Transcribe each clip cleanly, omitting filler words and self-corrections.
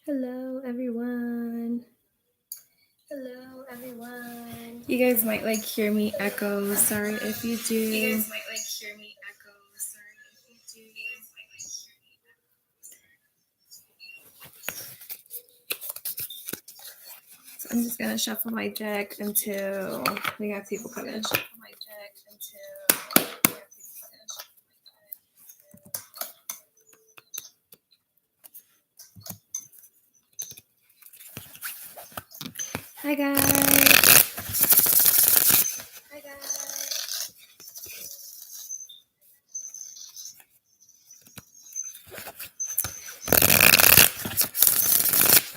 Hello, everyone. Hello, everyone. You guys might hear me echo. Sorry if you You do. guys might hear me echo. Sorry if you do. So I'm just gonna shuffle my deck until we have people come in. Shuffle my deck until we have people finish. Hi guys. Hi guys.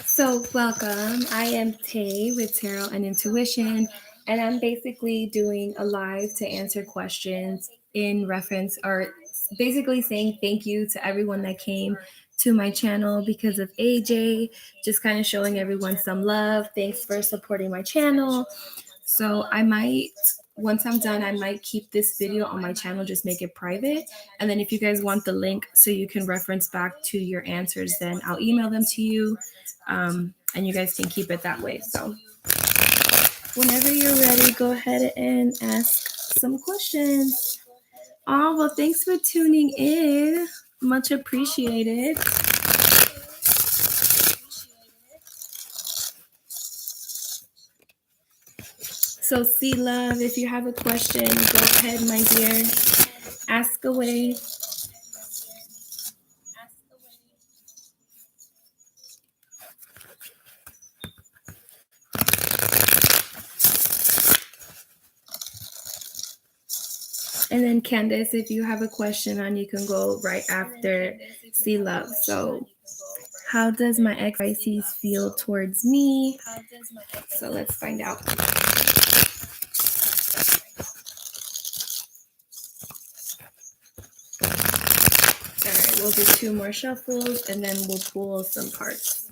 So welcome. I am Tay with Tarot and Intuition, and I'm basically doing a live to answer questions in reference or basically saying thank you to everyone that came to my channel because of AJ, just kind of showing everyone some love. Thanks for supporting my channel. So I might, once I'm done, I might keep this video on my channel, just make it private. And then if you guys want the link so you can reference back to your answers, then I'll email them to you. And you guys can keep it that way. So whenever you're ready, go ahead and ask some questions. Oh, well, thanks for tuning in. Much appreciated. So, see, love, if you have a question, go ahead, my dear. Ask away. And then Candace, if you have a question on, you can go right after See Love. So how does my ex Pisces feel towards me? So let's find out. All right, we'll do 2 more shuffles and then we'll pull some cards.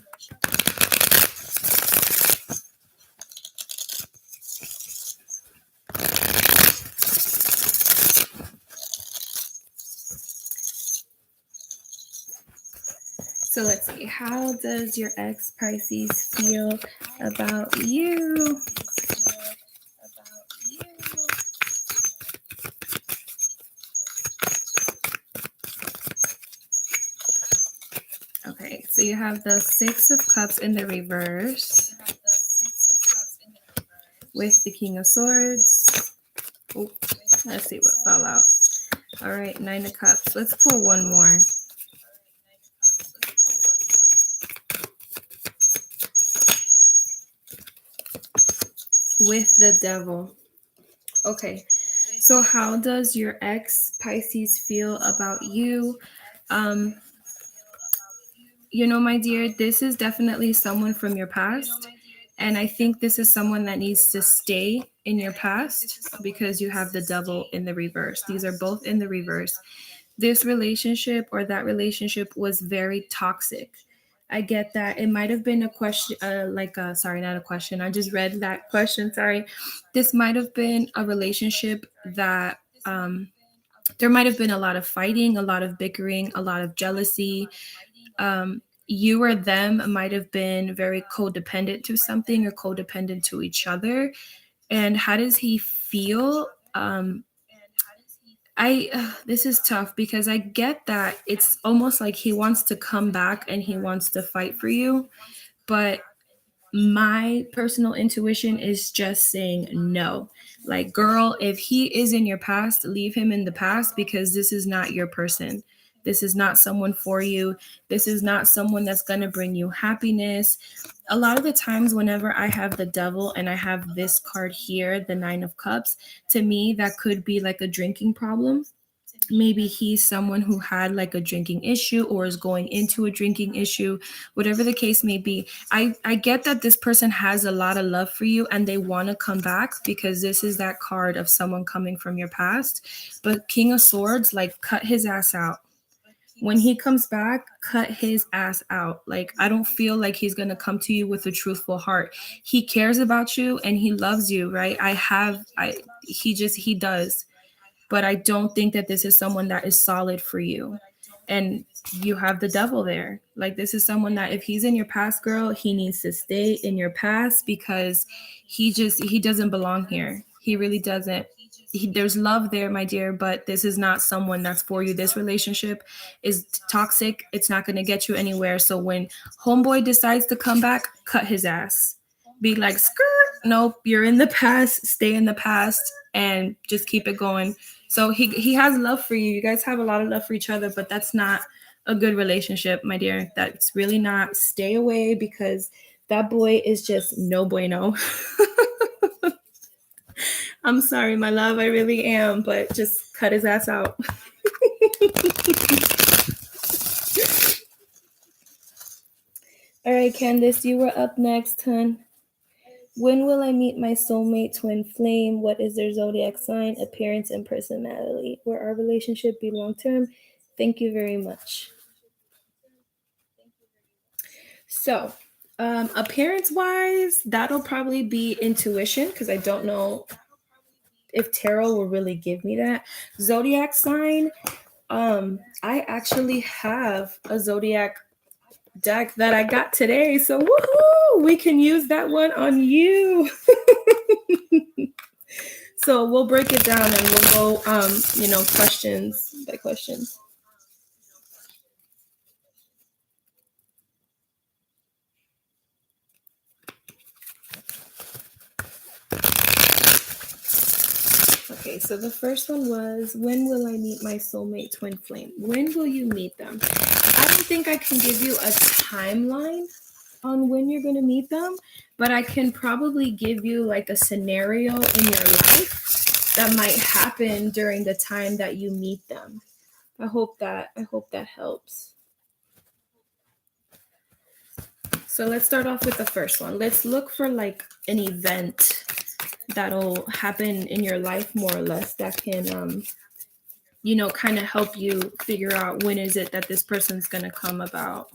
So let's see. How does your ex Pisces feel about you? Okay, so you have the 6 of Cups in the reverse with the King of Swords. Oh, let's see what fell out. All right, 9 of Cups. Let's pull one more. With the Devil. Okay, so how does your ex Pisces feel about you? My dear, this is definitely someone from your past. And I think this is someone that needs to stay in your past because you have the Devil in the reverse. These are both in the reverse. This relationship or that relationship was very toxic. I get that. It might have been a question, sorry, not a question. I just read that question. Sorry. This might have been a relationship that there might have been a lot of fighting, a lot of bickering, a lot of jealousy. You or them might have been very codependent to something or codependent to each other. And how does he feel? This is tough because I get that it's almost like he wants to come back and he wants to fight for you, but my personal intuition is just saying no. Like, girl, if he is in your past, leave him in the past because this is not your person. This is not someone for you. This is not someone that's going to bring you happiness. A lot of the times, whenever I have the Devil and I have this card here, the 9 of Cups, to me, that could be like a drinking problem. Maybe he's someone who had like a drinking issue or is going into a drinking issue, whatever the case may be. I get that this person has a lot of love for you and they want to come back because this is that card of someone coming from your past. But King of Swords, like, cut his ass out. When he comes back, cut his ass out. Like, I don't feel like he's going to come to you with a truthful heart. He cares about you and he loves you, right? He does, but I don't think that this is someone that is solid for you. And you have the devil there. Like, this is someone that if he's in your past, girl, he needs to stay in your past, because he doesn't belong here. He really doesn't. There's love there, my dear, but this is not someone that's for you. This relationship is toxic. It's not going to get you anywhere. So when homeboy decides to come back, cut his ass. Be like, skirt. Nope, you're in the past. Stay in the past and just keep it going. So he has love for you. You guys have a lot of love for each other, but that's not a good relationship, my dear. That's really not. Stay away, because that boy is just no bueno. I'm sorry, my love. I really am, but just cut his ass out. All right, Candace, you were up next, hun. When will I meet my soulmate twin flame? What is their zodiac sign, appearance, and personality? Will our relationship be long term? Thank you very much. So, appearance wise, that'll probably be intuition, because I don't know if tarot will really give me that. Zodiac sign, I actually have a zodiac deck that I got today. So, woohoo! We can use that one on you. So we'll break it down and we'll go, questions by questions. Okay, so the first one was, when will I meet my soulmate twin flame? When will you meet them? I don't think I can give you a timeline on when you're going to meet them, but I can probably give you like a scenario in your life that might happen during the time that you meet them. I hope that helps. So let's start off with the first one. Let's look for like an event that'll happen in your life, more or less, that can kind of help you figure out when is it that this person's going to come about.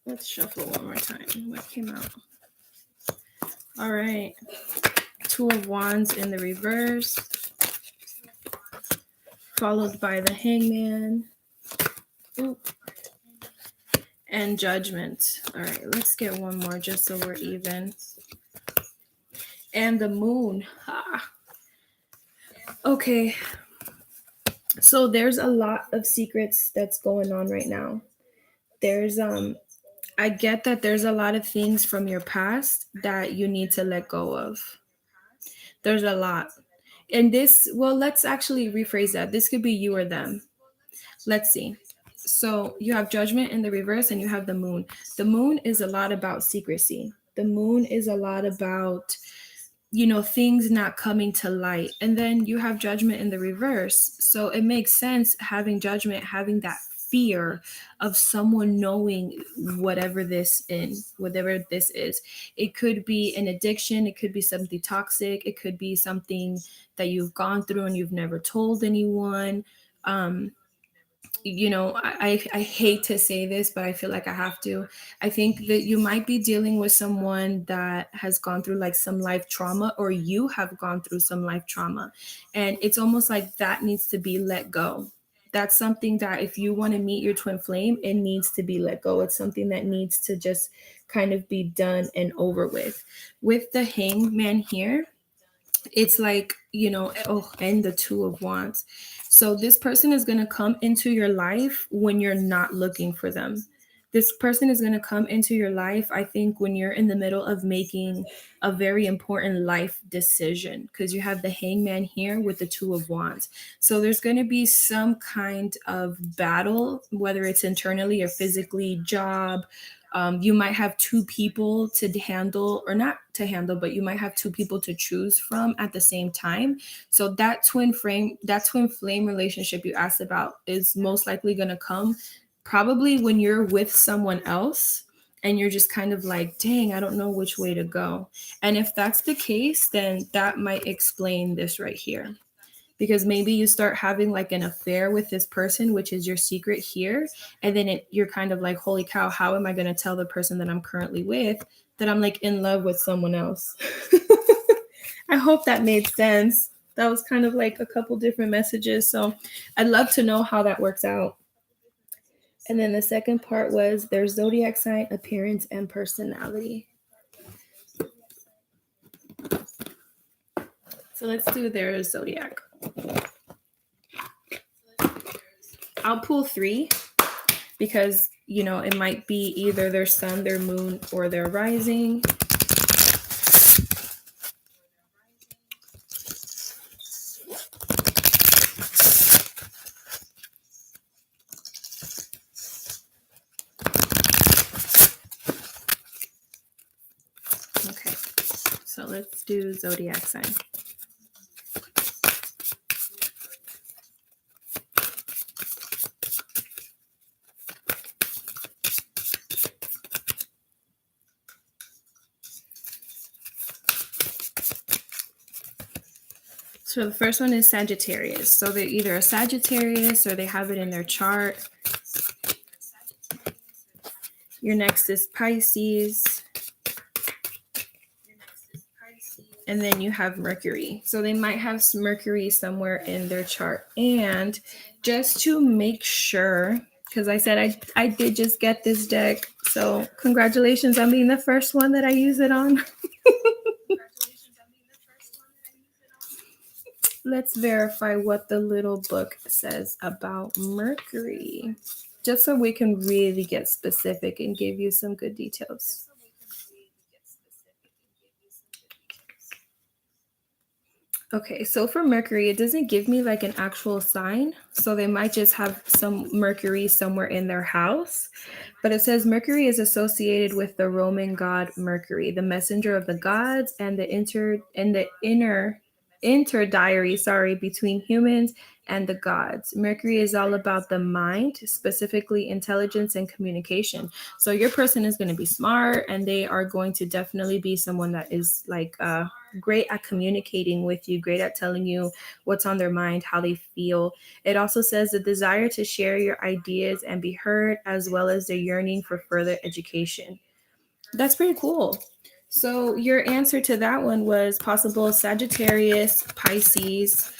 Let's shuffle one more time. What came out? All right. Two of Wands in the reverse, followed by the Hangman. Ooh. And Judgment. All right, let's get one more just so we're even. And the Moon. Okay. So there's a lot of secrets that's going on right now. There's I get that there's a lot of things from your past that you need to let go of. There's a lot. And this, well, let's actually rephrase that. This could be you or them. Let's see. So you have Judgment in the reverse and you have the Moon. The Moon is a lot about secrecy. The Moon is a lot about, things not coming to light. And then you have Judgment in the reverse. So it makes sense having Judgment, having that fear of someone knowing whatever this is. It could be an addiction. It could be something toxic. It could be something that you've gone through and you've never told anyone. I hate to say this, but I feel like I have to. I think that you might be dealing with someone that has gone through like some life trauma, or you have gone through some life trauma. And it's almost like that needs to be let go. That's something that if you want to meet your twin flame, it needs to be let go. It's something that needs to just kind of be done and over with. With the Hangman here, it's like, and the Two of Wands. So this person is going to come into your life when you're not looking for them. This person is going to come into your life, I think, when you're in the middle of making a very important life decision, because you have the Hangman here with the Two of Wands. So there's going to be some kind of battle, whether it's internally or physically, job. You might have two people to handle, or not to handle, but you might have two people to choose from at the same time. So that twin flame relationship you asked about is most likely going to come probably when you're with someone else and you're just kind of like, dang, I don't know which way to go. And if that's the case, then that might explain this right here. Because maybe you start having like an affair with this person, which is your secret here. And then you're kind of like, holy cow, how am I going to tell the person that I'm currently with that I'm like in love with someone else? I hope that made sense. That was kind of like a couple different messages. So I'd love to know how that works out. And then the second part was their zodiac sign, appearance, and personality. So let's do their zodiac. I'll pull 3 because, it might be either their sun, their moon, or their rising. Okay, so let's do zodiac sign. So the first one is Sagittarius. So they're either a Sagittarius or they have it in their chart. Your next is Pisces. And then you have Mercury. So they might have Mercury somewhere in their chart. And just to make sure, because I said I did just get this deck. So congratulations on being the first one that I use it on. Let's verify what the little book says about Mercury, just so we can really get specific and give you some good details. Okay, so for Mercury, it doesn't give me like an actual sign. So they might just have some Mercury somewhere in their house. But it says Mercury is associated with the Roman god Mercury, the messenger of the gods, and the interdiary, between humans and the gods. Mercury is all about the mind, specifically intelligence and communication. So your person is going to be smart, and they are going to definitely be someone that is like great at communicating with you, great at telling you what's on their mind, how they feel. It also says the desire to share your ideas and be heard, as well as the yearning for further education. That's pretty cool. So your answer to that one was possible Sagittarius, Pisces,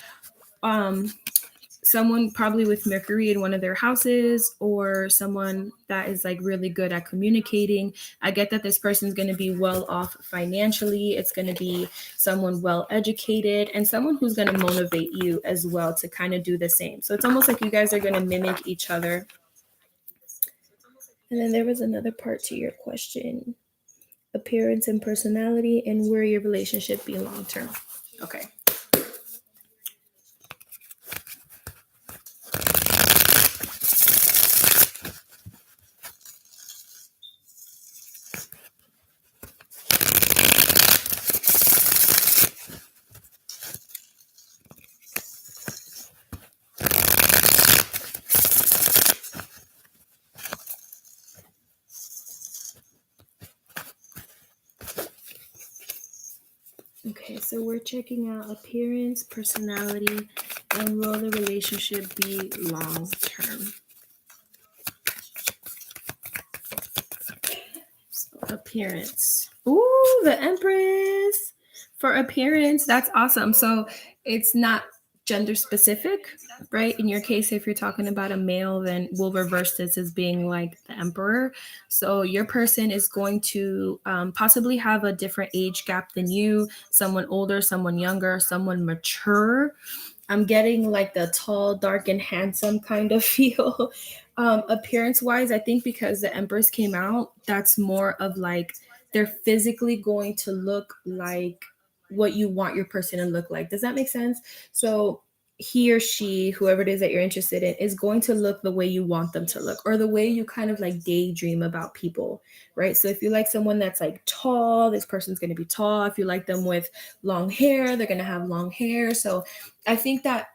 someone probably with Mercury in one of their houses, or someone that is like really good at communicating. I get that this person's going to be well off financially. It's going to be someone well educated and someone who's going to motivate you as well to kind of do the same. So it's almost like you guys are going to mimic each other. And then there was another part to your question: appearance and personality, and where your relationship be long term. Okay. Okay, so we're checking out appearance, personality, and will the relationship be long term? So appearance. Ooh, the Empress. For appearance, that's awesome. So it's not gender specific, right? In your case, if you're talking about a male, then we'll reverse this as being like the Emperor. So your person is going to possibly have a different age gap than you, someone older, someone younger, someone mature. I'm getting like the tall, dark, and handsome kind of feel. Appearance wise, I think because the Empress came out, that's more of like they're physically going to look like what you want your person to look like. Does that make sense? So he or she, whoever it is that you're interested in, is going to look the way you want them to look, or the way you kind of like daydream about people, right? So if you like someone that's like tall, this person's going to be tall. If you like them with long hair, they're going to have long hair. So I think that,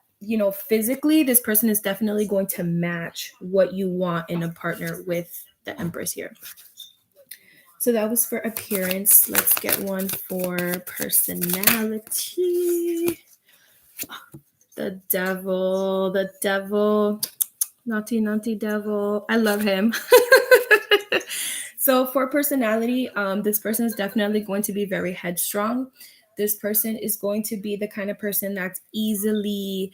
physically, this person is definitely going to match what you want in a partner with the Empress here. So that was for appearance. Let's get one for personality. The devil, naughty devil. I love him. So for personality, this person is definitely going to be very headstrong. this person is going to be the kind of person that's easily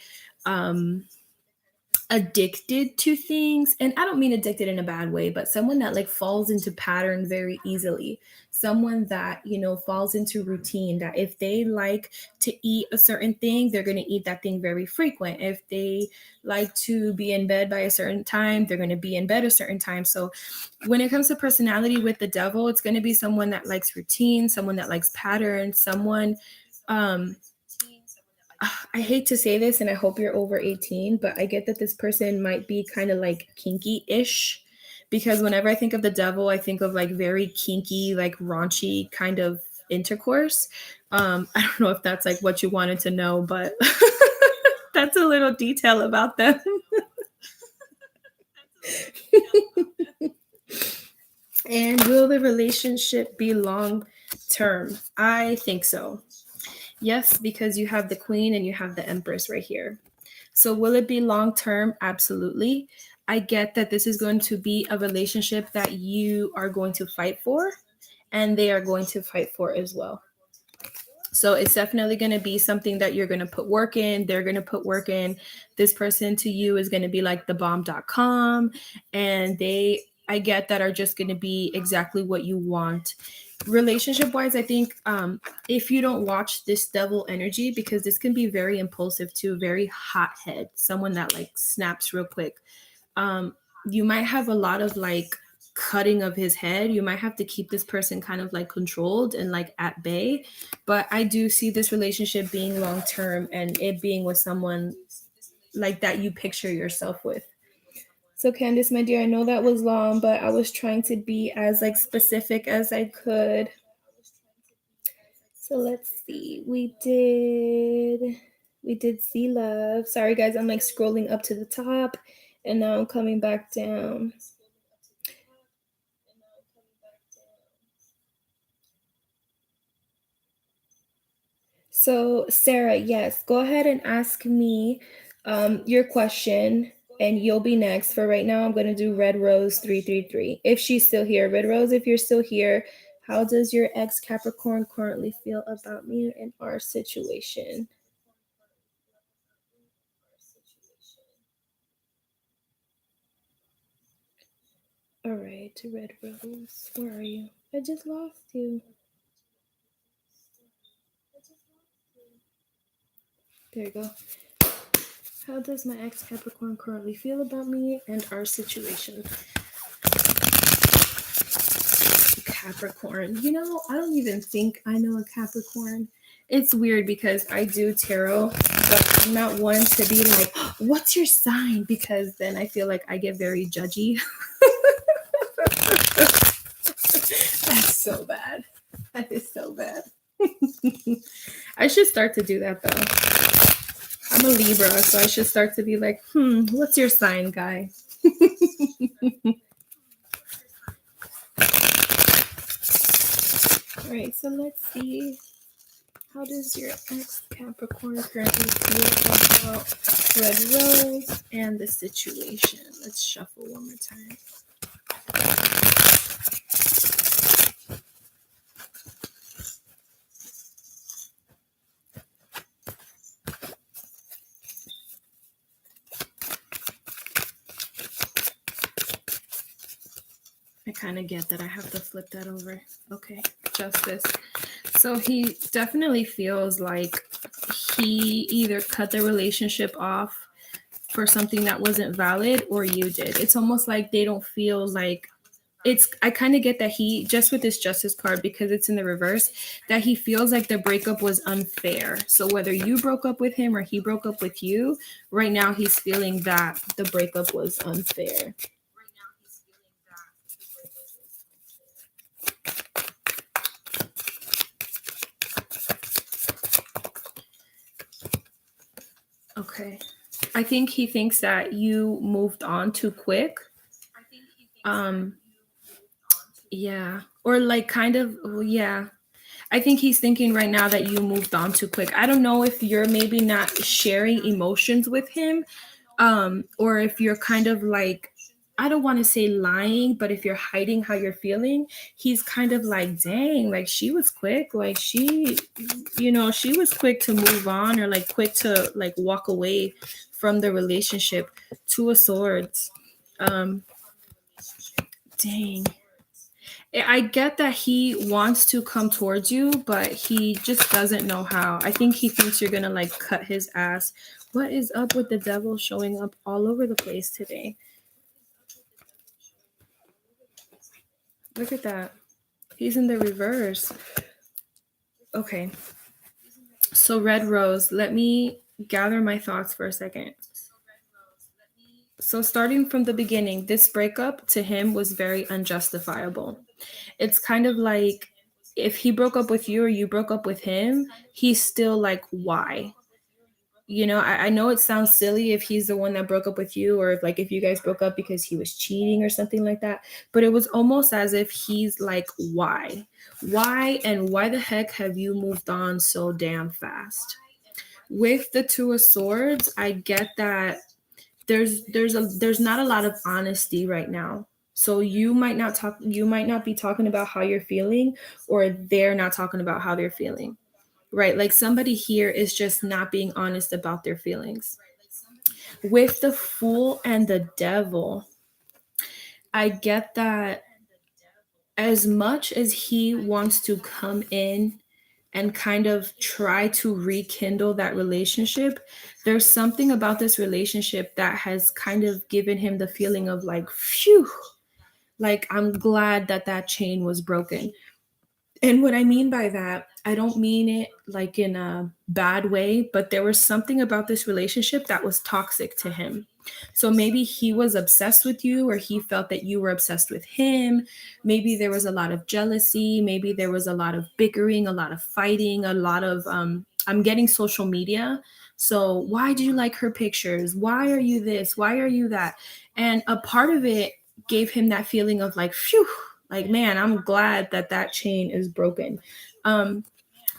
addicted to things. And I don't mean addicted in a bad way, but someone that like falls into pattern very easily, someone that, falls into routine, that if they like to eat a certain thing, they're going to eat that thing very frequent. If they like to be in bed by a certain time, they're going to be in bed a certain time. So when it comes to personality with the devil, it's going to be someone that likes routine, someone that likes patterns, someone I hate to say this and I hope you're over 18, but I get that this person might be kind of like kinky-ish, because whenever I think of the devil, I think of like very kinky, like raunchy kind of intercourse. I don't know if that's like what you wanted to know, but that's a little detail about them. And will the relationship be long term? I think so. Yes, because you have the queen and you have the empress right here. So will it be long term? Absolutely. I get that this is going to be a relationship that you are going to fight for and they are going to fight for as well. So it's definitely going to be something that you're going to put work in. They're going to put work in. This person to you is going to be like the bomb.com. And I get that, are just going to be exactly what you want. Relationship wise, I think if you don't watch this devil energy, because this can be very impulsive too, very hothead, someone that like snaps real quick. You might have a lot of like cutting of his head. You might have to keep this person kind of like controlled and like at bay. But I do see this relationship being long term and it being with someone like that you picture yourself with. So Candice, my dear, I know that was long, but I was trying to be as like specific as I could. So let's see. We did see love. Sorry guys, I'm like scrolling up to the top and now I'm coming back down. So Sarah, yes, go ahead and ask me your question and you'll be next. For right now, I'm going to do Red Rose 333. If she's still here. Red Rose, if you're still here, how does your ex Capricorn currently feel about me and our situation? All right, Red Rose, where are you? I just lost you. There you go. How does my ex Capricorn currently feel about me and our situation? Capricorn. I don't even think I know a Capricorn. It's weird because I do tarot, but I'm not one to be like, what's your sign? Because then I feel like I get very judgy. That's so bad. That is so bad. I should start to do that though. I'm a Libra, so I should start to be like, what's your sign, guy? All right, so let's see. How does your ex Capricorn currently feel about Red Rose and the situation? Let's shuffle one more time. I kind of get that I have to flip that over. Okay, Justice. So he definitely feels like he either cut the relationship off for something that wasn't valid or you did. It's almost like they don't feel like I kind of get that he, just with this Justice card, because it's in the reverse, that he feels like the breakup was unfair. So whether you broke up with him or he broke up with you, right now he's feeling that the breakup was unfair. Okay. I think he thinks that you moved on too quick. Yeah. Or like kind of, yeah. I think he's thinking right now that you moved on too quick. I don't know if you're maybe not sharing emotions with him, or if you're kind of like I don't want to say lying, but if you're hiding how you're feeling, he's kind of like, dang, like she was quick. Like she was quick to move on, or like quick to like walk away from the relationship. Two of Swords. Um, dang. I get that he wants to come towards you, but he just doesn't know how. I think he thinks you're gonna like cut his ass. What is up with the devil showing up all over the place today? Look at that. He's in the reverse. Okay. So, Red Rose, let me gather my thoughts for a second. So, starting from the beginning, this breakup to him was very unjustifiable. It's kind of like if he broke up with you or you broke up with him, he's still like, why? I know it sounds silly if he's the one that broke up with you, or if you guys broke up because he was cheating or something like that, but it was almost as if he's like, why, and why the heck have you moved on so damn fast? With the Two of Swords, I get that there's not a lot of honesty right now. So you might not be talking about how you're feeling, or they're not talking about how they're feeling. Right? Like somebody here is just not being honest about their feelings. With the Fool and the Devil, I get that as much as he wants to come in and kind of try to rekindle that relationship, there's something about this relationship that has kind of given him the feeling of like, phew, like I'm glad that that chain was broken. And what I mean by that, I don't mean it like in a bad way, but there was something about this relationship that was toxic to him. So maybe he was obsessed with you, or he felt that you were obsessed with him. Maybe there was a lot of jealousy. Maybe there was a lot of bickering, a lot of fighting, a lot of, I'm getting social media. So why do you like her pictures? Why are you this? Why are you that? And a part of it gave him that feeling of like, phew, like, man, I'm glad that that chain is broken. Um,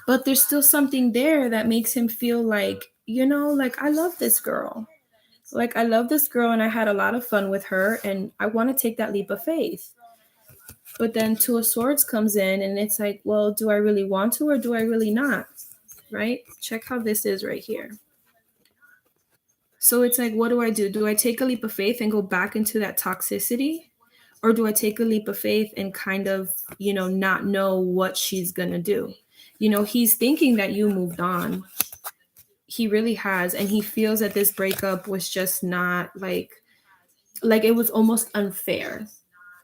but there's still something there that makes him feel like, like I love this girl. Like I love this girl and I had a lot of fun with her and I want to take that leap of faith. But then Two of Swords comes in and it's like, well, do I really want to or do I really not? Right? Check how this is right here. So it's like, what do I do? Do I take a leap of faith and go back into that toxicity? Or do I take a leap of faith and kind of, not know what she's going to do? He's thinking that you moved on. He really has. And he feels that this breakup was just not like it was almost unfair.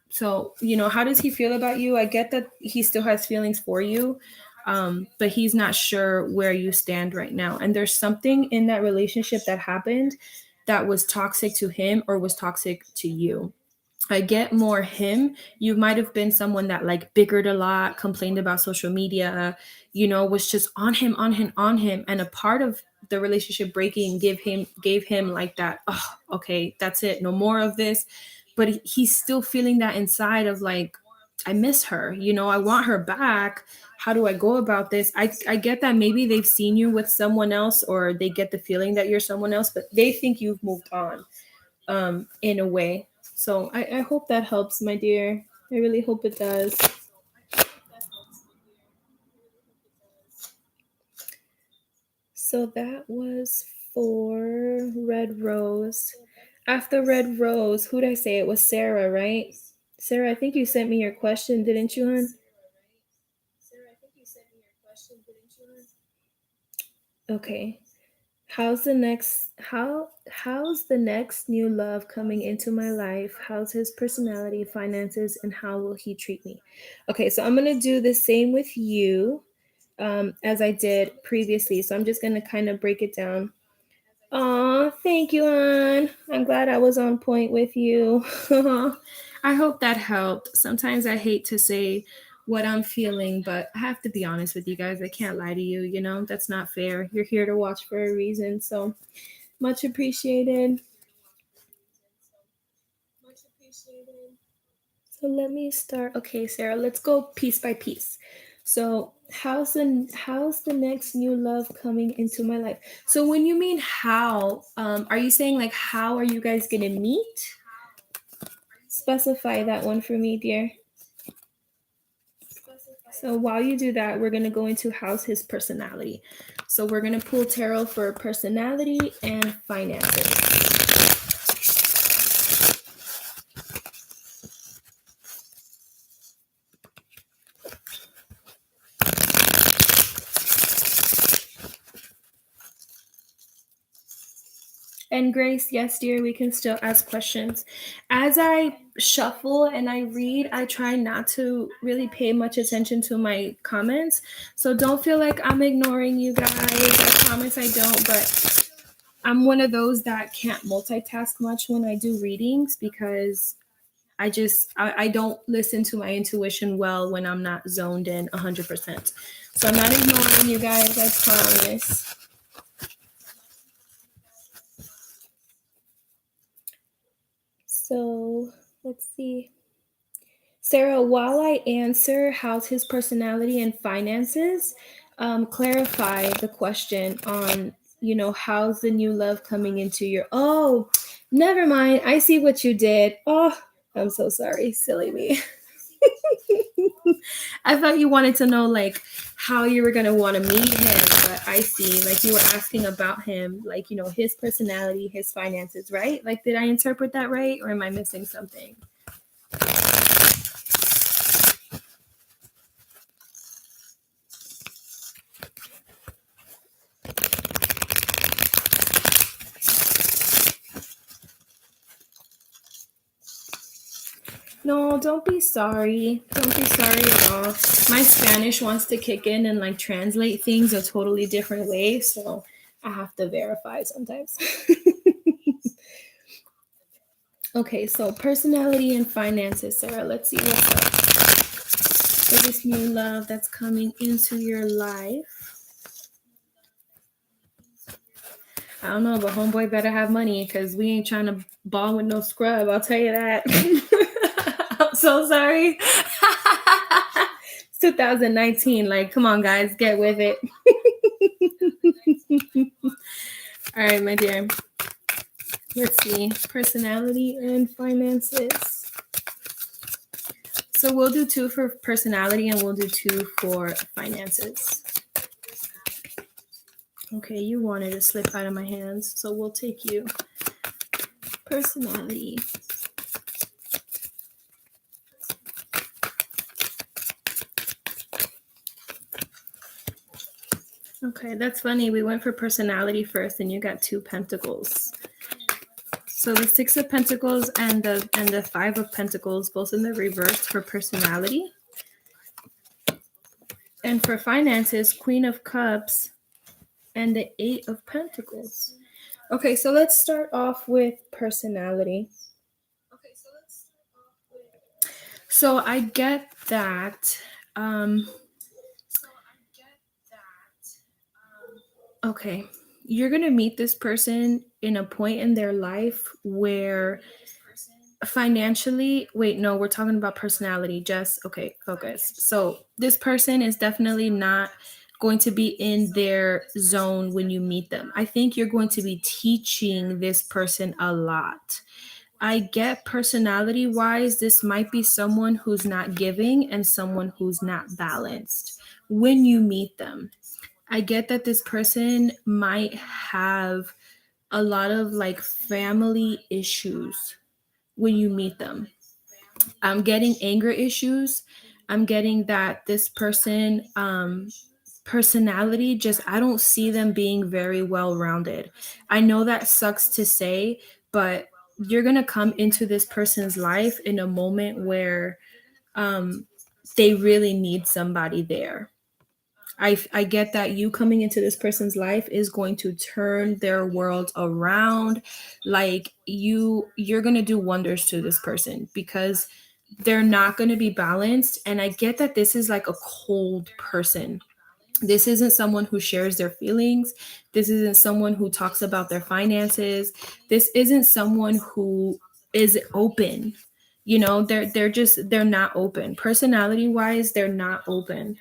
So, how does he feel about you? I get that he still has feelings for you, but he's not sure where you stand right now. And there's something in that relationship that happened that was toxic to him or was toxic to you. I get more him. You might have been someone that like bickered a lot, complained about social media, was just on him, on him, on him. And a part of the relationship breaking gave him like that, oh, okay, that's it. No more of this. But he's still feeling that inside of like, I miss her, I want her back. How do I go about this? I get that maybe they've seen you with someone else or they get the feeling that you're someone else, but they think you've moved on in a way. So I hope that helps, my dear. I really hope it does. So that was for Red Rose. After Red Rose, who'd I say? It was Sarah, right? Sarah, I think you sent me your question, didn't you, hon? Okay. How's the next new love coming into my life? How's his personality, finances, and how will he treat me? Okay, so I'm gonna do the same with you as I did previously. So I'm just gonna kind of break it down. Aw, thank you, Anne. I'm glad I was on point with you. I hope that helped. Sometimes I hate to say what I'm feeling, but I have to be honest with you guys. I can't lie to you, that's not fair. You're here to watch for a reason. So much appreciated. So let me start. Okay, Sarah, let's go piece by piece. So how's the next new love coming into my life? So when you mean how, are you saying like how are you guys gonna meet? specify that one for me, dear. So while you do that, we're going to go into how's his personality. So we're going to pull tarot for personality and finances. And Grace, yes, dear, we can still ask questions. As I shuffle and I read, I try not to really pay much attention to my comments. So don't feel like I'm ignoring you guys. I promise I don't, but I'm one of those that can't multitask much when I do readings because I don't listen to my intuition well when I'm not zoned in 100%. So I'm not ignoring you guys, I promise. So let's see. Sarah, while I answer how's his personality and finances, clarify the question on, how's the new love coming into your. Oh, never mind. I see what you did. Oh, I'm so sorry. Silly me. I thought you wanted to know like how you were going to want to meet him, but I see like you were asking about him, like, his personality, his finances, right? Like, did I interpret that right? Or am I missing something? No, don't be sorry. Don't be sorry at all. My Spanish wants to kick in and like translate things a totally different way, so I have to verify sometimes. Okay, so personality and finances, Sarah. Let's see what's up for this new love that's coming into your life. I don't know, but homeboy better have money because we ain't trying to ball with no scrub. I'll tell you that. I'm so sorry. It's 2019. Like, come on, guys, get with it. All right, my dear. Let's see. Personality and finances. So we'll do 2 for personality and we'll do 2 for finances. Okay, you wanted to slip out of my hands, so we'll take you. Personality. Okay, that's funny. We went for personality first and you got 2 pentacles. So the 6 of Pentacles and the 5 of Pentacles, both in the reverse for personality. And for finances, Queen of Cups and the 8 of Pentacles. Okay, so let's start off with personality. So I get that. Okay, you're going to meet this person in a point in their life where financially, wait, no, we're talking about personality. Just, okay, focus. So this person is definitely not going to be in their zone when you meet them. I think you're going to be teaching this person a lot. I get personality wise, this might be someone who's not giving and someone who's not balanced when you meet them. I get that this person might have a lot of like family issues when you meet them. I'm getting anger issues. I'm getting that this person, personality, just I don't see them being very well rounded. I know that sucks to say, but you're going to come into this person's life in a moment where they really need somebody there. I get that you coming into this person's life is going to turn their world around. Like you're going to do wonders to this person because they're not going to be balanced. And I get that this is like a cold person. This isn't someone who shares their feelings. This isn't someone who talks about their finances. This isn't someone who is open. They're not open. Personality wise, they're not open.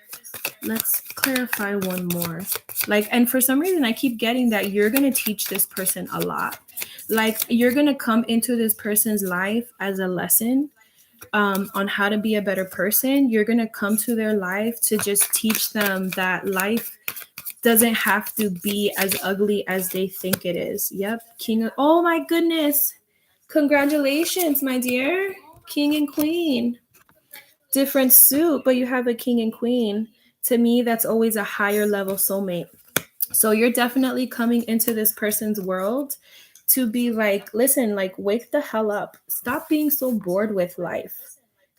Let's clarify one more. And for some reason, I keep getting that you're going to teach this person a lot. Like you're gonna come into this person's life as a lesson on how to be a better person. You're gonna come to their life to just teach them that life doesn't have to be as ugly as they think it is. Yep, king. Oh my goodness! Congratulations, my dear, king and queen. Different suit, but you have a king and queen. To me, that's always a higher level soulmate. So you're definitely coming into this person's world to be like, listen, like, wake the hell up. Stop being so bored with life.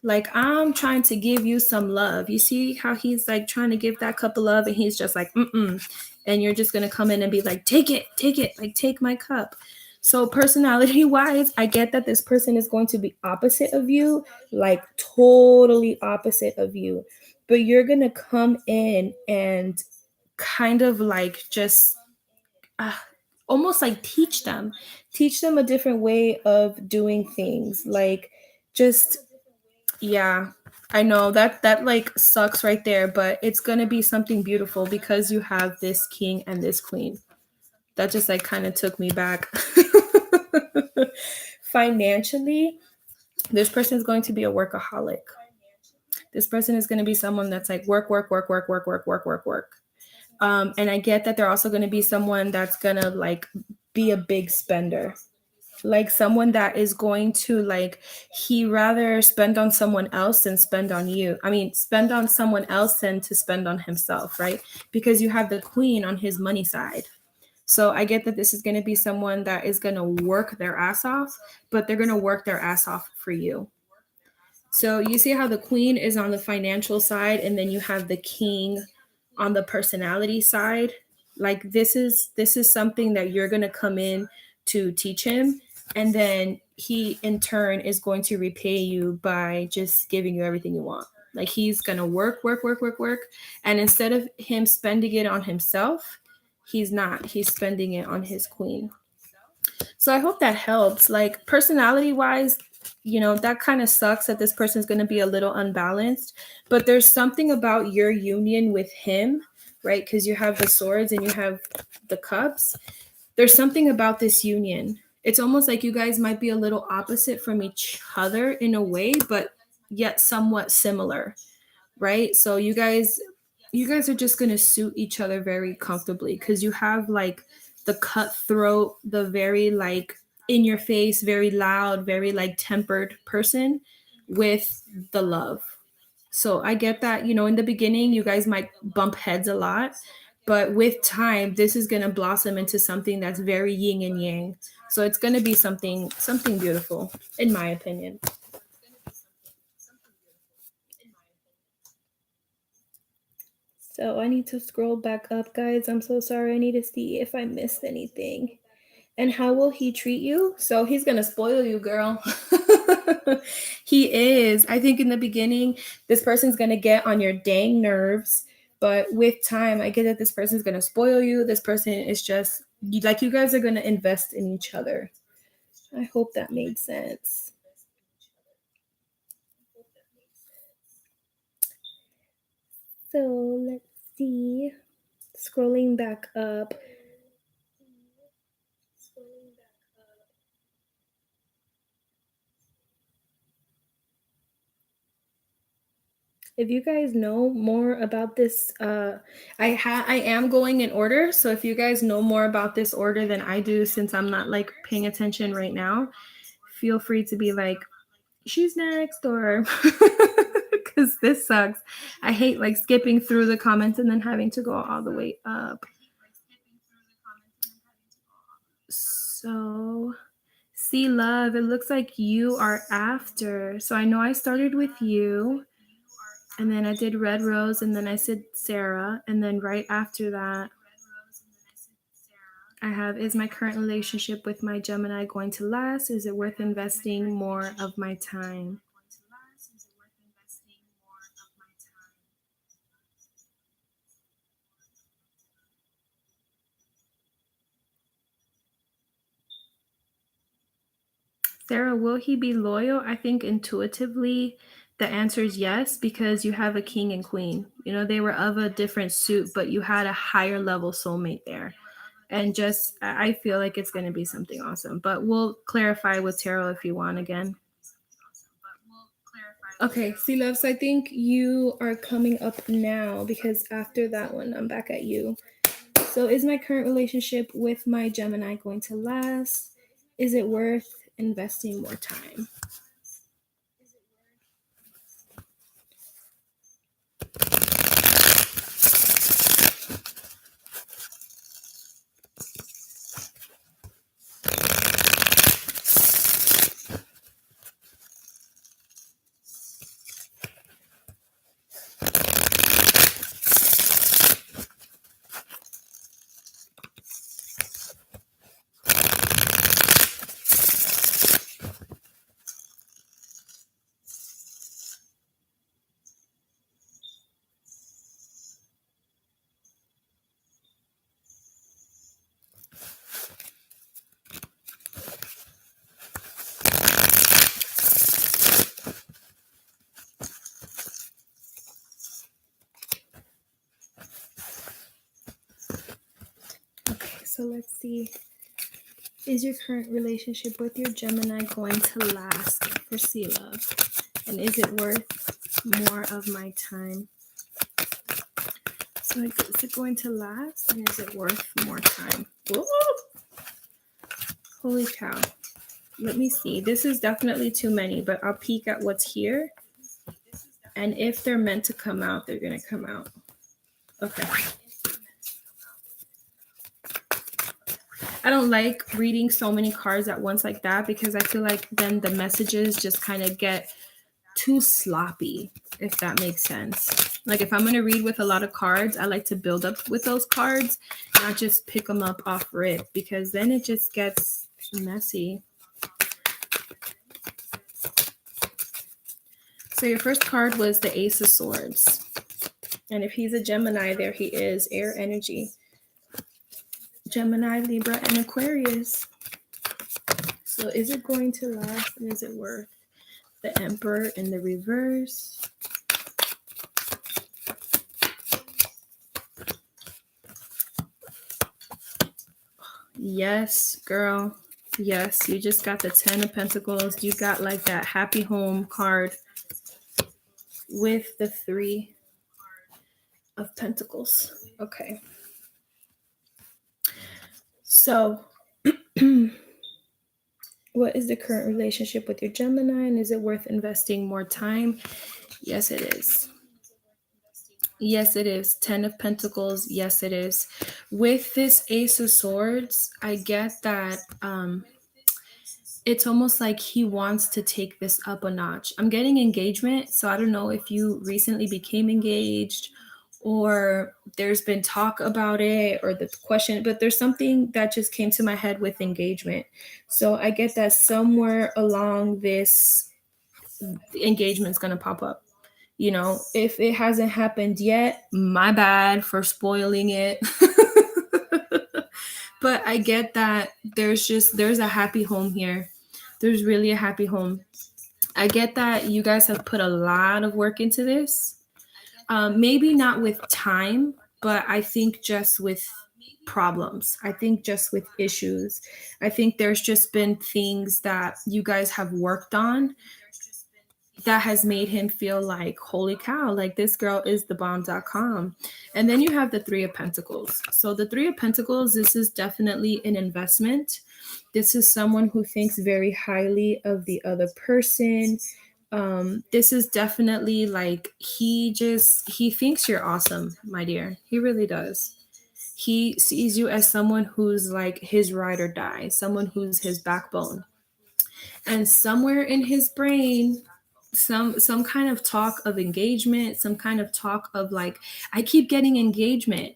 Like, I'm trying to give you some love. You see how he's like trying to give that cup of love, and he's just like, mm-mm. And you're just going to come in and be like, take it, like, take my cup. So, personality wise, I get that this person is going to be opposite of you, like, totally opposite of you. But you're going to come in and kind of like just uh, almost like teach them a different way of doing things, like just yeah. I know that like sucks right there, but it's gonna be something beautiful because you have this king and this queen. That just like kind of took me back. Financially, this person is going to be a workaholic. This person is going to be someone that's like work, work, work, work, work, work, work, work, work. And I get that they're also going to be someone that's going to like be a big spender, like someone that is going to like, he rather spend on someone else than spend on you. I mean, spend on someone else than to spend on himself, right? Because you have the queen on his money side. So I get that this is going to be someone that is going to work their ass off, but they're going to work their ass off for you. So you see how the queen is on the financial side, and then you have the king on the personality side. Like this is something that you're going to come in to teach him, and then he in turn is going to repay you by just giving you everything you want. Like he's going to work, work, work, work, work, and instead of him spending it on himself, he's not. He's spending it on his queen. So I hope that helps. Like personality wise, that kind of sucks that this person is going to be a little unbalanced, but there's something about your union with him, right? Because you have the swords and you have the cups. There's something about this union. It's almost like you guys might be a little opposite from each other in a way, but yet somewhat similar, right? So you guys are just going to suit each other very comfortably because you have like the cutthroat, the very like in your face, very loud, very like tempered person with the love. So I get that, in the beginning you guys might bump heads a lot, but with time this is going to blossom into something that's very yin and yang. So it's going to be something beautiful in my opinion. So I need to scroll back up, guys. I'm so sorry. I need to see if I missed anything. And how will he treat you? So he's going to spoil you, girl. He is. I think in the beginning, this person's going to get on your dang nerves. But with time, I get that this person's going to spoil you. This person is just like, you guys are going to invest in each other. I hope that made sense. So let's see. Scrolling back up. If you guys know more about this, I am going in order. So if you guys know more about this order than I do, since I'm not like paying attention right now, feel free to be like, she's next, or because this sucks. I hate like skipping through the comments and then having to go all the way up. So, see, love, it looks like you are after. So I know I started with you, and then I did Red Rose, and then I said Sarah, and then right after that, I have, is my current relationship with my Gemini going to last? Is it worth investing more of my time? Sarah, will he be loyal? I think intuitively the answer is yes, because you have a king and queen. They were of a different suit, but you had a higher level soulmate there. And just, I feel like it's going to be something awesome. But we'll clarify with tarot if you want again. Okay, see, loves, I think you are coming up now because after that one, I'm back at you. So, is my current relationship with my Gemini going to last? Is it worth investing more time? Okay, so let's see. Is your current relationship with your Gemini going to last for Sea Love? And is it worth more of my time? So is it going to last? And is it worth more time? Woo! Holy cow. Let me see. This is definitely too many, but I'll peek at what's here. And if they're meant to come out, they're going to come out. Okay. I don't like reading so many cards at once like that because I feel like then the messages just kind of get too sloppy, if that makes sense. Like if I'm going to read with a lot of cards, I like to build up with those cards, not just pick them up off rip, because then it just gets messy. So your first card was the Ace of Swords. And if he's a Gemini, there he is, air energy. Gemini, Libra, and Aquarius. So is it going to last and is it worth? The Emperor in the reverse. Yes, girl. Yes, you just got the 10 of Pentacles. You got like that happy home card with the 3 of Pentacles. Okay. So, what is the current relationship with your Gemini, and is it worth investing more time? Yes, it is. Yes, it is. 10 of Pentacles. Yes, it is. With this Ace of Swords, I get that it's almost like he wants to take this up a notch. I'm getting engagement, so I don't know if you recently became engaged or there's been talk about it or the question, but there's something that just came to my head with engagement. So I get that somewhere along this, the engagement's going to pop up. You know, if it hasn't happened yet, my bad for spoiling it. But I get that there's a happy home here. There's really a happy home. I get that you guys have put a lot of work into this. Maybe not with time, but I think just with problems. I think just with issues. I think there's just been things that you guys have worked on that has made him feel like, holy cow, like this girl is the bomb.com. And then you have the 3 of Pentacles. So the 3 of Pentacles, this is definitely an investment. This is someone who thinks very highly of the other person. This is definitely like he thinks you're awesome, my dear. He really does. He sees you as someone who's like his ride or die, someone who's his backbone. And somewhere in his brain, some kind of talk of engagement, some kind of talk of like, I keep getting engagement.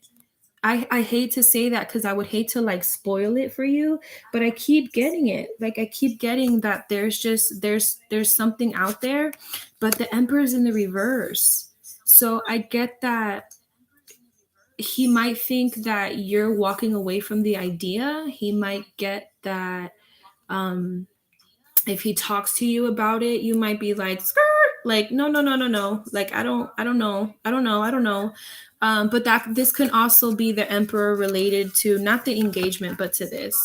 I hate to say that because I would hate to like spoil it for you, but I keep getting it. Like I keep getting that there's something out there, but the Emperor's in the reverse. So I get that he might think that you're walking away from the idea. He might get that if he talks to you about it, you might be like, skirt, Like, no, no, no, no, no. Like, I don't know. But that this can also be the emperor related to not the engagement, but to this.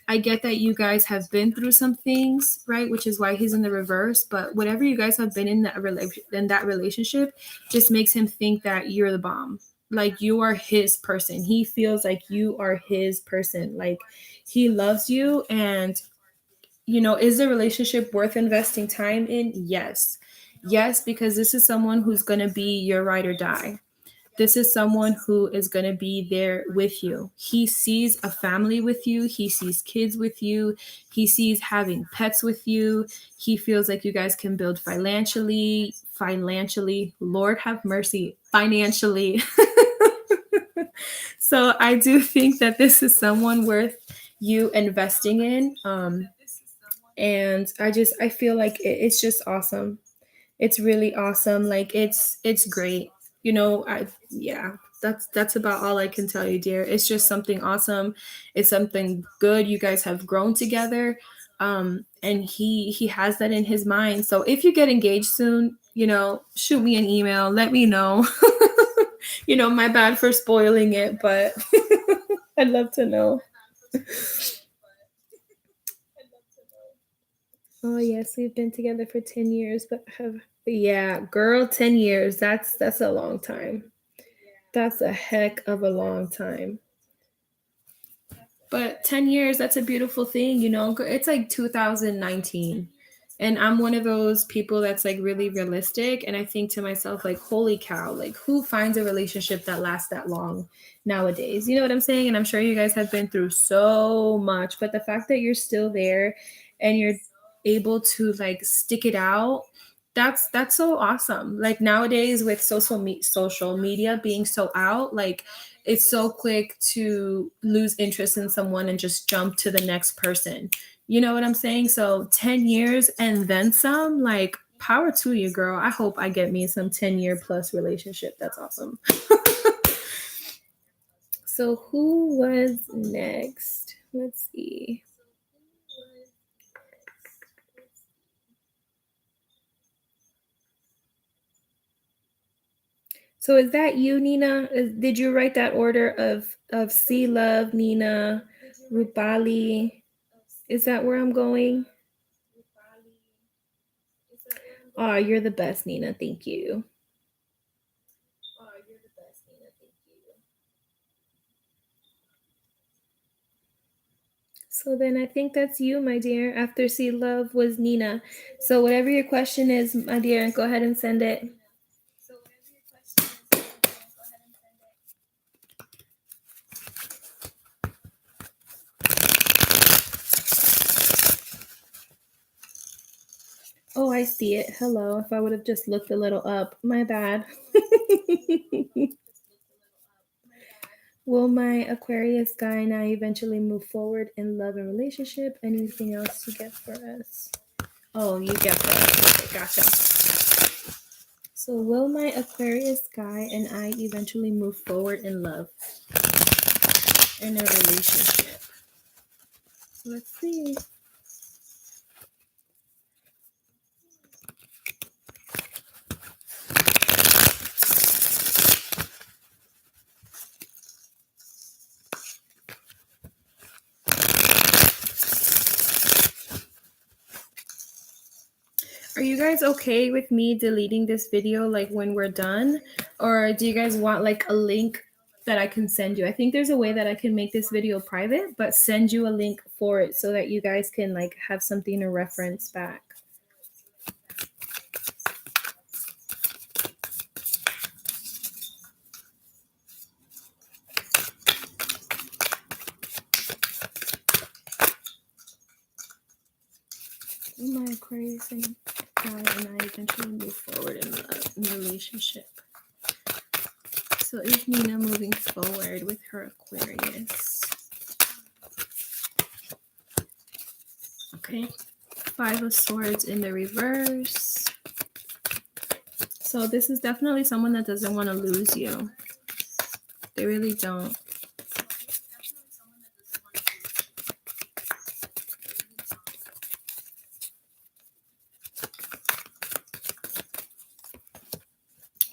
I get that you guys have been through some things, right? Which is why he's in the reverse. But whatever you guys have been in that relationship, just makes him think that you're the bomb. Like you are his person. He feels like you are his person. Like he loves you, and is the relationship worth investing time in? Yes. Yes, because this is someone who's going to be your ride or die. This is someone who is going to be there with you. He sees a family with you. He sees kids with you. He sees having pets with you. He feels like you guys can build financially. Lord have mercy, financially. So I do think that this is someone worth you investing in. And I feel like it's just awesome. It's really awesome. Like it's great. I yeah, that's about all I can tell you, dear. It's just something awesome. It's something good. You guys have grown together. And he has that in his mind. So if you get engaged soon, shoot me an email, let me know. My bad for spoiling it, but I'd love to know. Oh yes, we've been together for 10 years, but yeah, girl, 10 years. That's a long time. That's a heck of a long time. But 10 years, that's a beautiful thing. It's like 2019. And I'm one of those people that's like really realistic. And I think to myself, like, holy cow, like, who finds a relationship that lasts that long nowadays? You know what I'm saying? And I'm sure you guys have been through so much. But the fact that you're still there and you're able to like stick it out, that's so awesome. Like nowadays with social media being so out, like it's so quick to lose interest in someone and just jump to the next person. You know what I'm saying? So 10 years and then some, like power to you, girl. I hope I get me some 10-year plus relationship. That's awesome. So who was next? Let's see. So is that you, Nina? Did you write that order of C Love, Nina, Rubali? Is that where I'm going? Oh, you're the best, Nina. Thank you. So then I think that's you, my dear. After C Love was Nina. So whatever your question is, my dear, go ahead and send it. Oh, I see it. Hello. If I would have just looked a little up, my bad. Will my Aquarius guy and I eventually move forward in love and relationship? Anything else you get for us? Oh, you get for us. Okay, gotcha. So will my Aquarius guy and I eventually move forward in love in a relationship? Let's see. Are you guys okay with me deleting this video like when we're done? Or do you guys want like a link that I can send you? I think there's a way that I can make this video private, but send you a link for it so that you guys can like have something to reference back. My Aquarius and I eventually move forward in a relationship. So is Nina moving forward with her Aquarius? Okay. 5 of Swords in the reverse. So this is definitely someone that doesn't want to lose you. They really don't.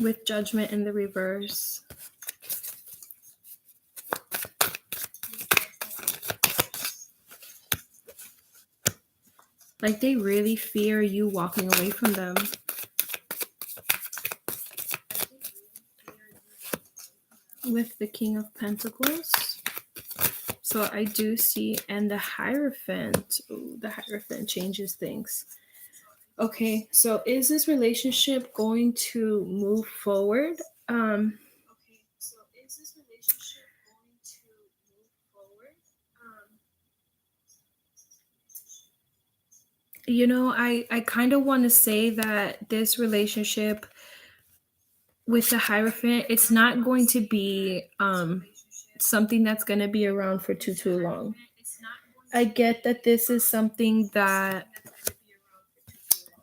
with Judgment in the reverse. Like they really fear you walking away from them. With the King of Pentacles. So I do see, and the Hierophant. Ooh, the Hierophant changes things. Okay, so is this relationship going to move forward? You know, I kind of want to say that this relationship with the Hierophant, it's not going to be something that's going to be around for too long. I get that this is something that,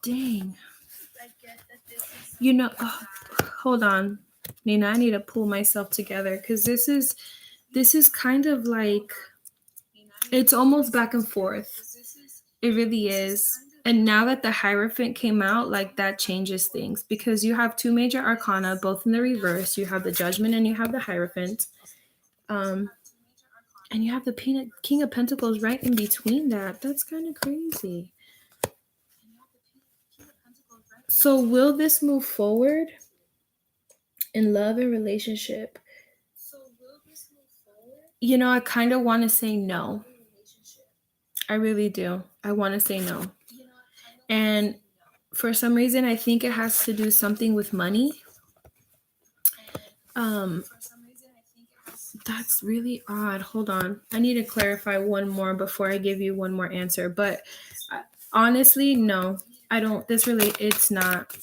dang, you know, hold on, Nina, I need to pull myself together because this is kind of like, it's almost back and forth. It really is. And now that the Hierophant came out, like that changes things because you have two major arcana, both in the reverse. You have the Judgment and you have the Hierophant. And you have the King of Pentacles right in between that. That's kind of crazy. So will this move forward in love and relationship? You know, I kind of want to say no. I really do. I want to say no. And for some reason, I think it has to do something with money. That's really odd. Hold on. I need to clarify one more before I give you one more answer. But honestly, no. I don't. It's not.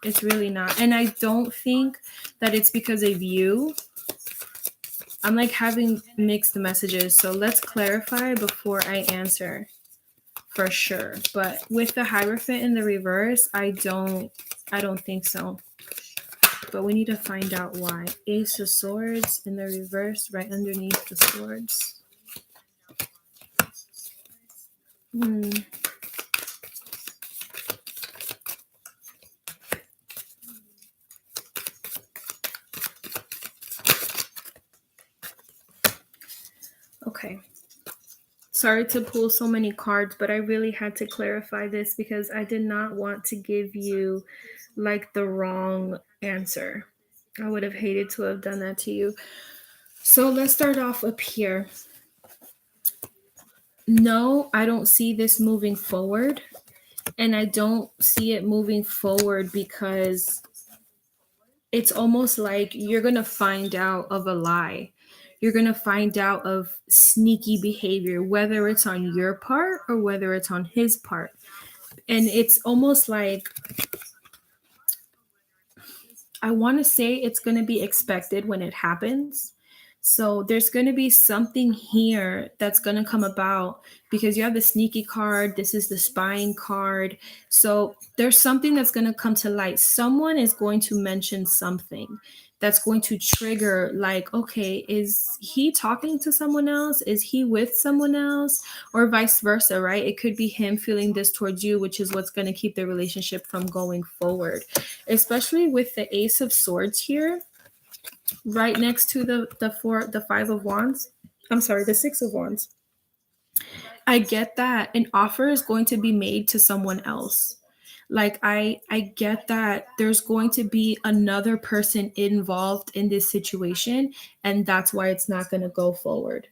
It's really not. And I don't think that it's because of you. I'm like having mixed messages. So let's clarify before I answer for sure. But with the Hierophant in the reverse, I don't think so. But we need to find out why. Ace of Swords in the reverse, right underneath the swords. Okay. Sorry to pull so many cards, but I really had to clarify this because I did not want to give you like the wrong answer. I would have hated to have done that to you. So let's start off up here. No, I don't see this moving forward. And I don't see it moving forward because it's almost like you're going to find out of a lie. You're going to find out of sneaky behavior, whether it's on your part or whether it's on his part. And it's almost like, I want to say it's going to be expected when it happens. So there's going to be something here that's going to come about because you have the sneaky card. This is the spying card. So there's something that's going to come to light. Someone is going to mention something that's going to trigger like, okay, is he talking to someone else? Is he with someone else? Or vice versa, right? It could be him feeling this towards you, which is what's going to keep the relationship from going forward, especially with the Ace of Swords here. Right next to the Five of Wands. I'm sorry, the Six of Wands. I get that an offer is going to be made to someone else. Like I get that there's going to be another person involved in this situation, and that's why it's not going to go forward.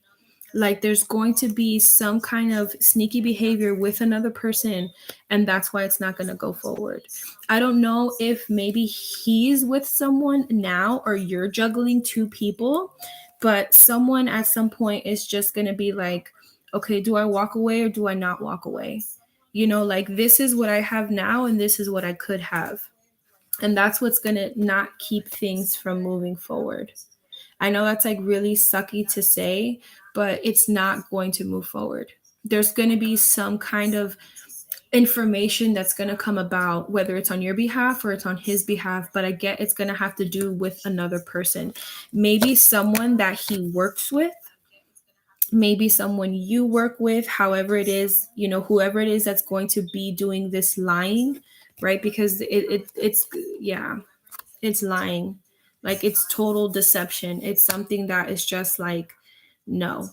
Like there's going to be some kind of sneaky behavior with another person, and that's why it's not going to go forward. I don't know if maybe he's with someone now or you're juggling two people, but someone at some point is just going to be like, okay, do I walk away or do I not walk away? You know, like this is what I have now and this is what I could have. And that's what's going to not keep things from moving forward. I know that's like really sucky to say, but it's not going to move forward. There's going to be some kind of information that's going to come about, whether it's on your behalf or it's on his behalf, but I get it's going to have to do with another person. Maybe someone that he works with, maybe someone you work with, however it is, you know, whoever it is that's going to be doing this lying, right? Because it's, yeah. it's lying. Like it's total deception. It's something that is just like no.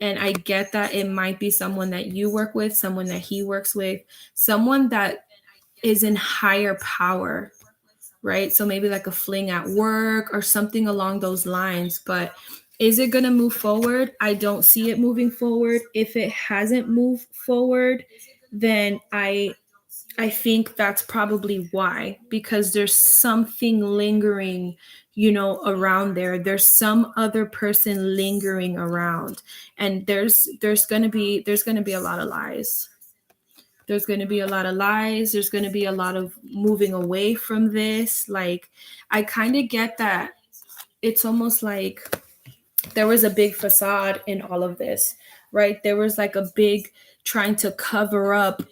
And I get that it might be someone that you work with, someone that he works with, someone that is in higher power, right? So maybe like a fling at work or something along those lines. But is it going to move forward? I don't see it moving forward. If it hasn't moved forward, then I think that's probably why, because there's something lingering, around there. There's some other person lingering around, and there's gonna be a lot of lies. There's gonna be a lot of lies. There's gonna be a lot of moving away from this. Like, I kind of get that. It's almost like there was a big facade in all of this, right? There was like a big trying to cover up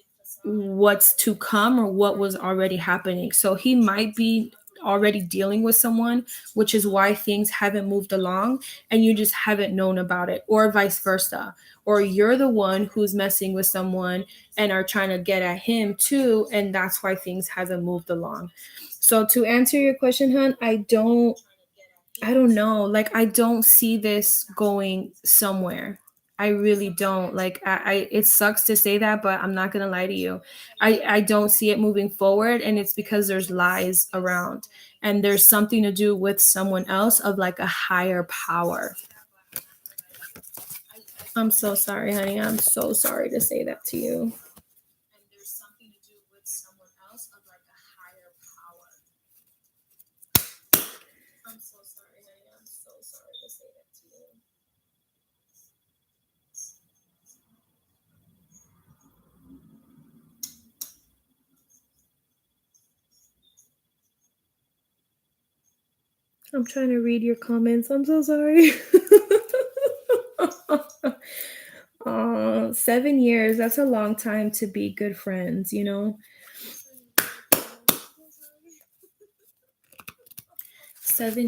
what's to come or what was already happening. So he might be already dealing with someone, which is why things haven't moved along and you just haven't known about it, or vice versa. Or you're the one who's messing with someone and are trying to get at him too, and that's why things haven't moved along. So to answer your question, hun, I don't know. Like, I don't see this going somewhere. I really don't. Like, it sucks to say that, but I'm not gonna lie to you. I don't see it moving forward, and it's because there's lies around, and there's something to do with someone else of like a higher power. I'm so sorry, honey. I'm so sorry to say that to you. And there's something to do with someone else of like a higher power. I'm so sorry, honey. I'm so sorry to say that to you. I'm trying to read your comments. I'm so sorry. 7 years, that's a long time to be good friends. 7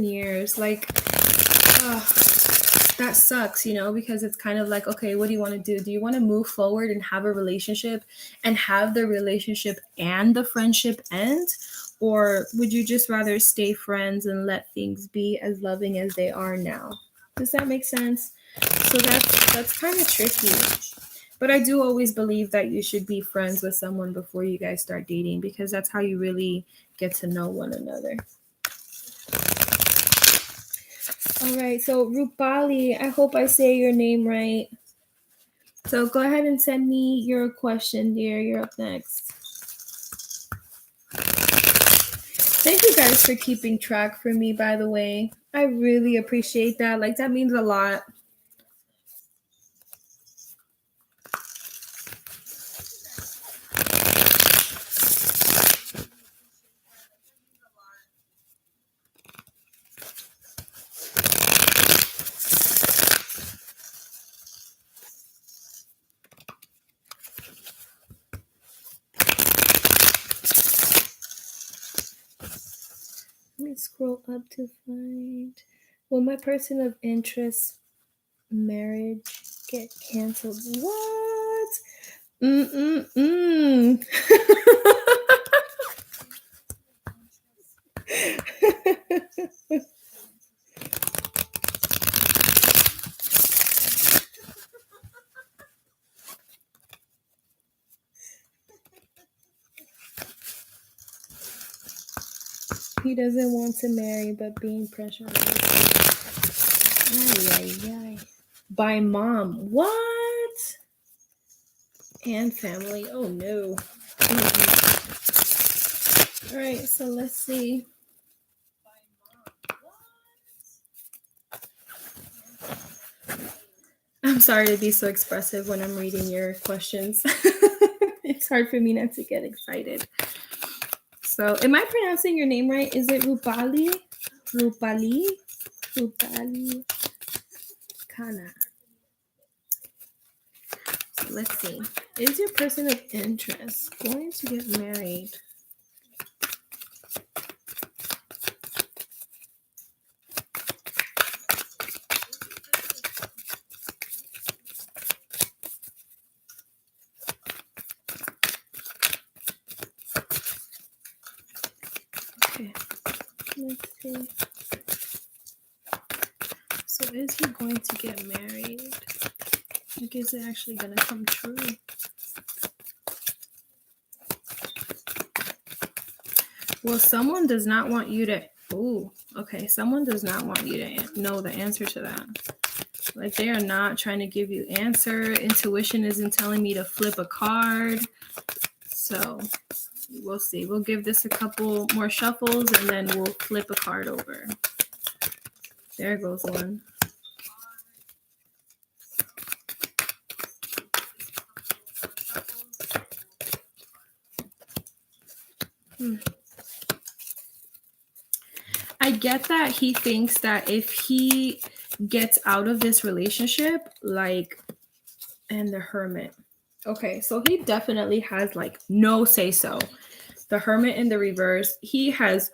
years. Like, that sucks, because it's kind of like, okay, what do you want to do? Do you want to move forward and have a relationship and have the relationship and the friendship end? Or would you just rather stay friends and let things be as loving as they are now? Does that make sense? So that's kind of tricky. But I do always believe that you should be friends with someone before you guys start dating, because that's how you really get to know one another. All right, so Rupali, I hope I say your name right. So go ahead and send me your question, dear. You're up next. Thank you guys for keeping track for me, by the way. I really appreciate that. Like, that means a lot. Let me scroll up to find. Will my person of interest marriage get canceled? What? Mm-mm-mm. He doesn't want to marry, but being pressurized. Ay, ay, ay. By mom. What? And family. Oh no. Mm-mm. All right, so let's see. I'm sorry to be so expressive when I'm reading your questions. It's hard for me not to get excited. So, am I pronouncing your name right? Is it Rupali? Rupali? Rupali Kana. So let's see. Is your person of interest going to get married? Okay. Let's see. So is he going to get married? Like, is it actually gonna come true? Well, someone does not want you to. Oh, okay. Someone does not want you to know the answer to that. Like, they are not trying to give you answer. Intuition isn't telling me to flip a card. So we'll see. We'll give this a couple more shuffles and then we'll flip a card over. There goes one. I get that he thinks that if he gets out of this relationship, like, and the Hermit. Okay, so he definitely has like no say so. The Hermit in the reverse, he has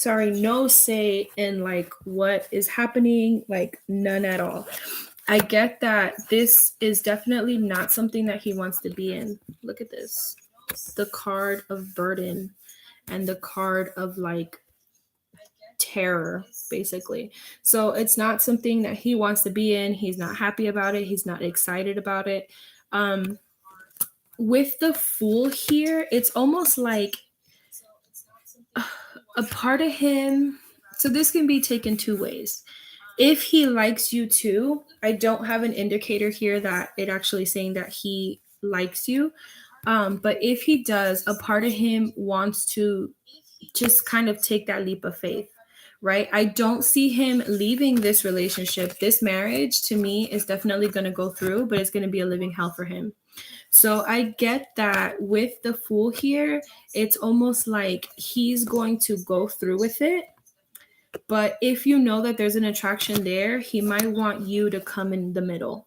no say in like what is happening, like none at all. I get that this is definitely not something that he wants to be in. Look at this. The card of burden and the card of like terror, basically. So it's not something that he wants to be in. He's not happy about it. He's not excited about it. With the Fool here, it's almost like a part of him. So this can be taken two ways. If he likes you too, I don't have an indicator here that it actually saying that he likes you. But if he does, a part of him wants to just kind of take that leap of faith, right? I don't see him leaving this relationship. This marriage to me is definitely going to go through, but it's going to be a living hell for him. So I get that with the Fool here, it's almost like he's going to go through with it. But if you know that there's an attraction there, he might want you to come in the middle.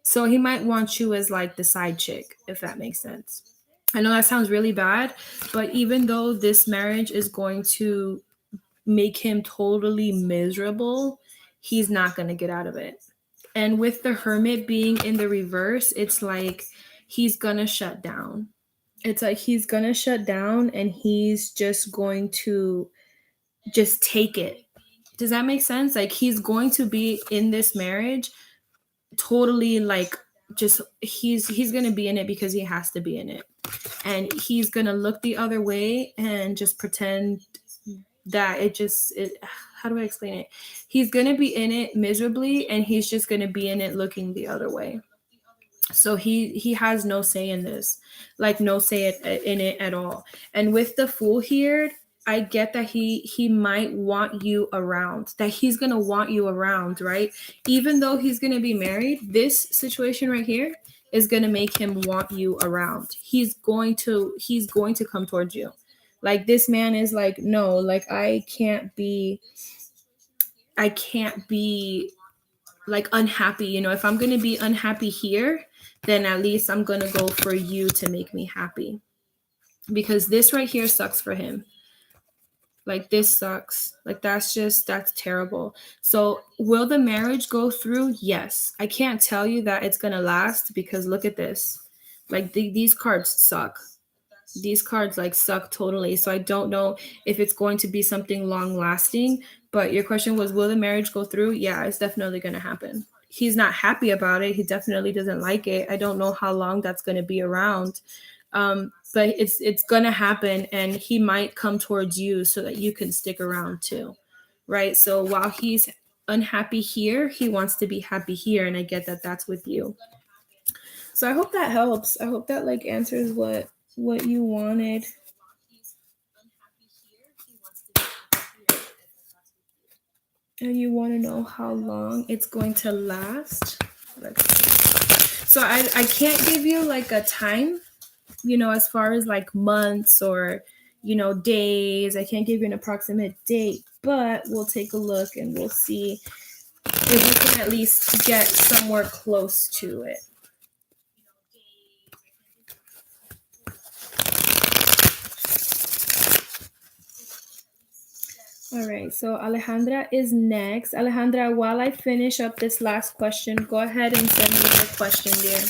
So he might want you as like the side chick, if that makes sense. I know that sounds really bad, but even though this marriage is going to make him totally miserable, he's not going to get out of it. And with the Hermit being in the reverse, it's like he's going to shut down. It's like he's going to shut down and he's just going to just take it. Does that make sense? Like he's going to be in this marriage totally like just he's going to be in it because he has to be in it. And he's going to look the other way and just pretend that how do I explain it? He's going to be in it miserably and he's just going to be in it looking the other way. So he has no say in this, like no say in it at all. And with the Fool here, I get that he might want you around, that he's going to want you around, right? Even though he's going to be married, this situation right here is going to make him want you around. He's going to come towards you. Like this man is like, no, like I can't be like unhappy. You know, if I'm going to be unhappy here, then at least I'm going to go for you to make me happy. Because this right here sucks for him. Like this sucks. Like that's terrible. So will the marriage go through? Yes. I can't tell you that it's going to last because look at this. Like these cards suck. These cards like suck totally. So I don't know if it's going to be something long lasting, but your question was, will the marriage go through? Yeah, it's definitely going to happen. He's not happy about it. He definitely doesn't like it. I don't know how long that's going to be around. But it's going to happen and he might come towards you so that you can stick around too. Right. So while he's unhappy here, he wants to be happy here. And I get that that's with you. So I hope that helps. I hope that like answers what you wanted. And you want to know how long it's going to last. Let's see. So I can't give you like a time, you know, as far as like months or, you know, days. I can't give you an approximate date, but we'll take a look and we'll see if we can at least get somewhere close to it. All right, so Alejandra is next. Alejandra, while I finish up this last question, go ahead and send me your question, dear.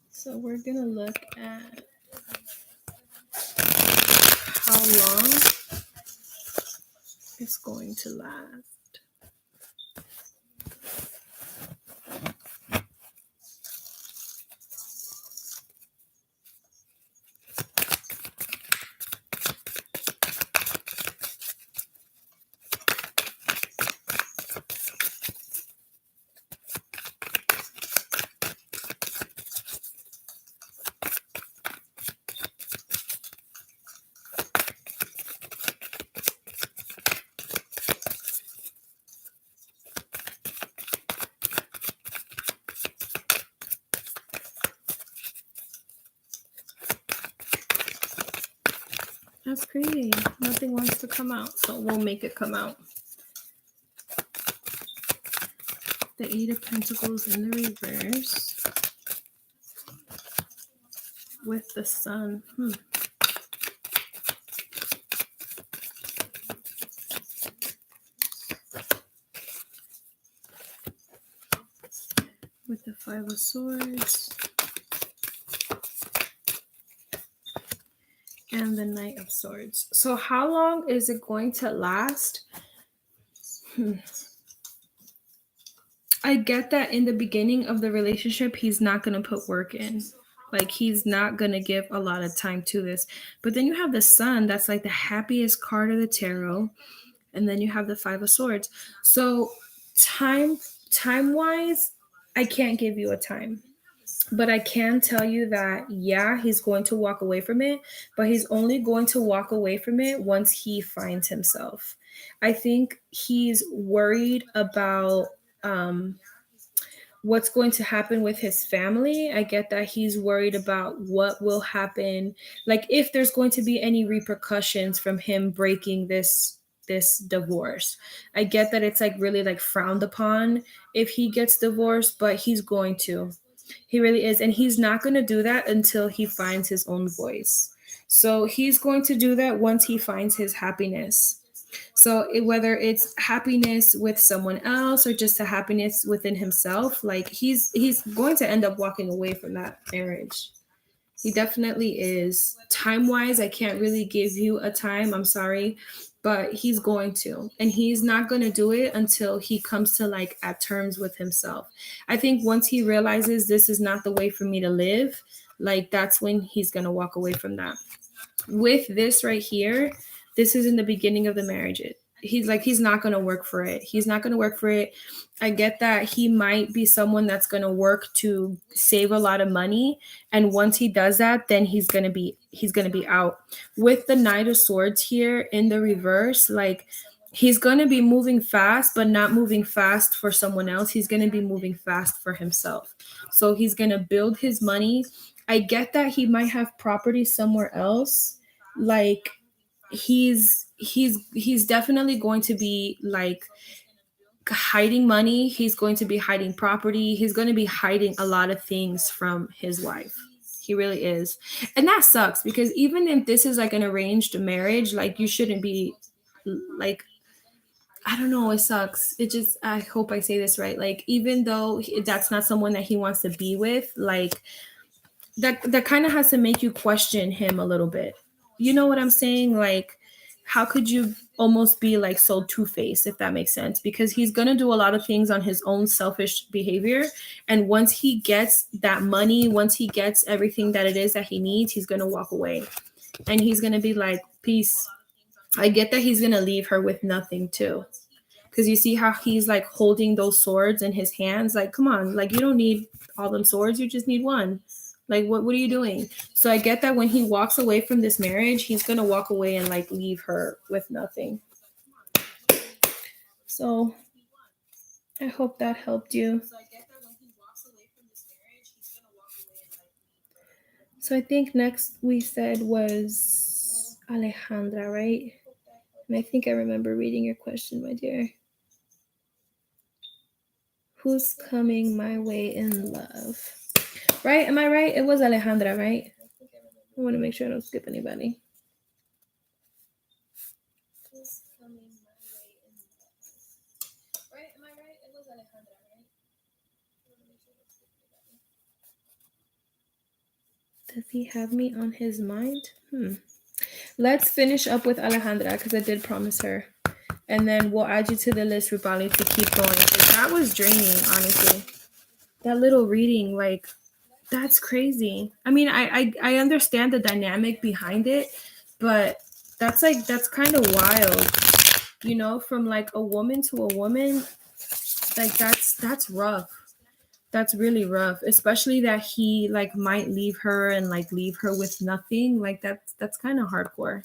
So we're going to look at how long is going to last. That's pretty. Nothing wants to come out, so we'll make it come out. The Eight of Pentacles in the reverse with the Sun. With the Five of Swords and the Knight of Swords. So how long is it going to last? I get that in the beginning of the relationship, he's not going to put work in. Like, he's not going to give a lot of time to this. But then you have the Sun, that's like the happiest card of the tarot. And then you have the Five of Swords. So time-wise, I can't give you a time. But I can tell you that, yeah, he's going to walk away from it, but he's only going to walk away from it once he finds himself. I think he's worried about what's going to happen with his family. I get that he's worried about what will happen, like if there's going to be any repercussions from him breaking this divorce. I get that it's like really like frowned upon if he gets divorced, but he's going to. He really is. And he's not going to do that until he finds his own voice. So he's going to do that once he finds his happiness. So whether it's happiness with someone else or just a happiness within himself, like he's going to end up walking away from that marriage. He definitely is. Time-wise, I can't really give you a time. I'm sorry. But he's going to. And he's not going to do it until he comes to like at terms with himself. I think once he realizes this is not the way for me to live, like that's when he's going to walk away from that. With this right here, this is in the beginning of the marriage. He's not going to work for it. He's not going to work for it. I get that he might be someone that's going to work to save a lot of money, and once he does that, then he's going to be out. With the Knight of Swords here in the reverse, like he's going to be moving fast, but not moving fast for someone else. He's going to be moving fast for himself. So he's going to build his money. I get that he might have property somewhere else. Like he's definitely going to be like hiding money. He's going to be hiding property. He's going to be hiding a lot of things from his wife. He really is. And that sucks because even if this is like an arranged marriage, like you shouldn't be like, I don't know, it sucks. It just, I hope I say this right. Like, even though that's not someone that he wants to be with, like that kind of has to make you question him a little bit. You know what I'm saying? Like, how could you almost be like so two-faced, if that makes sense? Because he's going to do a lot of things on his own selfish behavior. And once he gets that money, once he gets everything that it is that he needs, he's going to walk away. And he's going to be like, peace. I get that he's going to leave her with nothing too. Because you see how he's like holding those swords in his hands. Like, come on, like you don't need all them swords. You just need one. Like, what are you doing? So I get that when he walks away from this marriage, he's going to walk away and like leave her with nothing. So I hope that helped you. So I think next we said was Alejandra, right? And I think I remember reading your question, my dear. Who's coming my way in love? Right? Am I right? It was Alejandra, right? I want to make sure I don't skip anybody. Who's coming my way in love? Right? Am I right? It was Alejandra, right? I want to make sure I don't skip anybody. Does he have me on his mind? Let's finish up with Alejandra because I did promise her And then we'll add you to the list, Rupali, to keep going. 'Cause that was draining, honestly. That little reading, like, that's crazy. I mean, I understand the dynamic behind it, but that's kind of wild, from like a woman to a woman. Like that's rough. That's really rough, especially that he like might leave her and like leave her with nothing. Like that's kind of hardcore.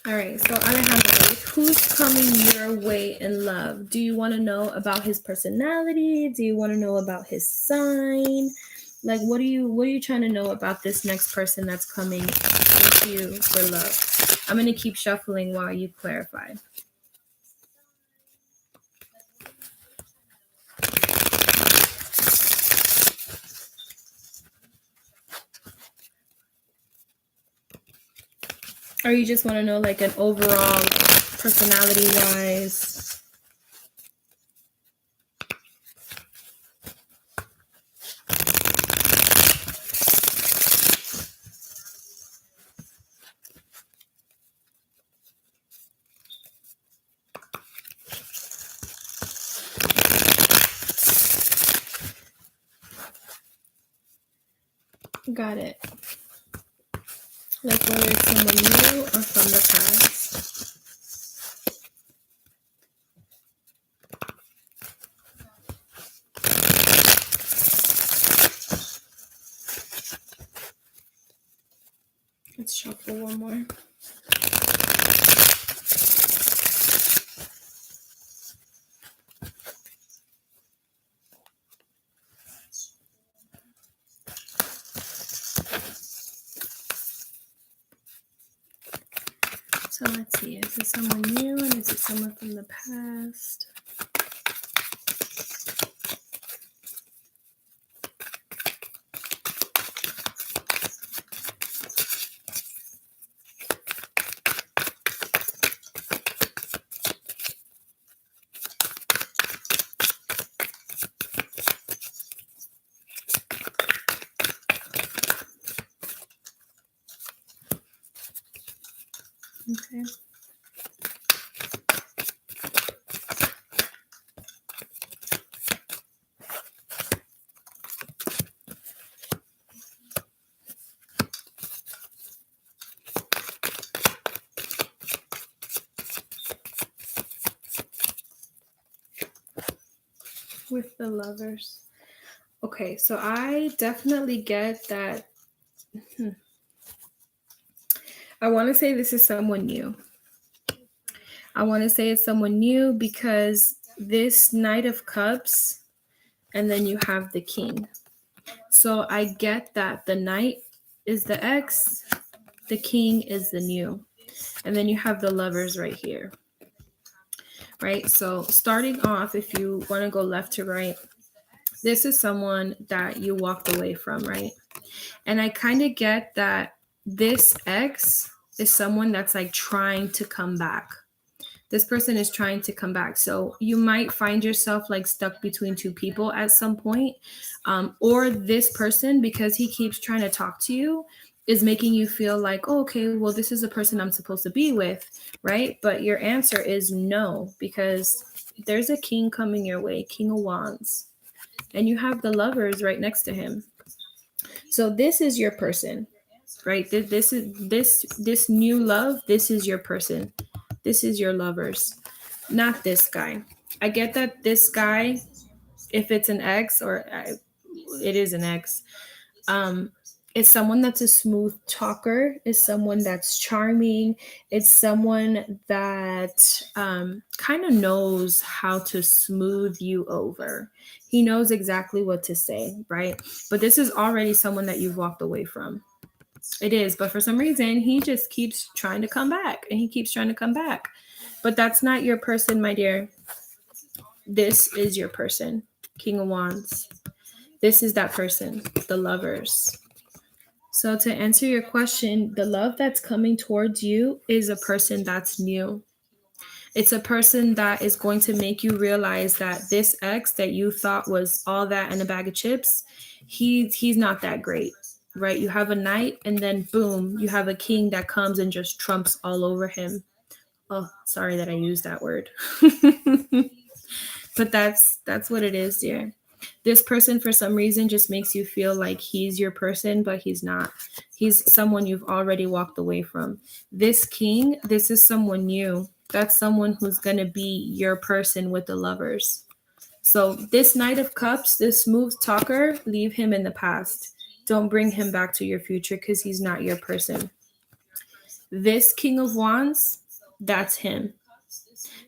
All right, so Alejandro, who's coming your way in love? Do you want to know about his personality? Do you want to know about his sign? Like, what are you trying to know about this next person that's coming into you for love? I'm gonna keep shuffling while you clarify. Or you just want to know like an overall personality wise? Got it. Like whether it's someone new or from the past. Let's shuffle one more. So let's see, is it someone new and is it someone from the past? Okay. With the lovers. Okay, so I definitely get that. I want to say this is someone new. I want to say it's someone new because this Knight of Cups and then you have the King. So I get that the Knight is the ex, the King is the new, and then you have the lovers right here. Right? So starting off, if you want to go left to right, this is someone that you walked away from, right? And I kind of get that this ex is someone that's like trying to come back. This person is trying to come back. So you might find yourself like stuck between two people at some point. Or this person, because he keeps trying to talk to you, is making you feel like, oh, okay, well, this is the person I'm supposed to be with, right? But your answer is no, because there's a king coming your way, King of Wands, and you have the lovers right next to him. So this is your person, right? This is this new love. This is your person. This is your lovers, not this guy. I get that this guy, if it's an ex it is an ex, is someone that's a smooth talker, is someone that's charming, it's someone that kind of knows how to smooth you over. He knows exactly what to say, right? But this is already someone that you've walked away from. It is, but for some reason, he just keeps trying to come back and he keeps trying to come back. But that's not your person, my dear. This is your person, King of Wands. This is that person, the lovers. So, to answer your question, the love that's coming towards you is a person that's new. It's a person that is going to make you realize that this ex that you thought was all that and a bag of chips, he's not that great, right? You have a knight and then boom, you have a king that comes and just trumps all over him. Oh, sorry that I used that word. But that's what it is, dear. This person for some reason just makes you feel like he's your person, but he's not. He's someone you've already walked away from. This king, this is someone new. That's someone who's going to be your person with the lovers. So this Knight of Cups, this smooth talker, leave him in the past. Don't bring him back to your future because he's not your person. This King of Wands, that's him.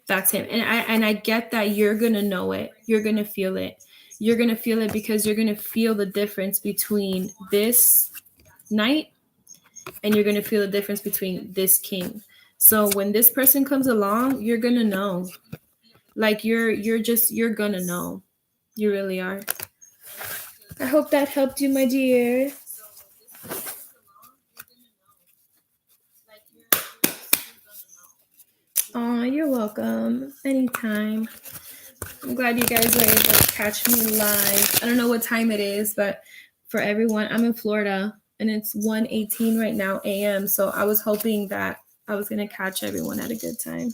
That's him. And I get that you're going to know it. You're going to feel it. You're going to feel it because you're going to feel the difference between this knight and you're going to feel the difference between this king. So when this person comes along, you're going to know. Like you're going to know. You really are. I hope that helped you, my dear. Oh, you're welcome. Anytime. I'm glad you guys were able to catch me live. I don't know what time it is, but for everyone, I'm in Florida and it's 1:18 right now a.m. So I was hoping that I was going to catch everyone at a good time.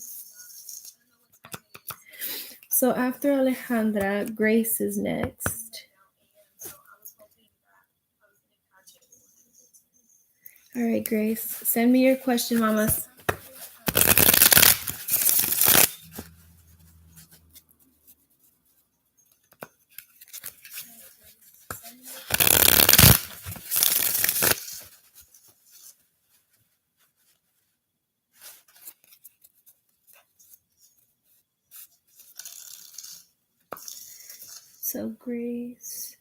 So after Alejandra, Grace is next. All right, Grace, send me your question, mamas. So Grace.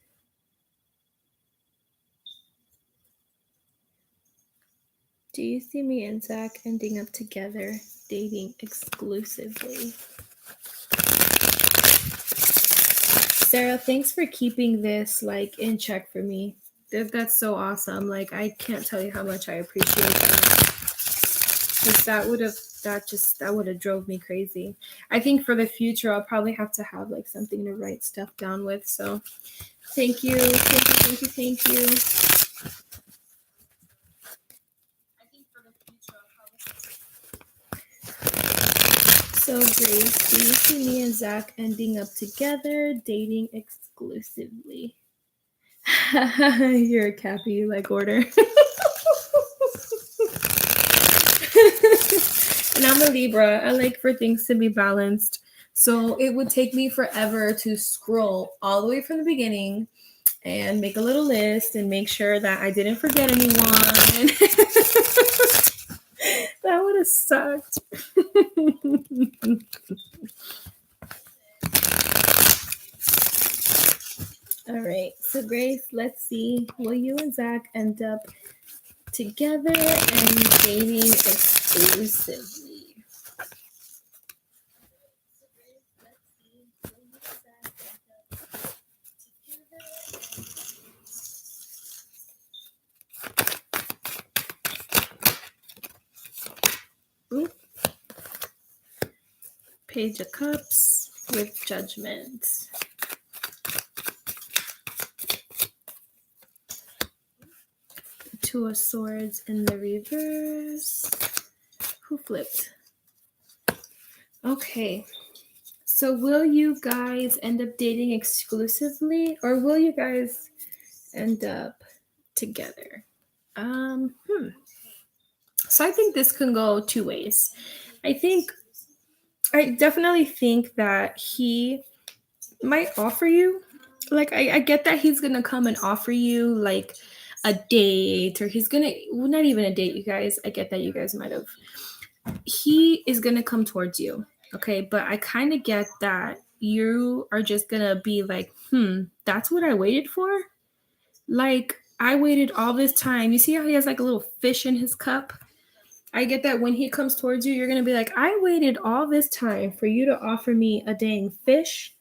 Do you see me and Zach ending up together, dating exclusively? Sarah, thanks for keeping this like in check for me. That's so awesome. Like I can't tell you how much I appreciate that. Because that would have drove me crazy. I think for the future I'll probably have to have like something to write stuff down with. So thank you. So Grace, do you see me and Zach ending up together, dating exclusively? You're a Cappy, you like order. And I'm a Libra. I like for things to be balanced. So it would take me forever to scroll all the way from the beginning and make a little list and make sure that I didn't forget anyone. That would have sucked. All right. So Grace, let's see. Will you and Zach end up together and dating exclusively? Ooh. Page of Cups with Judgment. Two of Swords in the reverse. Who flipped? Okay. So will you guys end up dating exclusively or will you guys end up together? So I think this can go two ways. I definitely think that he might offer you, like I get that he's gonna come and offer you like a date, or he's gonna, well, not even a date, you guys. I get that you guys might have. He is gonna come towards you, okay? But I kind of get that you are just gonna be like, that's what I waited for. Like I waited all this time. You see how he has like a little fish in his cup? I get that when he comes towards you, you're going to be like, I waited all this time for you to offer me a dang fish.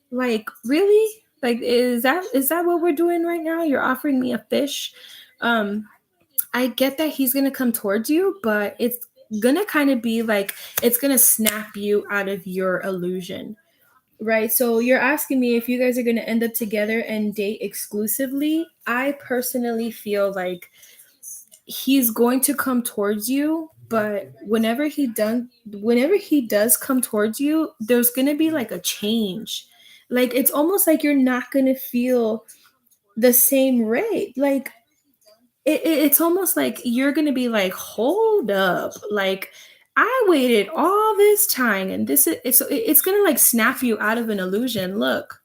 Like, really? Like, is that what we're doing right now? You're offering me a fish? I get that he's going to come towards you, but it's going to kind of be like, it's going to snap you out of your illusion. Right. So you're asking me if you guys are going to end up together and date exclusively. I personally feel like he's going to come towards you, but whenever he does come towards you, there's going to be like a change. Like it's almost like you're not going to feel the same rate. Like it's almost like you're going to be like, hold up, like I waited all this time and this is it's going to like snap you out of an illusion. Look,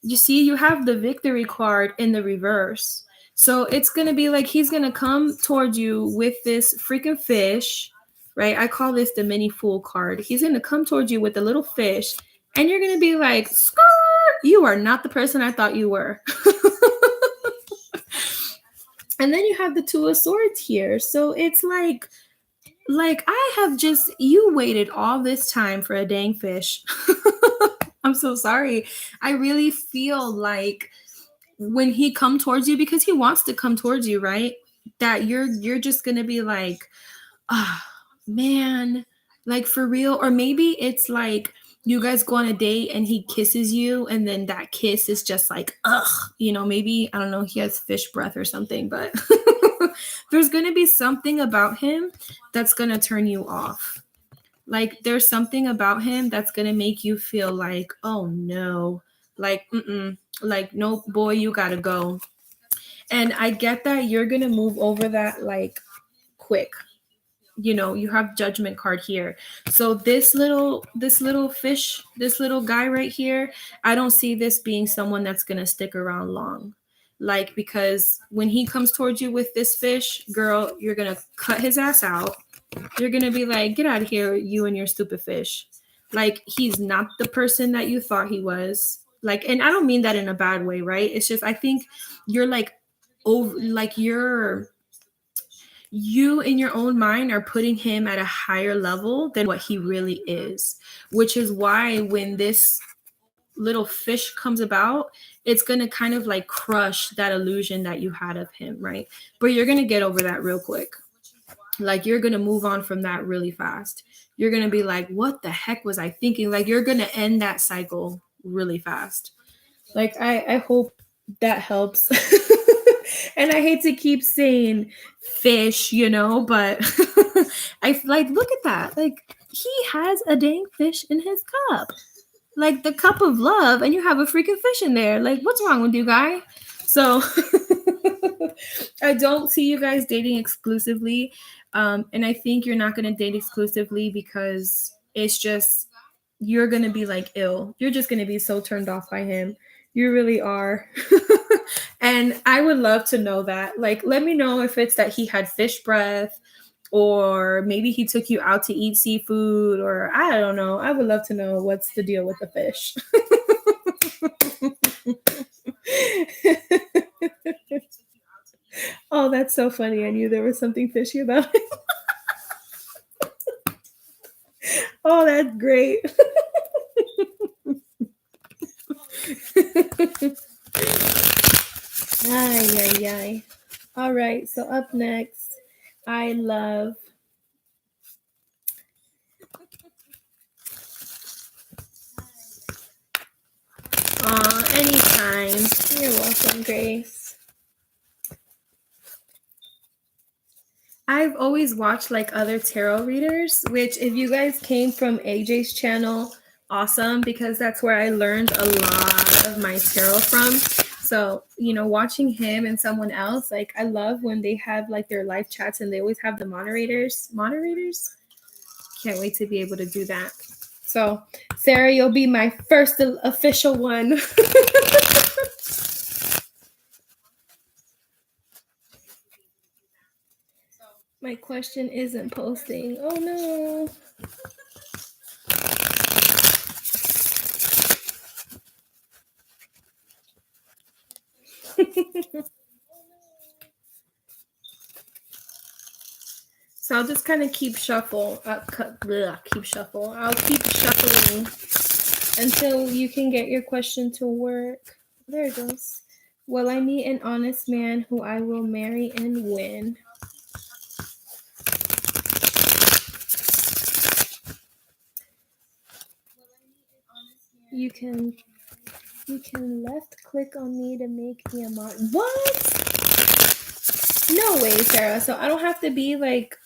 you see, you have the victory card in the reverse. So it's going to be like he's going to come towards you with this freaking fish, right? I call this the mini fool card. He's going to come towards you with a little fish, and you're going to be like, skirt, you are not the person I thought you were. And then you have the Two of Swords here. So it's like I have just, you waited all this time for a dang fish. I'm so sorry. I really feel like when he come towards you, because he wants to come towards you, right? That you're just gonna be like, ah, man, like for real. Or maybe it's like you guys go on a date and he kisses you, and then that kiss is just like, ugh, maybe I don't know, he has fish breath or something, but there's gonna be something about him that's gonna turn you off. Like there's something about him that's gonna make you feel like, oh no, like like no, boy, you gotta go. And I get that you're gonna move over that like quick. You have Judgment card here. So this little fish, this little guy right here, I don't see this being someone that's gonna stick around long. Like because when he comes towards you with this fish, girl, you're gonna cut his ass out. You're gonna be like, get out of here, you and your stupid fish. Like he's not the person that you thought he was. Like, and I don't mean that in a bad way, right? It's just I think you're like over, like you in your own mind are putting him at a higher level than what he really is, which is why when this little fish comes about, it's going to kind of like crush that illusion that you had of him, right? But you're going to get over that real quick. Like you're going to move on from that really fast. You're going to be like, what the heck was I thinking? Like you're going to end that cycle really fast. Like I hope that helps. And I hate to keep saying fish, but I like, look at that. Like he has a dang fish in his cup. Like the cup of love, and you have a freaking fish in there. Like, what's wrong with you, guy? So I don't see you guys dating exclusively. And I think you're not gonna date exclusively because it's just you're gonna be like ill. You're just gonna be so turned off by him. You really are. And I would love to know that. Like, let me know if it's that he had fish breath, or maybe he took you out to eat seafood, or I don't know. I would love to know what's the deal with the fish. Oh, that's so funny. I knew there was something fishy about it. Oh, that's great. Ay, ay, ay. All right, so up next, I love anytime. You're welcome, Grace. I've always watched like other tarot readers, which if you guys came from AJ's channel, awesome, because that's where I learned a lot of my tarot from. So, watching him and someone else, like I love when they have like their live chats and they always have the moderators. Moderators? Can't wait to be able to do that. So, Sarah, you'll be my first official one. My question isn't posting. Oh no. So I'll just kind of keep shuffle. Keep shuffle. I'll keep shuffling until you can get your question to work. There it goes. Will I meet an honest man who I will marry and win? You can left click on me to make me a mod. What? No way, Sarah. So I don't have to be like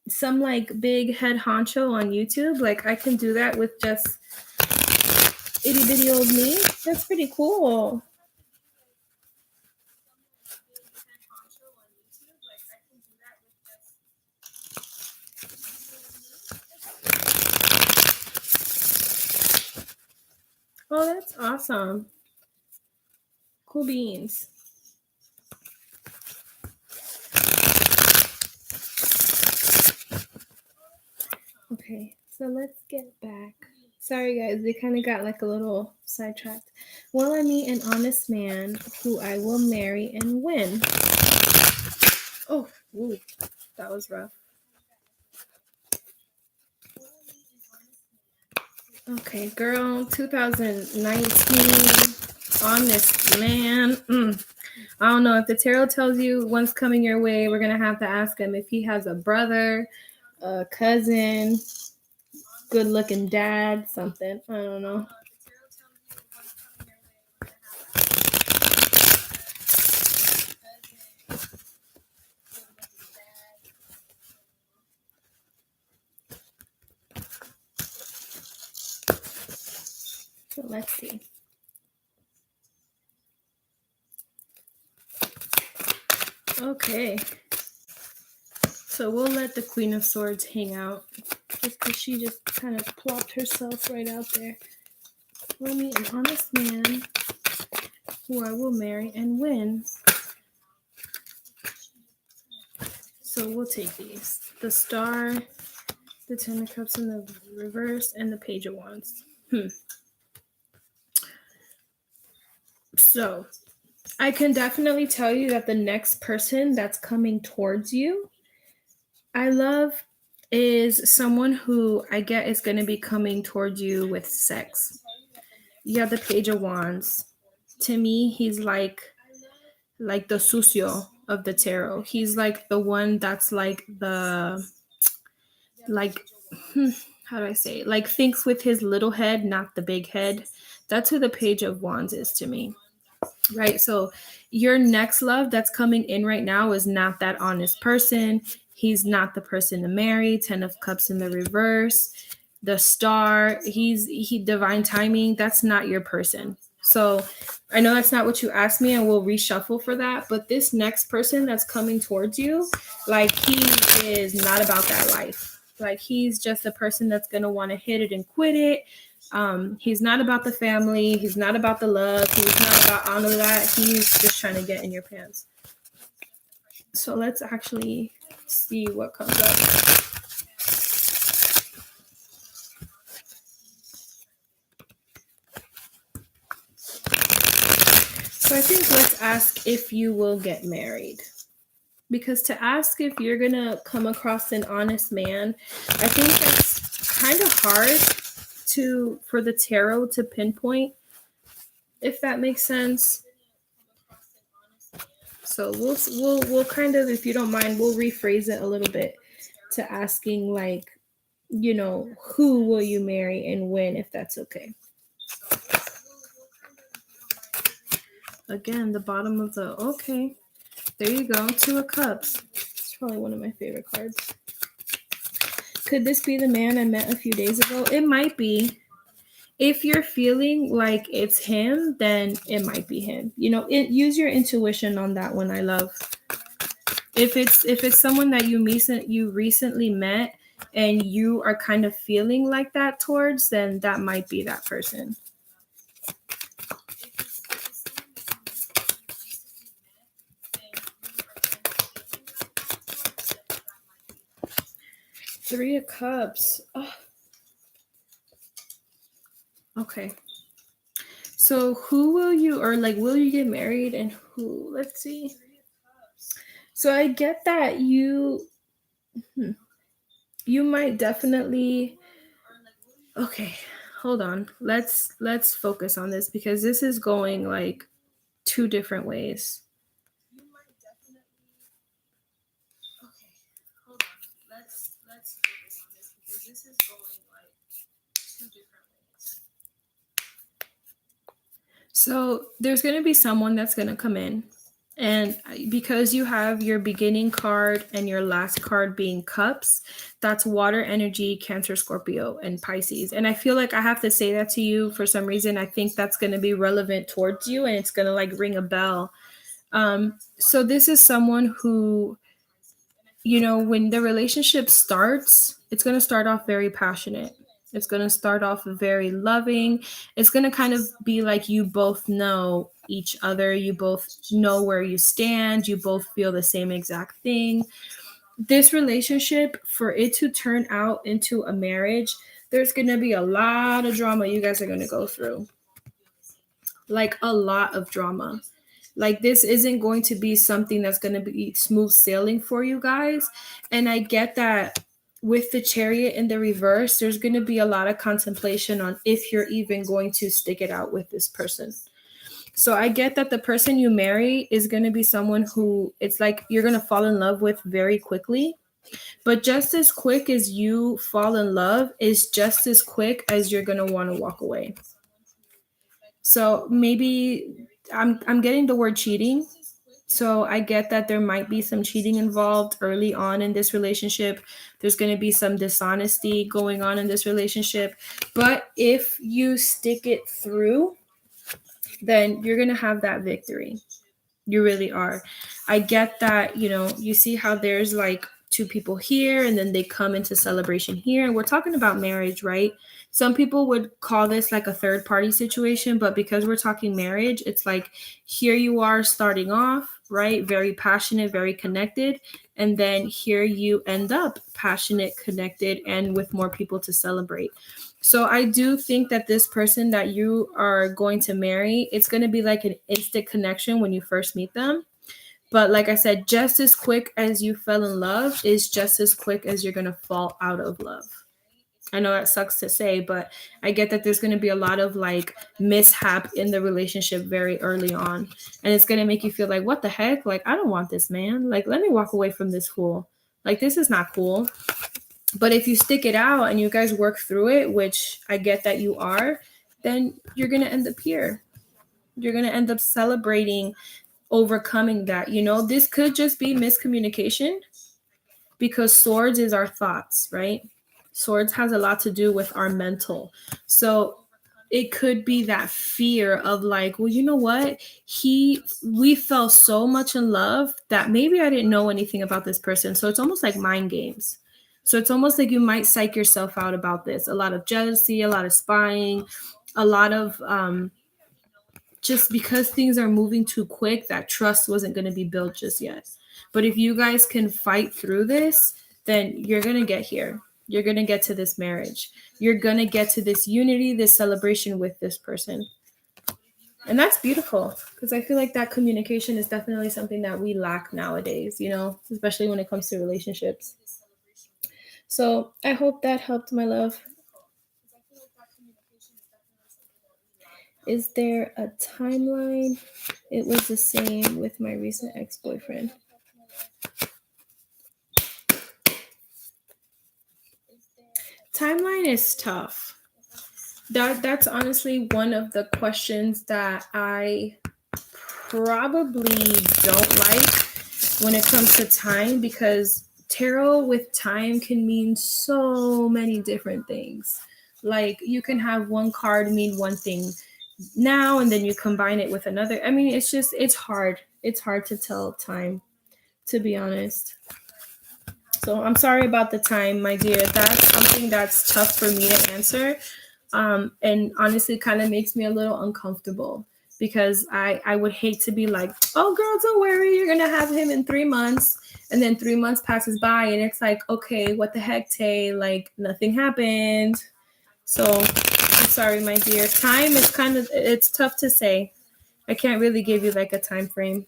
some like big head honcho on YouTube. Like I can do that with just itty bitty old me. That's pretty cool. Oh, that's awesome. Cool beans. Okay, so let's get back. Sorry guys, we kind of got like a little sidetracked. Will I meet an honest man who I will marry and win? Oh, ooh, that was rough. Okay, girl, 2019, honest man. I don't know if the tarot tells you one's coming your way. We're gonna have to ask him if he has a brother, a cousin, good-looking dad, something. I don't know. So let's see. Okay. So we'll let the Queen of Swords hang out just because she just kind of plopped herself right out there. Will meet an honest man who I will marry and win. So we'll take these. The Star, the Ten of Cups in the reverse, and the Page of Wands. So I can definitely tell you that the next person that's coming towards you, I love, is someone who I get is going to be coming towards you with sex. You have the Page of Wands. To me, he's like the sucio of the tarot. He's like the one that's like the, like, how do I say it? Like thinks with his little head, not the big head. That's who the Page of Wands is to me. Right? So your next love that's coming in right now is not that honest person. He's not the person to marry. 10 of Cups in the reverse. The Star, he divine timing. That's not your person. So I know that's not what you asked me, and we'll reshuffle for that. But this next person that's coming towards you, like he is not about that life. Like he's just a person that's gonna want to hit it and quit it. He's not about the family. He's not about the love. He's not about all of that. He's just trying to get in your pants. So let's actually see what comes up. So I think let's ask if you will get married. Because to ask if you're going to come across an honest man, I think that's kind of hard for the tarot to pinpoint, if that makes sense. So we'll kind of, if you don't mind, we'll rephrase it a little bit to asking like, you know, who will you marry and when, if that's okay. Again, the bottom of the, okay, there you go, 2 of Cups. It's probably one of my favorite cards. Could this be the man I met a few days ago? It might be. If you're feeling like it's him, then it might be him. You know, use your intuition on that one. I love. If it's someone that you recently met and you are kind of feeling like that towards, then that might be that person. Three of Cups. Oh. Okay. So who will you, or like, will you get married and who? Let's see. So I get that you You might definitely. Okay, hold on. Let's focus on this because this is going like two different ways. You might definitely. Okay, hold on. Let's focus on this because this is going like two different ways. So there's going to be someone that's going to come in. And because you have your beginning card and your last card being cups, that's water energy, Cancer, Scorpio, and Pisces. And I feel like I have to say that to you for some reason. I think that's going to be relevant towards you and it's going to like ring a bell. So this is someone who, you know, when the relationship starts, it's going to start off very passionate. It's going to start off very loving. It's going to kind of be like you both know each other. You both know where you stand. You both feel the same exact thing. This relationship, for it to turn out into a marriage, there's going to be a lot of drama you guys are going to go through. Like a lot of drama. Like this isn't going to be something that's going to be smooth sailing for you guys. And I get that with the Chariot in the reverse, there's going to be a lot of contemplation on if you're even going to stick it out with this person. So I get that the person you marry is going to be someone who it's like you're going to fall in love with very quickly. But just as quick as you fall in love is just as quick as you're going to want to walk away. So maybe I'm getting the word cheating. So I get that there might be some cheating involved early on in this relationship. There's going to be some dishonesty going on in this relationship. But if you stick it through, then you're going to have that victory. You really are. I get that, you know, you see how there's like two people here and then they come into celebration here. And we're talking about marriage, right? Some people would call this like a third party situation, but because we're talking marriage, it's like here you are starting off, right? Very passionate, very connected. And then here you end up passionate, connected, and with more people to celebrate. So I do think that this person that you are going to marry, it's going to be like an instant connection when you first meet them. But like I said, just as quick as you fell in love is just as quick as you're going to fall out of love. I know that sucks to say, but I get that there's going to be a lot of like mishap in the relationship very early on. And it's going to make you feel like, what the heck? Like, I don't want this man. Like, let me walk away from this fool. Like, this is not cool. But if you stick it out and you guys work through it, which I get that you are, then you're going to end up here. You're going to end up celebrating overcoming that. You know, this could just be miscommunication because swords is our thoughts, right? Swords has a lot to do with our mental. So it could be that fear of like, well, you know what? We fell so much in love that maybe I didn't know anything about this person. So it's almost like mind games. So it's almost like you might psych yourself out about this. A lot of jealousy, a lot of spying, a lot of just because things are moving too quick, that trust wasn't going to be built just yet. But if you guys can fight through this, then you're going to get here. You're going to get to this marriage. You're going to get to this unity, this celebration with this person. And that's beautiful because I feel like that communication is definitely something that we lack nowadays, you know, especially when it comes to relationships. So I hope that helped, my love. Is there a timeline? It was the same with my recent ex-boyfriend. Timeline is tough. That's honestly one of the questions that I probably don't like when it comes to time because tarot with time can mean so many different things. Like you can have one card mean one thing now and then you combine it with another. I mean, it's hard. It's hard to tell time, to be honest. So I'm sorry about the time, my dear. That's something that's tough for me to answer. And honestly kind of makes me a little uncomfortable because I would hate to be like, oh girl, don't worry, you're gonna have him in 3 months, and then 3 months passes by and it's like, okay, what the heck, Tay? Like nothing happened. So I'm sorry, my dear. Time is it's tough to say. I can't really give you like a time frame.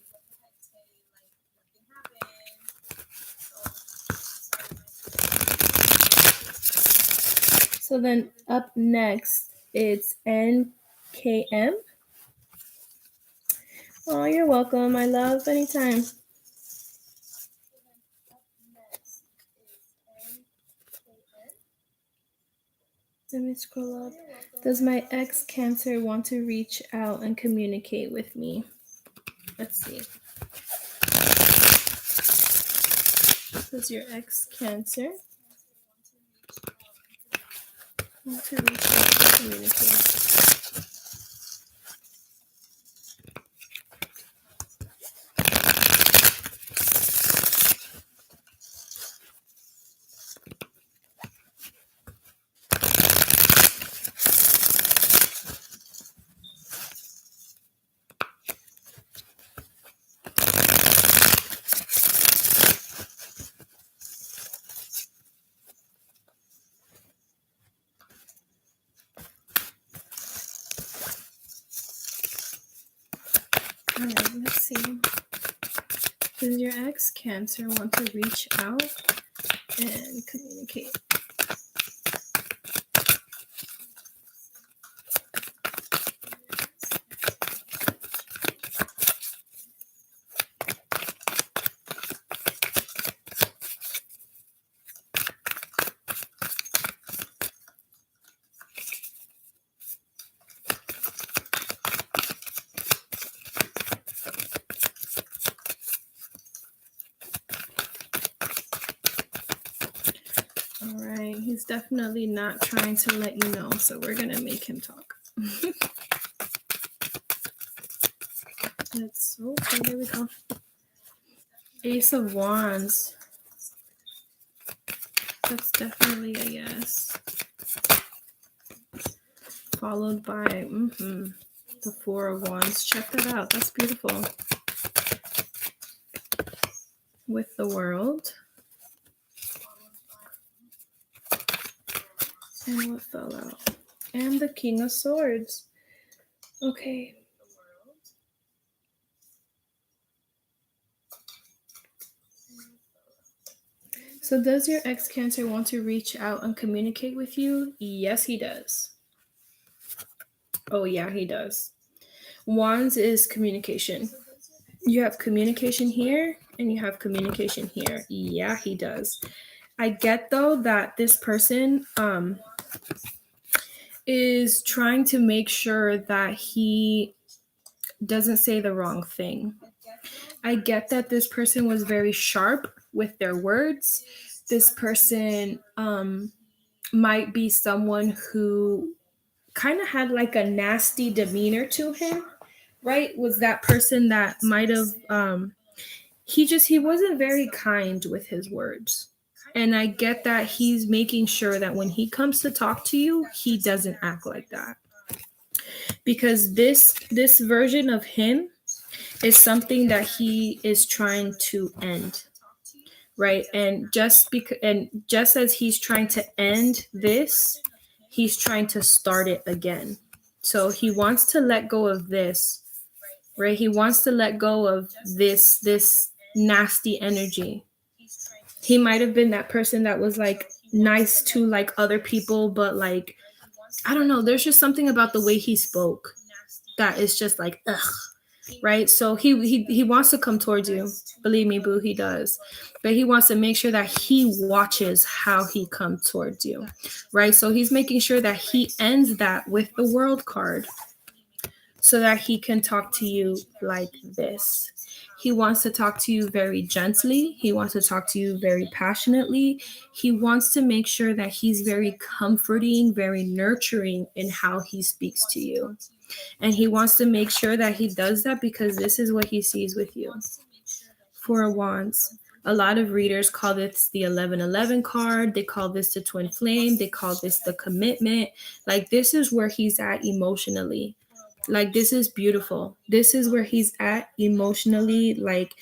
So then up next, it's NKM. Oh, you're welcome. I love anytime. Let me scroll up. Does my ex Cancer want to reach out and communicate with me? Let's see. Does your ex Cancer want to reach out and communicate? All right, let's see. Does your ex Cancer want to reach out and communicate? All right, he's definitely not trying to let you know, so we're gonna make him talk. Okay, there we go. Ace of Wands. That's definitely a yes. Followed by the Four of Wands. Check that out. That's beautiful. With the World. And what fell out? And the King of Swords. Okay. So does your ex Cancer want to reach out and communicate with you? Yes, he does. Oh, yeah, he does. Wands is communication. You have communication here and you have communication here. Yeah, he does. I get, though, that this person is trying to make sure that he doesn't say the wrong thing. I get that this person was very sharp with their words. This person might be someone who kind of had like a nasty demeanor to him, right? Was that person that might have he wasn't very kind with his words. And I get that he's making sure that when he comes to talk to you, he doesn't act like that. Because this version of him is something that he is trying to end. Right? And just as he's trying to end this, he's trying to start it again. So he wants to let go of this, right? He wants to let go of this nasty energy. He might have been that person that was like nice to like other people, but like, I don't know, there's just something about the way he spoke that is just like, ugh, right? So he wants to come towards you. Believe me, boo, he does. But he wants to make sure that he watches how he comes towards you, right? So he's making sure that he ends that with the World card so that he can talk to you like this. He wants to talk to you very gently. He wants to talk to you very passionately. He wants to make sure that he's very comforting, very nurturing in how he speaks to you. And he wants to make sure that he does that because this is what he sees with you. Four of Wands. A lot of readers call this the 1111 card. They call this the twin flame. They call this the commitment. Like, this is where he's at emotionally. Like, this is beautiful. This is where he's at emotionally. Like,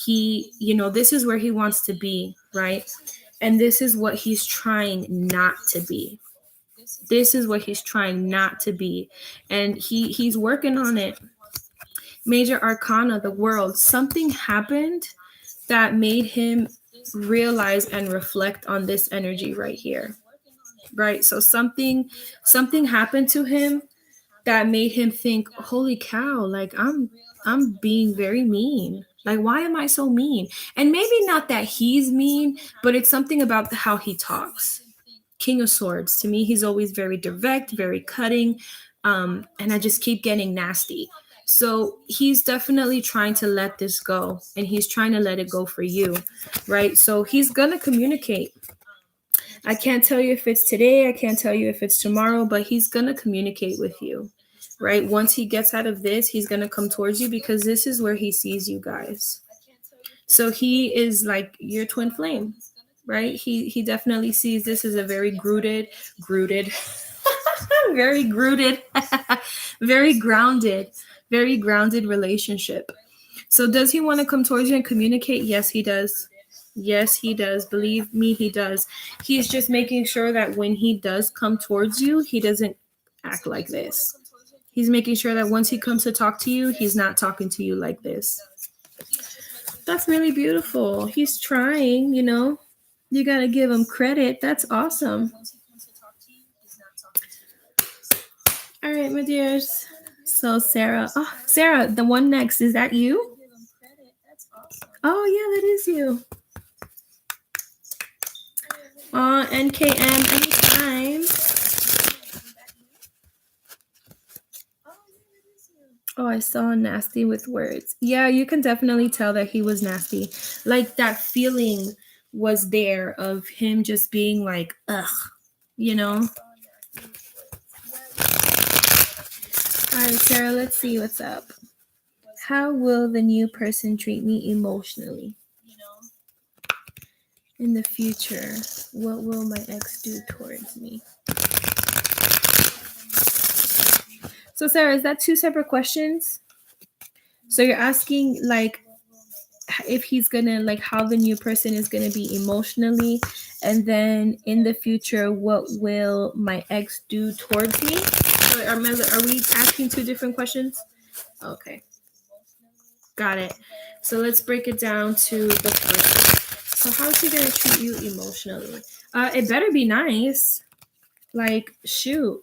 this is where he wants to be, right? And this is what he's trying not to be. This is what he's trying not to be. And he's working on it. Major Arcana, the World. Something happened that made him realize and reflect on this energy right here. right? So something happened to him that made him think, holy cow, like I'm being very mean. Like, why am I so mean? And maybe not that he's mean, but it's something about how he talks. King of Swords, to me, he's always very direct, very cutting, and I just keep getting nasty. So he's definitely trying to let this go, and he's trying to let it go for you, right? So he's gonna communicate. I can't tell you if it's today, I can't tell you if it's tomorrow, but he's gonna communicate with you, right? Once he gets out of this, he's gonna come towards you because this is where he sees you guys. So he is like your twin flame, right? He definitely sees this as a very grooted, very grooted, very grounded relationship. So does he want to come towards you and communicate? Yes, he does. Yes, he does. Believe me, he does. He's just making sure that when he does come towards you, he doesn't act like this. He's making sure that once he comes to talk to you, he's not talking to you like this. That's really beautiful. He's trying, you know. You got to give him credit. That's awesome. All right, my dears. So, Sarah. Oh, Sarah, the one next. Is that you? Oh, yeah, that is you. NKM anytime. Oh, I saw nasty with words. Yeah, you can definitely tell that he was nasty. Like that feeling was there of him just being like, ugh, you know? All right, Sarah, let's see what's up. How will the new person treat me emotionally? In the future, what will my ex do towards me? So, Sarah, is that two separate questions? So you're asking like if he's gonna like how the new person is gonna be emotionally, and then in the future, what will my ex do towards me? So are we asking two different questions? Okay, got it. So let's break it down to the first one. So how's he gonna treat you emotionally? It better be nice. Like, shoot.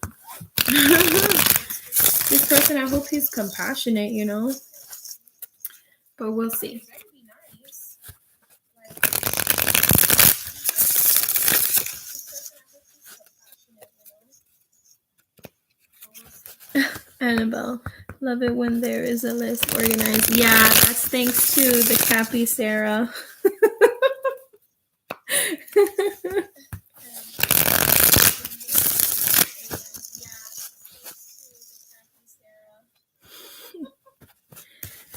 This person, I hope he's compassionate, you know? But we'll see. Annabelle, love it when there is a list organized. Yeah, that's thanks to the Cappy Sarah.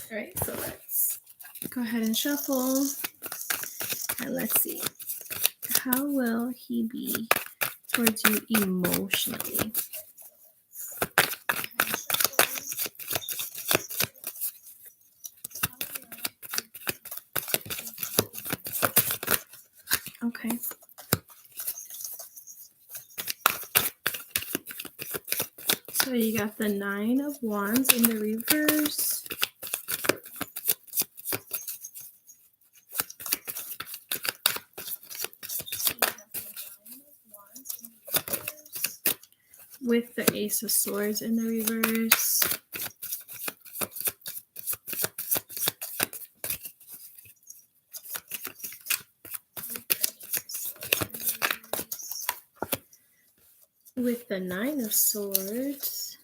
All right, so let's go ahead and shuffle. And let's see. How will he be towards you emotionally? Okay. So you got the 9 of Wands in the reverse. With the Ace of Swords in the reverse. With the 9 of Swords.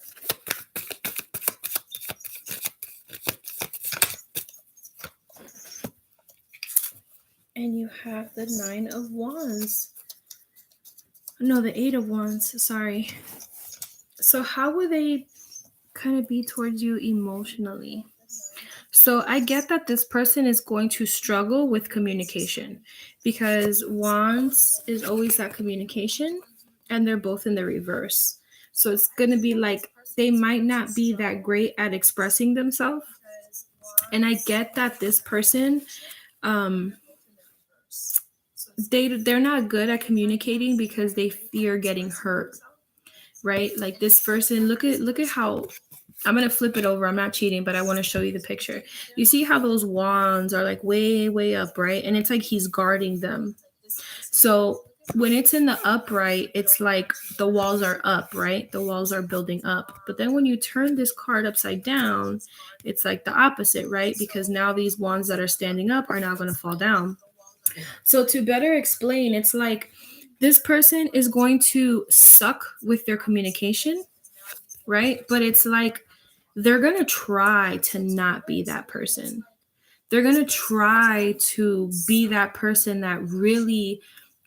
And you have the 9 of Wands. No, the 8 of Wands, sorry. So how will they kind of be towards you emotionally? So I get that this person is going to struggle with communication because Wands is always that communication and they're both in the reverse. So it's going to be like they might not be that great at expressing themselves. And I get that this person they're not good at communicating because they fear getting hurt. Right? Like this person, look at how I'm going to flip it over. I'm not cheating, but I want to show you the picture. You see how those wands are like way, way up, right? And it's like he's guarding them. So when it's in the upright, it's like the walls are up, right? The walls are building up. But then when you turn this card upside down, it's like the opposite, right? Because now these wands that are standing up are now going to fall down. So to better explain, it's like this person is going to suck with their communication, right? But it's like they're going to try to not be that person. They're going to try to be that person that really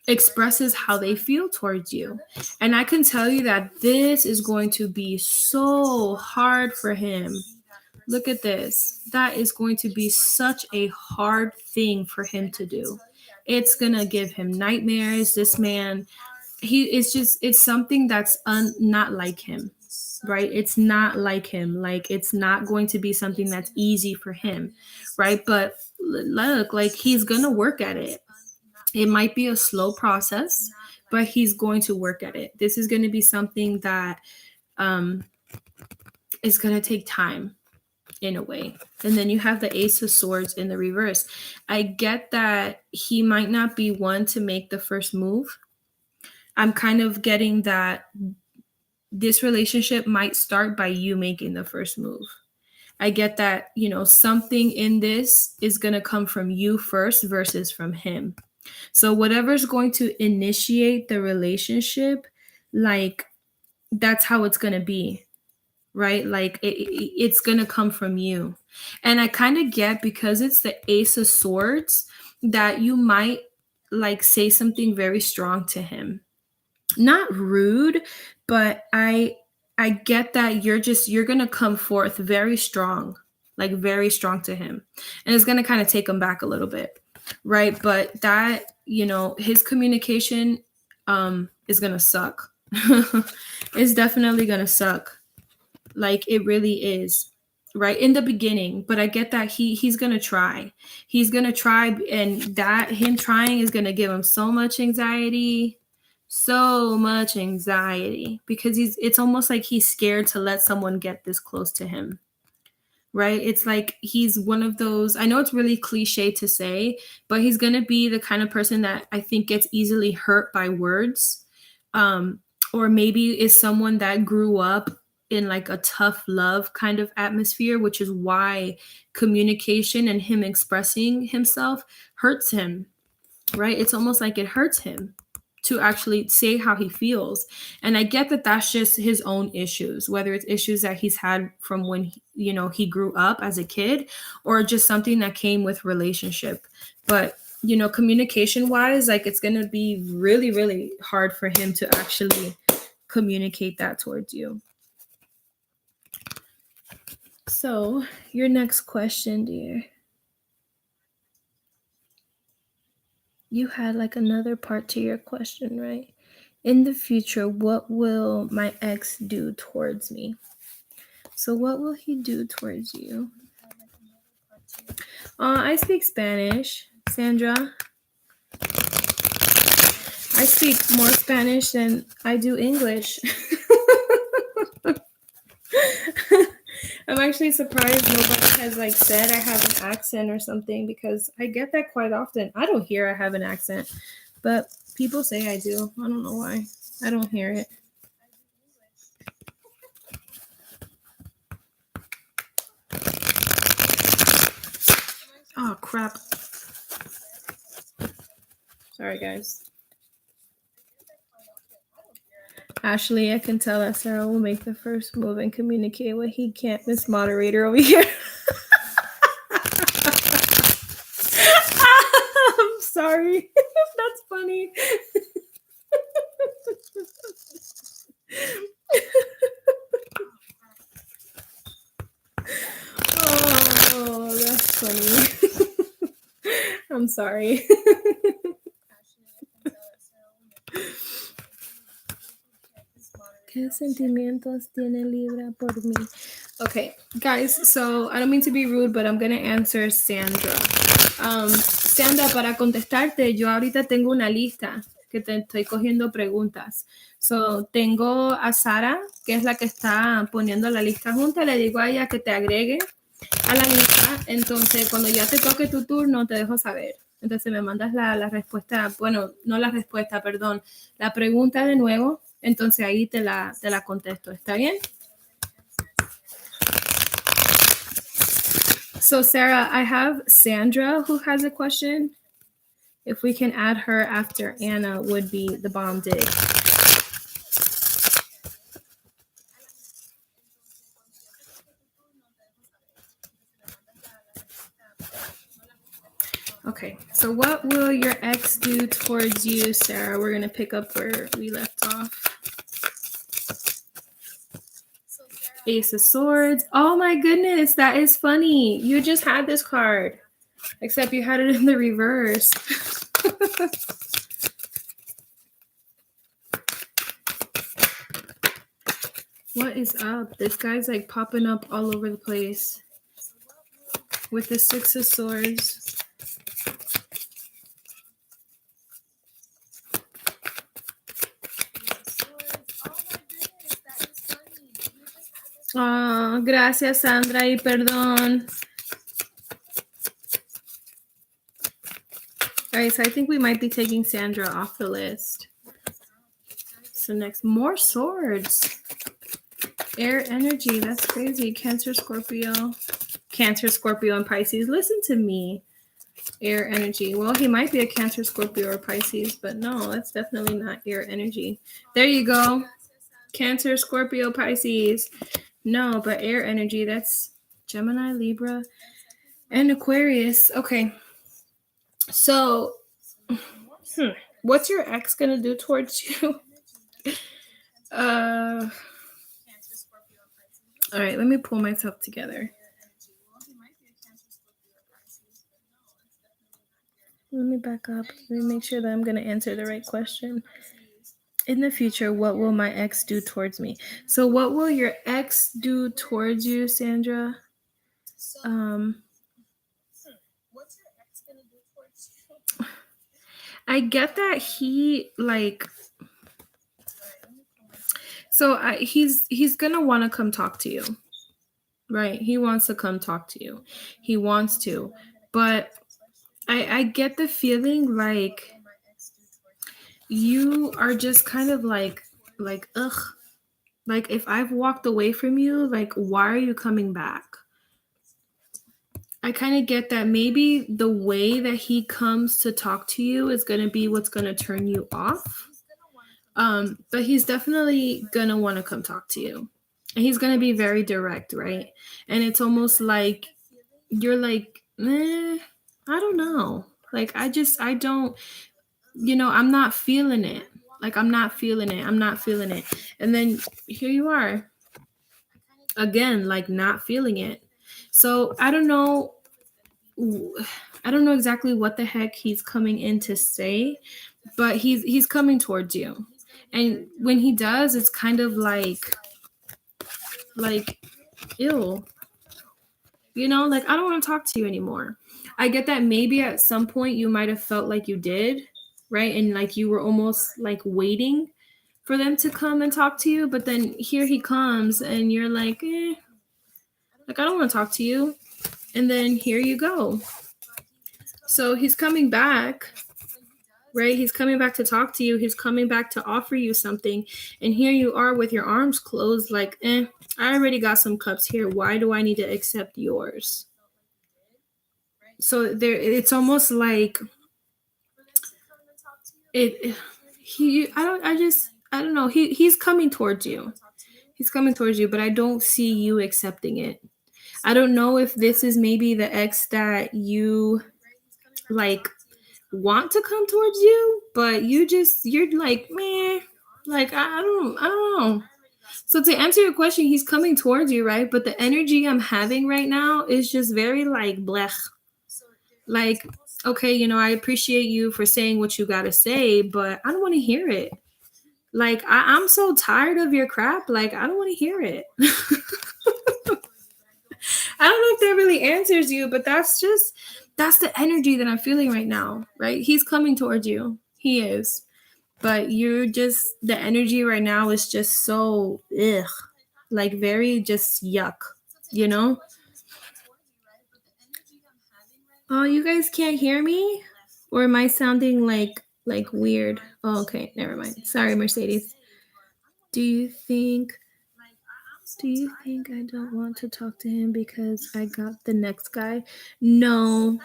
expresses how they feel towards you. And I can tell you that this is going to be so hard for him. Look at this. That is going to be such a hard thing for him to do. It's going to give him nightmares. This man, it's something that's not like him, right? It's not like him. Like, it's not going to be something that's easy for him, right? But look, like, he's going to work at it. It might be a slow process, but he's going to work at it. This is going to be something that is going to take time in a way. And then you have the Ace of Swords in the reverse. I get that he might not be one to make the first move. I'm kind of getting that this relationship might start by you making the first move. I get that, something in this is going to come from you first versus from him. So whatever's going to initiate the relationship, like, that's how it's going to be, right? Like, it's going to come from you. And I kind of get, because it's the Ace of Swords, that you might like say something very strong to him. Not rude, but I get that you're going to come forth very strong, like very strong to him. And it's going to kind of take him back a little bit, right? But that, his communication is going to suck. It's definitely going to suck. Like, it really is, right? In the beginning. But I get that he's going to try. He's going to try, and that him trying is going to give him so much anxiety. Because it's almost like he's scared to let someone get this close to him, right? It's like he's one of those, I know it's really cliche to say, but he's going to be the kind of person that I think gets easily hurt by words, or maybe is someone that grew up in like a tough love kind of atmosphere, which is why communication and him expressing himself hurts him, right? It's almost like it hurts him to actually say how he feels. And I get that that's just his own issues, whether it's issues that he's had from when, he grew up as a kid, or just something that came with relationship. But, communication wise, like, it's going to be really, really hard for him to actually communicate that towards you. So your next question, dear. You had like another part to your question, right? In the future, what will my ex do towards me? So what will he do towards you? I speak Spanish, Sandra. I speak more Spanish than I do English. I'm actually surprised nobody has like said I have an accent or something, because I get that quite often. I don't hear I have an accent, but people say I do. I don't know why. I don't hear it. Oh, crap. Sorry, guys. Ashley, I can tell that Sarah will make the first move and communicate what he can't. Miss Moderator over here. I'm sorry. That's funny. Oh, that's funny. I'm sorry. ¿Qué sentimientos tiene Libra por mí? Okay, guys, so I don't mean to be rude, but I'm going to answer Sandra. Sandra, para contestarte, yo ahorita tengo una lista que te estoy cogiendo preguntas. So, tengo a Sara, que es la que está poniendo la lista junta. Le digo a ella que te agregue a la lista. Entonces, cuando ya te toque tu turno, te dejo saber. Entonces me mandas la respuesta, bueno, no la respuesta, perdón, la pregunta de nuevo, entonces ahí te la contesto, ¿está bien? So Sarah, I have Sandra who has a question. If we can add her after Anna would be the bomb dig. Okay, so what will your ex do towards you, Sarah? We're gonna pick up where we left off. Ace of Swords. Oh my goodness, that is funny. You just had this card, except you had it in the reverse. What is up? This guy's like popping up all over the place with the Six of Swords. Oh, gracias, Sandra, y perdón. All right, so I think we might be taking Sandra off the list. So next, more swords. Air energy, that's crazy. Cancer, Scorpio, and Pisces. Listen to me. Air energy. Well, he might be a Cancer, Scorpio, or Pisces, but no, that's definitely not air energy. There you go. Cancer, Scorpio, Pisces. No, but air energy, that's Gemini, Libra, and Aquarius. Okay. So, what's your ex going to do towards you? All right, let me pull myself together. Let me back up. Let me make sure that I'm going to answer the right question. In the future, what will my ex do towards me? So what will your ex do towards you, Sandra? What's your ex gonna do towards you? I get that he like he's gonna want to come talk to you, right? He wants to come talk to you. He wants to, but I get the feeling like you are just kind of like ugh, like if I've walked away from you, like why are you coming back? I kind of get that maybe the way that he comes to talk to you is going to be what's going to turn you off. But he's definitely going to want to come talk to you. And he's going to be very direct, right? And it's almost like you're like, I don't know. Like, I don't, I'm not feeling it. Like, I'm not feeling it. And then here you are again, like not feeling it. So I don't know exactly what the heck he's coming in to say, but he's coming towards you. And when he does, it's kind of like ew. Like I don't want to talk to you anymore. I get that maybe at some point you might have felt like you did, right? And like you were almost like waiting for them to come and talk to you, but then here he comes and you're like, like I don't want to talk to you. And then here you go. So he's coming back, right? He's coming back to talk to you. He's coming back to offer you something. And here you are with your arms closed, like, I already got some cups here. Why do I need to accept yours? So it's almost like I don't know. He's coming towards you. He's coming towards you, but I don't see you accepting it. I don't know if this is maybe the ex that you like want to come towards you, but you're like, man, like I don't know. So to answer your question, he's coming towards you, right? But the energy I'm having right now is just very like blech. Like, okay, I appreciate you for saying what you gotta say, but I don't want to hear it. Like I'm so tired of your crap. Like I don't want to hear it. I don't know if that really answers you, but that's the energy that I'm feeling right now, right? He's coming towards you. He is. But the energy right now is just so, ugh, like very just yuck, Oh, you guys can't hear me? Or am I sounding like weird? Oh, okay, never mind. Sorry, Mercedes. Do you think I don't want to talk to him because I got the next guy? No.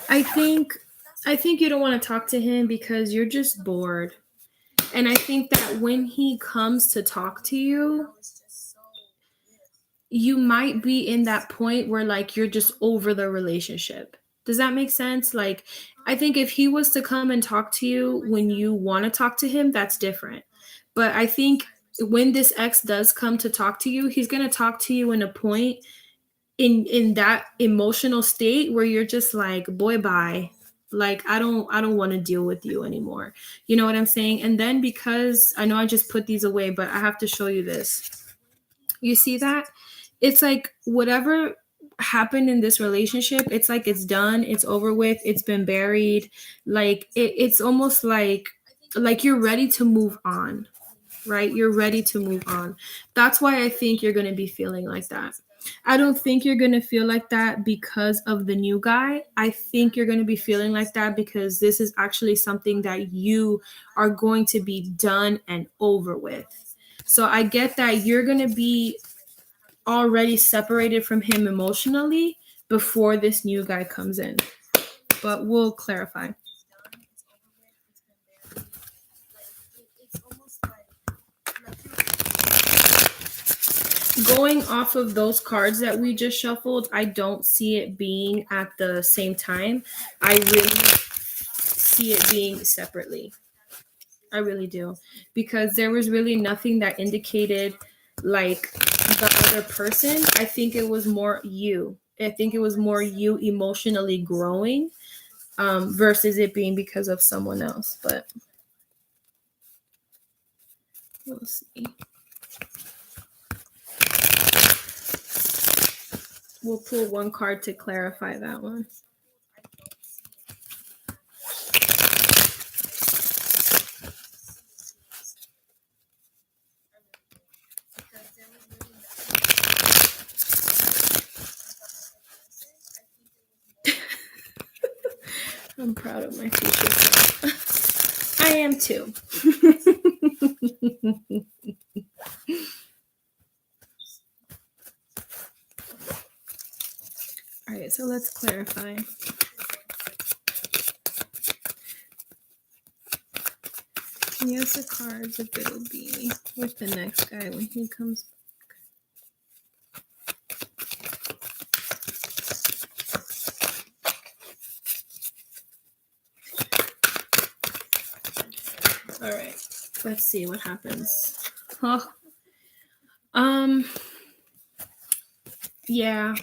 I think you don't want to talk to him because you're just bored. And I think that when he comes to talk to you, you might be in that point where like you're just over the relationship. Does that make sense? Like, I think if he was to come and talk to you when you want to talk to him, that's different. But I think when this ex does come to talk to you, he's going to talk to you in a point in that emotional state where you're just like, boy, bye. Like, I don't want to deal with you anymore. You know what I'm saying? And then, because I know I just put these away, but I have to show you this. You see that? It's like whatever happened in this relationship, it's like it's done, it's over with, it's been buried. Like it's almost like you're ready to move on, right? You're ready to move on. That's why I think you're going to be feeling like that. I don't think you're going to feel like that because of the new guy. I think you're going to be feeling like that because this is actually something that you are going to be done and over with. So I get that you're going to be already separated from him emotionally before this new guy comes in. But we'll clarify. Going off of those cards that we just shuffled, I don't see it being at the same time. I really see it being separately. I really do. Because there was really nothing that indicated like the other person. I think it was more you. I think it was more you emotionally growing versus it being because of someone else. But we'll see. We'll pull one card to clarify that one. I'm proud of my future self. I am too. All right, so let's clarify. Use the cards if it'll be with the next guy when he comes. All right, let's see what happens. Oh, yeah,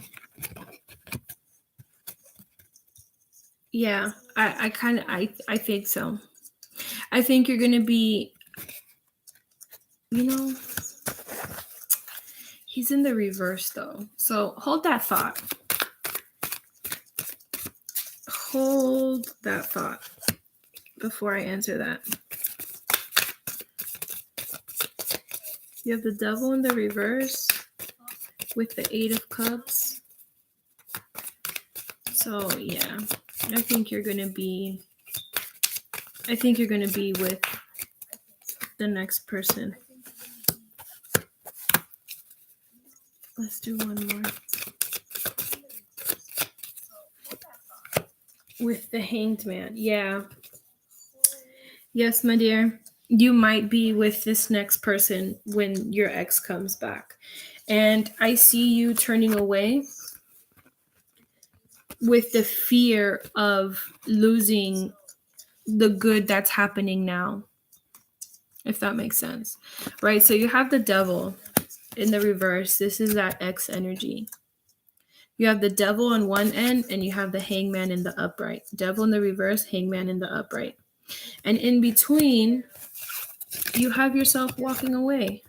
yeah. I think so. I think you're gonna be, you know, he's in the reverse though. So hold that thought. Hold that thought before I answer that. You have the devil in the reverse with the 8 of cups. So yeah, I think you're gonna be with the next person. Let's do one more. With the Hanged Man. Yeah. Yes, my dear. You might be with this next person when your ex comes back. And I see you turning away with the fear of losing the good that's happening now, if that makes sense. Right? So you have the devil in the reverse. This is that ex energy. You have the devil on one end and you have the hangman in the upright. Devil in the reverse, hangman in the upright. And in between, you have yourself walking away.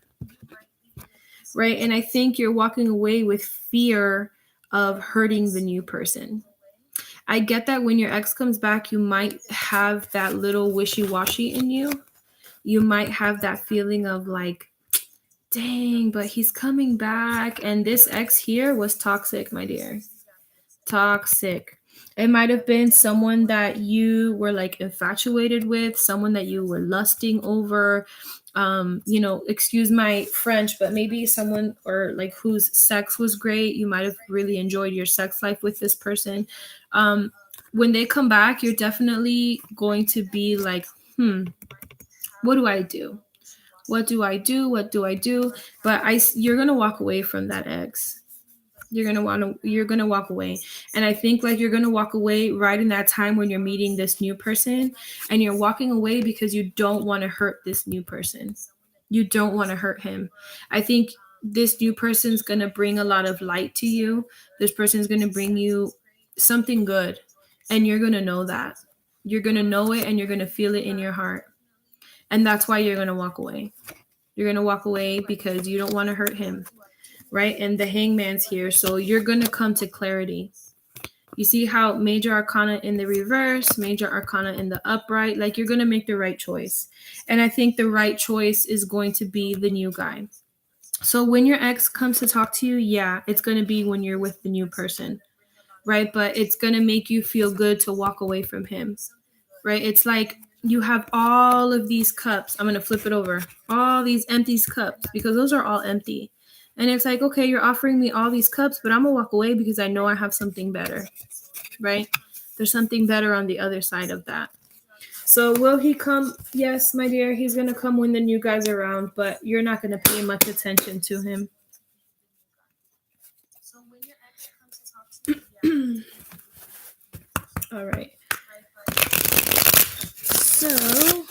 Right? And I think you're walking away with fear of hurting the new person. I get that when your ex comes back, you might have that little wishy-washy in you. You might have that feeling of like, dang, but he's coming back. And this ex here was toxic, my dear. Toxic. It might have been someone that you were like infatuated with, someone that you were lusting over. Excuse my French, but maybe someone or like whose sex was great. You might have really enjoyed your sex life with this person. Um, when they come back, you're definitely going to be like, what do I do? What do I do? What do I do? But you're gonna walk away from that ex. You're gonna walk away. And I think like you're gonna walk away right in that time when you're meeting this new person, and you're walking away because you don't want to hurt this new person. You don't want to hurt him. I think this new person's gonna bring a lot of light to you. This person's gonna bring you something good, and you're gonna know that. You're gonna know it, and you're gonna feel it in your heart. And that's why you're gonna walk away. You're gonna walk away because you don't want to hurt him, right? And the hangman's here, so you're gonna come to clarity. You see how major arcana in the reverse, major arcana in the upright, like you're gonna make the right choice. And I think the right choice is going to be the new guy. So when your ex comes to talk to you, yeah, it's gonna be when you're with the new person, right? But it's gonna make you feel good to walk away from him, right? It's like you have all of these cups. I'm going to flip it over. All these empty cups, because those are all empty. And it's like, okay, you're offering me all these cups, but I'm going to walk away because I know I have something better, right? There's something better on the other side of that. So will he come? Yes, my dear, he's going to come when the new guy's around, but you're not going to pay much attention to him. All right. So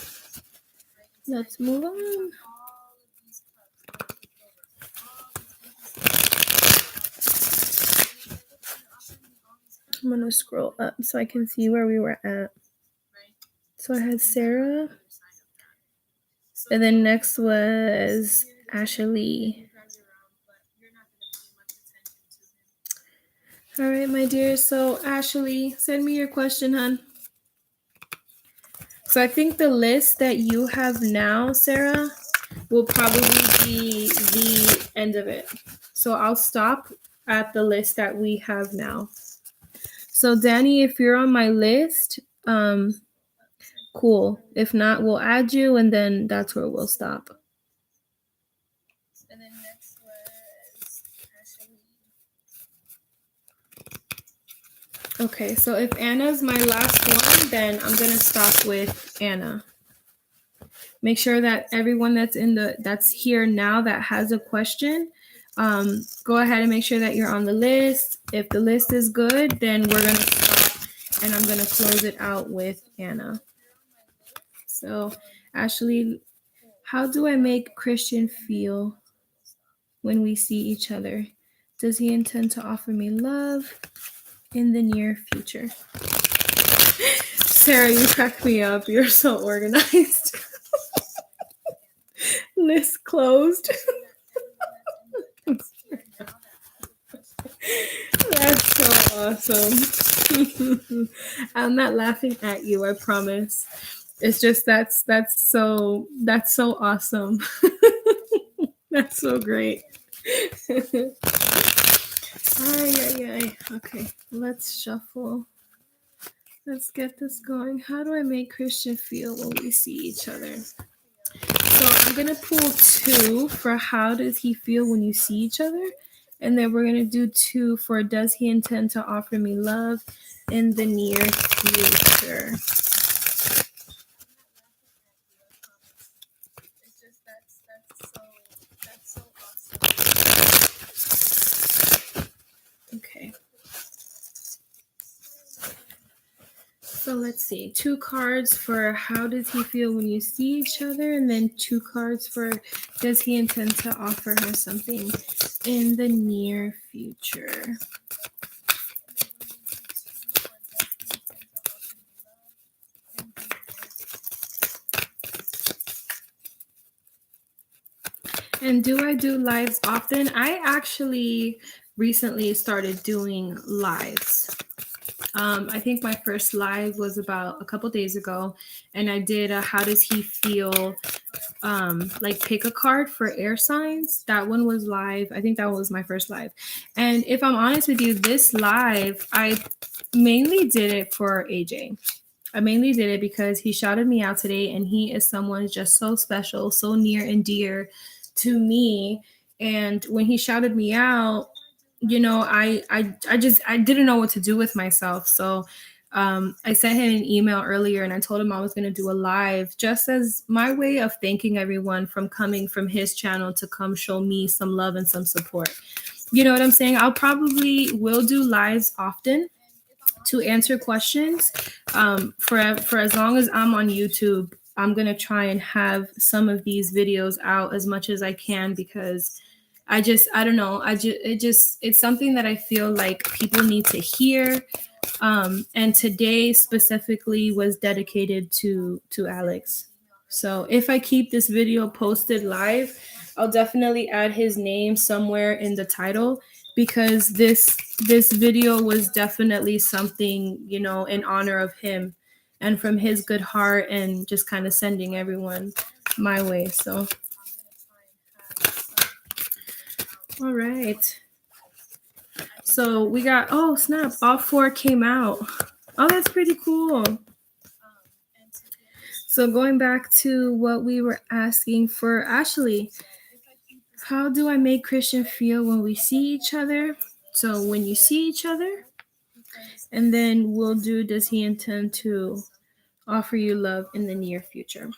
let's move on. I'm going to scroll up so I can see where we were at. So I had Sarah. And then next was Ashley. All right, my dear. So Ashley, send me your question, hon. So I think the list that you have now, Sarah, will probably be the end of it. So I'll stop at the list that we have now. So Danny, if you're on my list, cool. If not, we'll add you, and then that's where we'll stop. And then next was Ashley. Okay, so if Anna's my last one, then I'm gonna stop with Anna. Make sure that everyone that's here now that has a question, go ahead and make sure that you're on the list. If the list is good, then we're gonna stop, and I'm gonna close it out with Anna. So, Ashley, how do I make Christian feel when we see each other? Does he intend to offer me love in the near future? Sarah, you crack me up. You're so organized. List closed. That's so awesome. I'm not laughing at you, I promise. It's just that's so awesome. That's so great. Ay. Okay, let's shuffle. Let's get this going. How do I make Christian feel when we see each other? So I'm going to pull 2 for how does he feel when you see each other? And then we're going to do 2 for does he intend to offer me love in the near future? It's just that's so awesome. Okay. So let's see. 2 cards for how does he feel when you see each other, and then 2 cards for does he intend to offer her something in the near future. And do I do lives often? I actually recently started doing lives. I think my first live was about a couple days ago, and I did a how does he feel, like pick a card for air signs. That one was live. I think that was my first live. And if I'm honest with you, this live, I mainly did it for AJ. I mainly did it because he shouted me out today, and he is someone just so special, so near and dear to me. And when he shouted me out, I didn't know what to do with myself. So I sent him an email earlier, and I told him I was going to do a live just as my way of thanking everyone from coming from his channel to come show me some love and some support. You know what I'm saying? I'll probably will do lives often to answer questions. For as long as I'm on YouTube, I'm gonna try and have some of these videos out as much as I can, because I don't know, it's something that I feel like people need to hear. And today specifically was dedicated to Alex. So if I keep this video posted live, I'll definitely add his name somewhere in the title, because this video was definitely something, in honor of him and from his good heart, and just kind of sending everyone my way. So all right. So we got, oh snap, all 4 came out. Oh, that's pretty cool. So going back to what we were asking for Ashley, how do I make Christian feel when we see each other? So when you see each other, and then we'll do, does he intend to offer you love in the near future?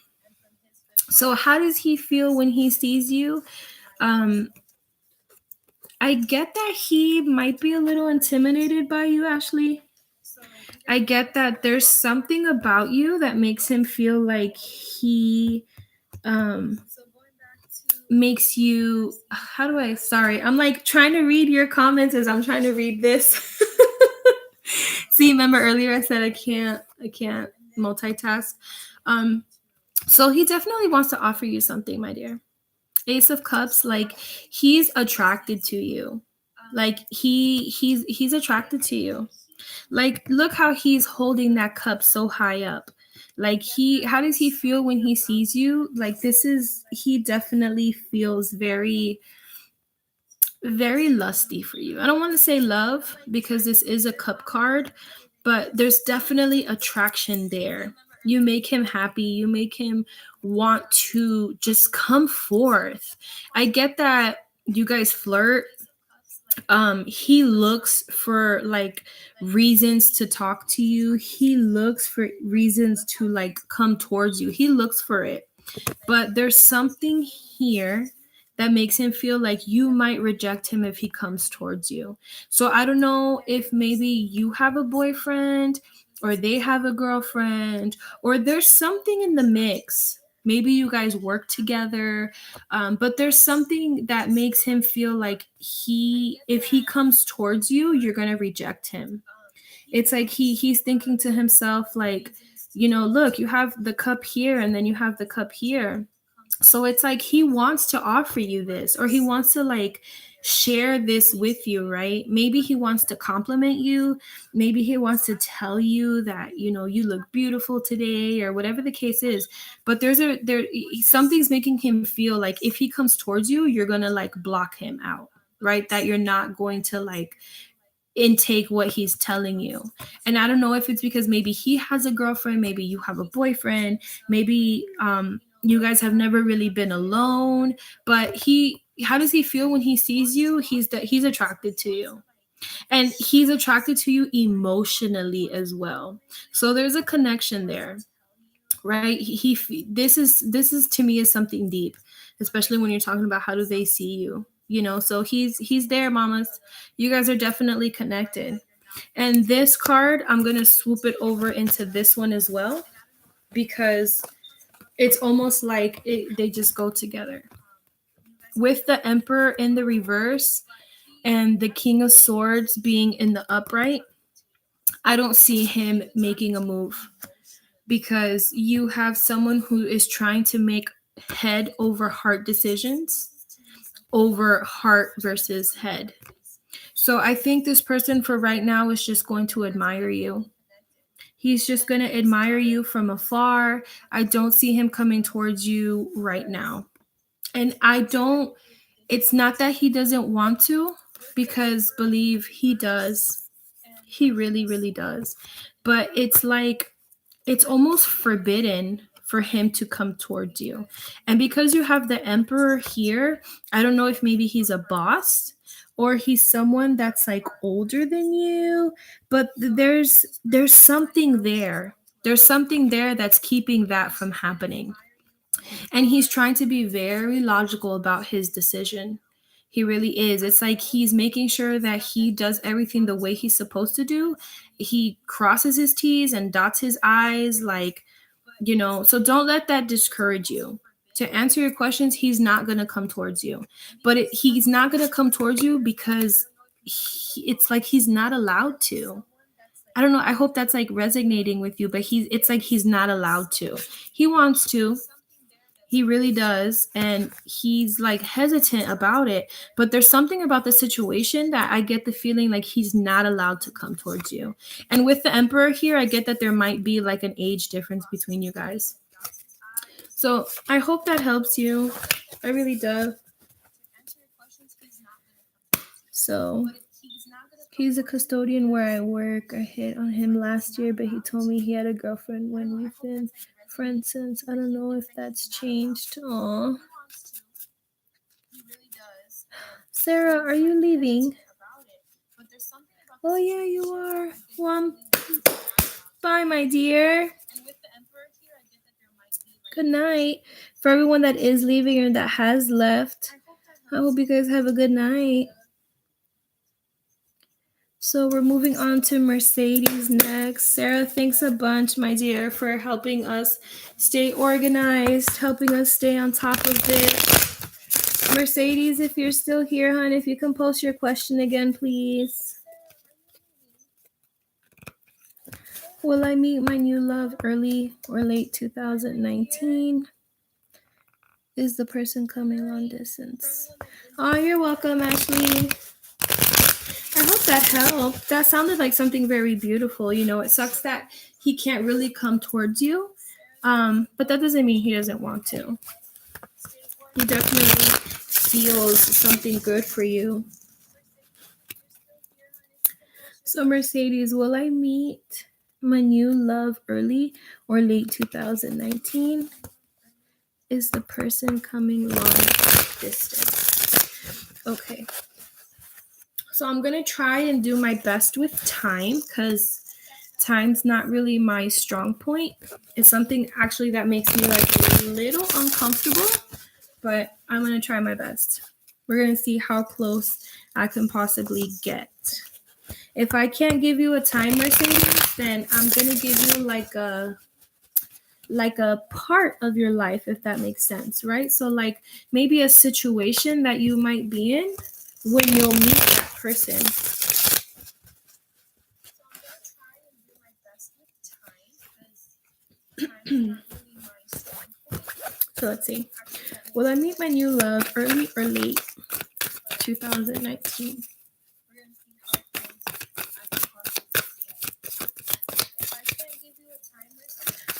So how does he feel when he sees you? I get that he might be a little intimidated by you, Ashley. I get that there's something about you that makes him feel like he makes you, sorry, I'm like trying to read your comments as I'm trying to read this. See, remember earlier I said I can't multitask. So he definitely wants to offer you something, my dear. Ace of Cups, like he's attracted to you. Like he's attracted to you. Like look how he's holding that cup so high up. Like how does he feel when he sees you? Like he definitely feels very, very lusty for you. I don't want to say love because this is a cup card, but there's definitely attraction there. You make him happy. You make him want to just come forth. I get that you guys flirt. He looks for like reasons to talk to you. He looks for reasons to like come towards you. He looks for it. But there's something here that makes him feel like you might reject him if he comes towards you. So I don't know if maybe you have a boyfriend or they have a girlfriend, or there's something in the mix. Maybe you guys work together, but there's something that makes him feel like if he comes towards you, you're gonna reject him. It's like he's thinking to himself, like, look, you have the cup here and then you have the cup here. So it's like he wants to offer you this, or he wants to like share this with you, right? Maybe he wants to compliment you. Maybe he wants to tell you that, you look beautiful today, or whatever the case is. But something's making him feel like if he comes towards you, you're going to like block him out, right? That you're not going to like intake what he's telling you. And I don't know if it's because maybe he has a girlfriend, maybe you have a boyfriend, maybe you guys have never really been alone, but how does he feel when he sees you? He's attracted to you. And he's attracted to you emotionally as well. So there's a connection there, right? This is to me is something deep, especially when you're talking about how do they see you. So he's there, mamas. You guys are definitely connected. And this card, I'm going to swoop it over into this one as well, because it's almost like they just go together. With the Emperor in the reverse and the King of Swords being in the upright, I don't see him making a move, because you have someone who is trying to make head over heart decisions, over heart versus head. So I think this person for right now is just going to admire you. He's just going to admire you from afar. I don't see him coming towards you right now. And it's not that he doesn't want to, because believe he does. He really, really does. But it's like, it's almost forbidden for him to come towards you. And because you have the emperor here, I don't know if maybe he's a boss or he's someone that's like older than you, but there's something there. There's something there that's keeping that from happening. And he's trying to be very logical about his decision. He really is. It's like he's making sure that he does everything the way he's supposed to do. He crosses his T's and dots his I's, like, so don't let that discourage you. To answer your questions, he's not going to come towards you. But he's not going to come towards you because it's like he's not allowed to. I don't know. I hope that's like resonating with you, but it's like he's not allowed to. He wants to. He really does. And he's like hesitant about it. But there's something about the situation that I get the feeling like he's not allowed to come towards you. And with the emperor here, I get that there might be like an age difference between you guys. So I hope that helps you. I really do. So he's a custodian where I work. I hit on him last year, but he told me he had a girlfriend when we've been friends since. I don't know if that's changed. Aww. Sarah, are you leaving? Oh yeah, you are. Well, bye, my dear. Good night. For everyone that is leaving or that has left, I hope you guys have a good night. So we're moving on to Mercedes next. Sarah, thanks a bunch, my dear, for helping us stay organized, helping us stay on top of it. Mercedes, if you're still here, hon, if you can post your question again, please. Will I meet my new love early or late 2019? Is the person coming long distance? Oh, you're welcome, Ashley. I hope that helped. That sounded like something very beautiful. It sucks that he can't really come towards you. But that doesn't mean he doesn't want to. He definitely feels something good for you. So Mercedes, will I meet my new love early or late 2019? Is the person coming long distance? Okay. So I'm going to try and do my best with time because time's not really my strong point. It's something actually that makes me like a little uncomfortable, but I'm going to try my best. We're going to see how close I can possibly get. If I can't give you a time, Mercedes, then I'm going to give you like a part of your life, if that makes sense, right? So like maybe a situation that you might be in when you'll meet that person. So let's see. Will I meet my new love early or late 2019?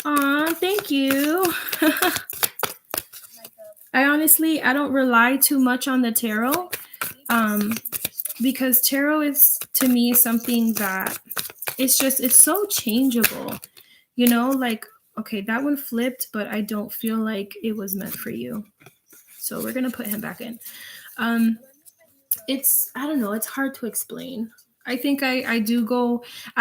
Aw, thank you. I don't rely too much on the tarot, because tarot is to me something that it's so changeable. Like, okay, that one flipped, but I don't feel like it was meant for you. So we're gonna put him back in. I don't know, it's hard to explain. I think I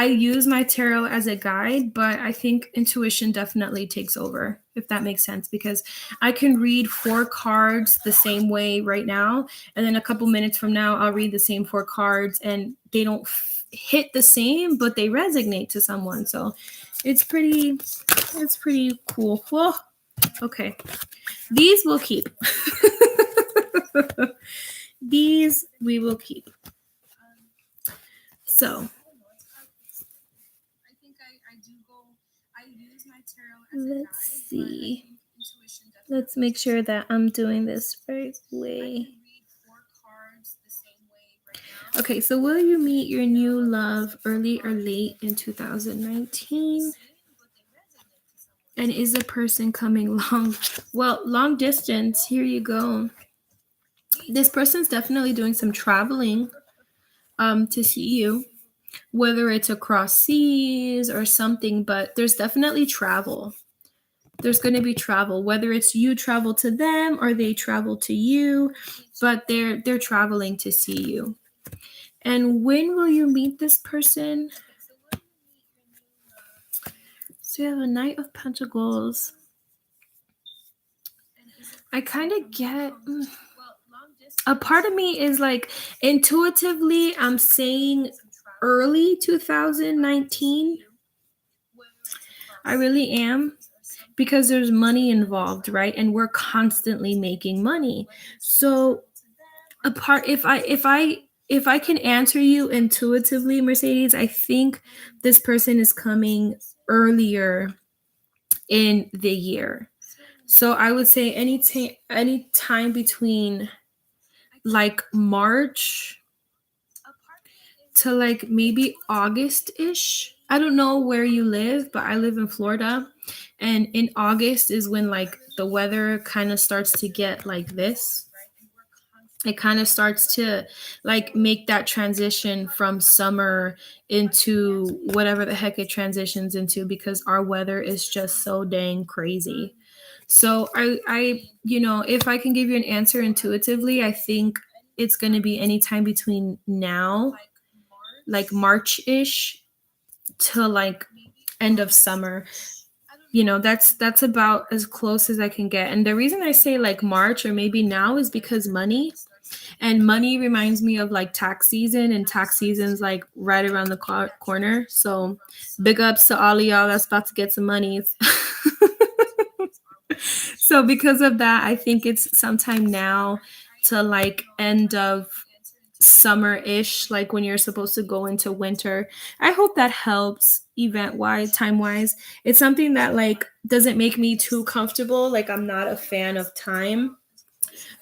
use my tarot as a guide, but I think intuition definitely takes over, if that makes sense, because I can read 4 cards the same way right now, and then a couple minutes from now, I'll read the same 4 cards, and they don't hit the same, but they resonate to someone. So it's pretty cool. Whoa. Okay. These we'll keep. These we will keep. So let's see. Let's make sure that I'm doing this right way. Okay, so will you meet your new love early or late in 2019? And is the person coming long? Well, long distance, here you go. This person's definitely doing some traveling to see you, whether it's across seas or something, but there's definitely travel. There's going to be travel, whether it's you travel to them or they travel to you, but they're traveling to see you. And when will you meet this person? So you have a Knight of Pentacles. I kind of get a part of me is like intuitively I'm saying early 2019. I really am, because there's money involved, right? And we're constantly making money. So a part if I can answer you intuitively, Mercedes, I think this person is coming earlier in the year. So I would say any time between like March to like maybe August-ish. I don't know where you live, but I live in Florida. And in August is when like the weather kind of starts to get like this. It kind of starts to like make that transition from summer into whatever the heck it transitions into, because our weather is just so dang crazy. So I if I can give you an answer intuitively, I think it's going to be anytime between now, like March-ish, to like end of summer. That's about as close as I can get. And the reason I say like March or maybe now is because money reminds me of like tax season, and tax season's like right around the corner. So big ups to all of y'all that's about to get some monies. So because of that, I think it's sometime now to like end of summer-ish, like when you're supposed to go into winter. I hope that helps event-wise, time-wise. It's something that like doesn't make me too comfortable. Like I'm not a fan of time.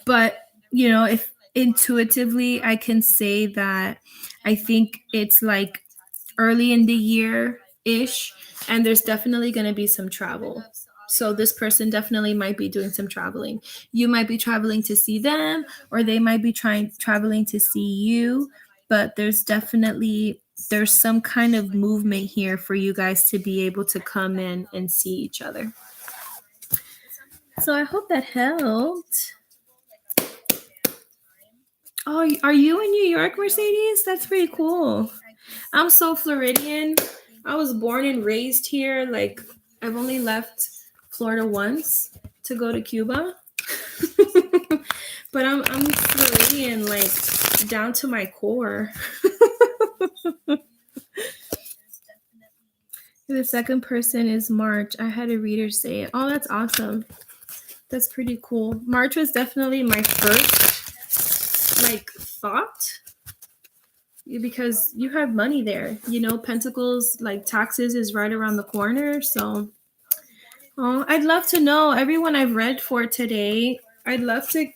But, if intuitively I can say that I think it's like early in the year-ish, and there's definitely going to be some travel. So this person definitely might be doing some traveling. You might be traveling to see them, or they might be traveling to see you, but there's some kind of movement here for you guys to be able to come in and see each other. So I hope that helped. Oh, are you in New York, Mercedes? That's pretty cool. I'm so Floridian. I was born and raised here. Like I've only left Florida once to go to Cuba. But I'm Floridian, like down to my core. The second person is March. I had a reader say it. Oh, that's awesome. That's pretty cool. March was definitely my first like thought, because you have money there. Pentacles, like taxes is right around the corner. So I'd love to know everyone I've read for today. I'd love to,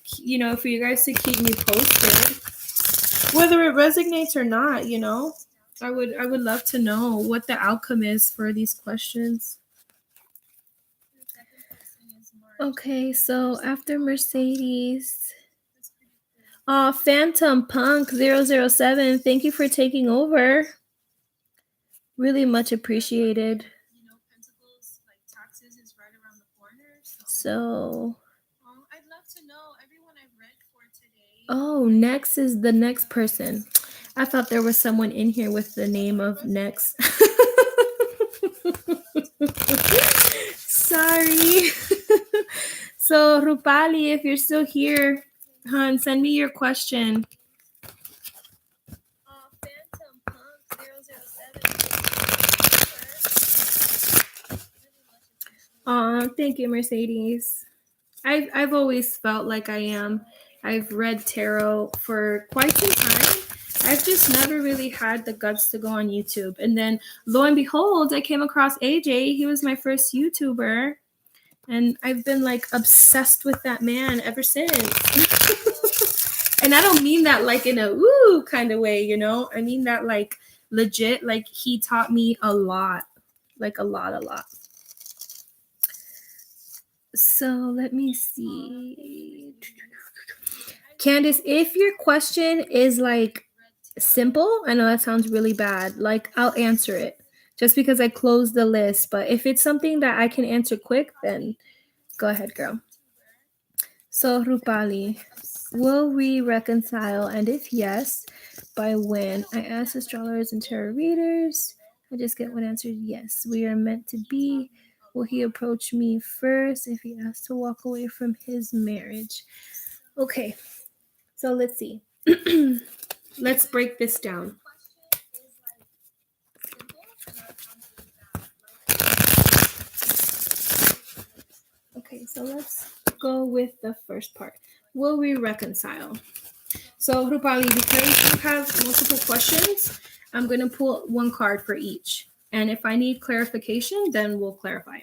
for you guys to keep me posted, whether it resonates or not. I would love to know what the outcome is for these questions. Okay, so after Mercedes, Phantom Punk 007, thank you for taking over. Really much appreciated. So I'd love to know everyone I've read for today. Oh, next is the next person. I thought there was someone in here with the name of next. Sorry. So Rupali, if you're still here, hon, send me your question. Phantom Punk 007. Thank you, Mercedes. I've always felt like I am. I've read tarot for quite some time. I've just never really had the guts to go on YouTube. And then lo and behold, I came across AJ. He was my first YouTuber. And I've been like obsessed with that man ever since. And I don't mean that like in a woo kind of way, you know? I mean that like legit, like he taught me a lot. Like a lot. So let me see. Candace, if your question is like simple, I know that sounds really bad. Like I'll answer it just because I closed the list. But if it's something that I can answer quick, then go ahead, girl. So Rupali, will we reconcile? And if yes, by when? I asked astrologers and tarot readers. I just get one answer. Yes, we are meant to be. Will he approach me first if he asks to walk away from his marriage? Okay, so let's see. Let's break this down. Okay, so let's go with the first part. Will we reconcile? So, Rupali, because you have multiple questions, I'm going to pull one card for each. And if I need clarification, then we'll clarify.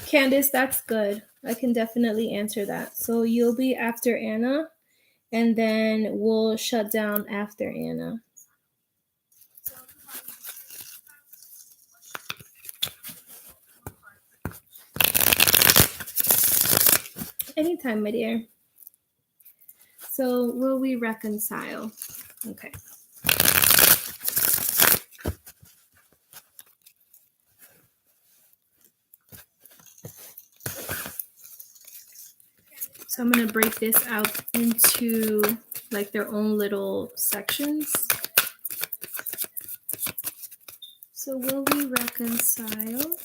Candace, that's good. I can definitely answer that. So you'll be after Anna, and then we'll shut down after Anna. Anytime, my dear. So will we reconcile? Okay. So I'm going to break this out into like their own little sections. So will we reconcile?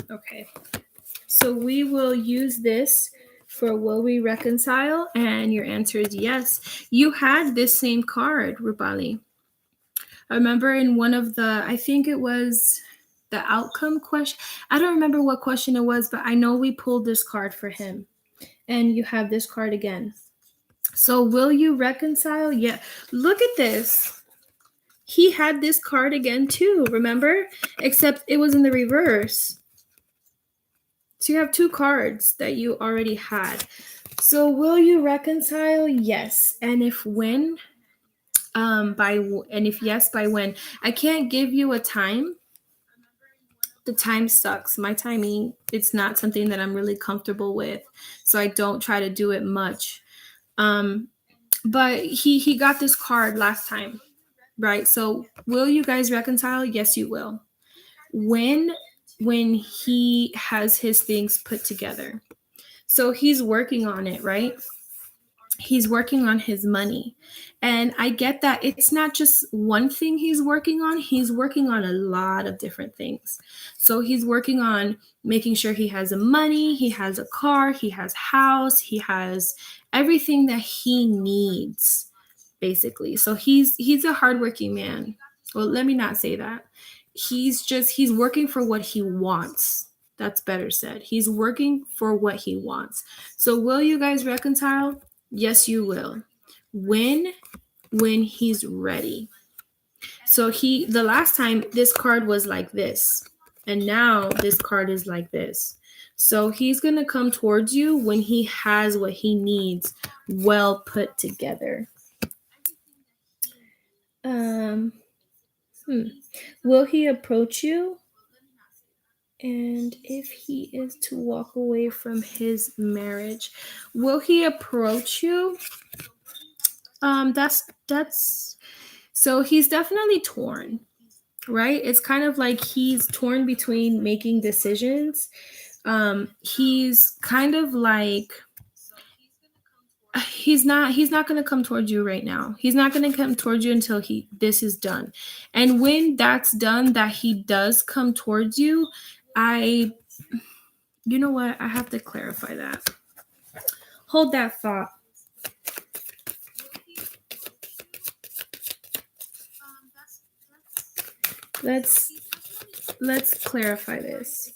Okay. So we will use this for will we reconcile? And your answer is yes. You had this same card, Rupali. I remember in one of the, I think it was the outcome question. I don't remember what question it was, but I know we pulled this card for him. And you have this card again. So will you reconcile? Yeah. Look at this. He had this card again too, remember? Except it was in the reverse. So you have two cards that you already had. So will you reconcile? Yes. And if when? And if yes, by when? I can't give you a time. The time sucks. My timing, it's not something that I'm really comfortable with. So I don't try to do it much. But he got this card last time, right? So will you guys reconcile? Yes, you will. When he has his things put together. So he's working on it, right? He's working on his money. And I get that it's not just one thing he's working on a lot of different things. So he's working on making sure he has the money, he has a car, he has house, he has everything that he needs, basically. So he's a hardworking man. Well, let me not say that. He's working for what he wants. That's better said. He's working for what he wants. So will you guys reconcile? Yes, you will. When he's ready. So the last time this card was like this, and now this card is like this. So he's going to come towards you when he has what he needs well put together. Will he approach you? And if he is to walk away from his marriage, will he approach you? That's so he's definitely torn, right? It's kind of like he's torn between making decisions. He's kind of like he's not going to come towards you right now. He's not going to come towards you until this is done. And when that's done, that he does come towards you, you know what? I have to clarify that. Hold that thought. Let's clarify this.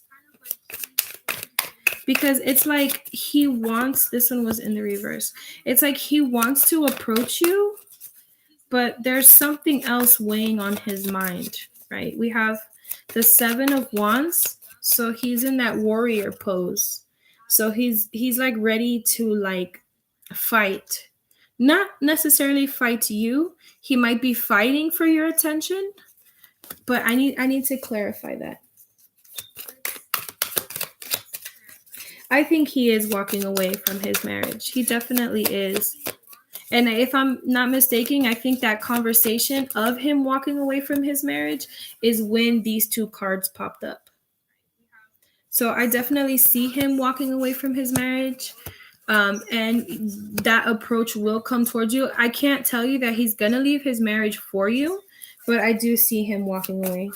because it's like he wants, this one was in the reverse. It's like he wants to approach you, but there's something else weighing on his mind, right? We have the 7 of Wands, so he's in that warrior pose. So he's like ready to like fight. Not necessarily fight you. He might be fighting for your attention, but I need to clarify that. I think he is walking away from his marriage. He definitely is. And if I'm not mistaken, I think that conversation of him walking away from his marriage is when these 2 cards popped up. So I definitely see him walking away from his marriage. And that approach will come towards you. I can't tell you that he's going to leave his marriage for you, but I do see him walking away.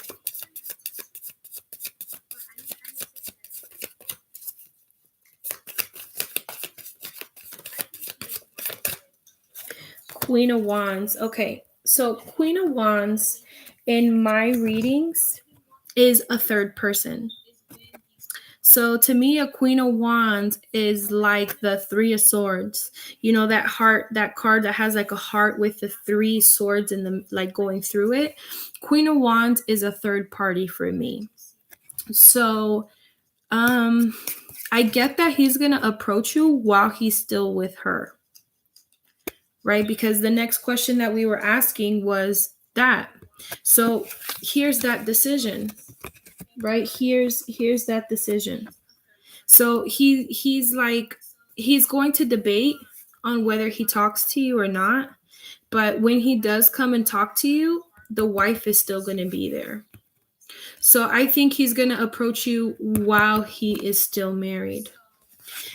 Queen of Wands. Okay, so Queen of Wands in my readings is a third person. So to me, a Queen of Wands is like the 3 of Swords. You know, that heart, that card that has like a heart with the 3 swords in them, like going through it. Queen of Wands is a third party for me. So I get that he's going to approach you while he's still with her. Right? Because the next question that we were asking was that. So here's that decision, right? Here's that decision. So he's like, he's going to debate on whether he talks to you or not. But when he does come and talk to you, the wife is still going to be there. So I think he's going to approach you while he is still married.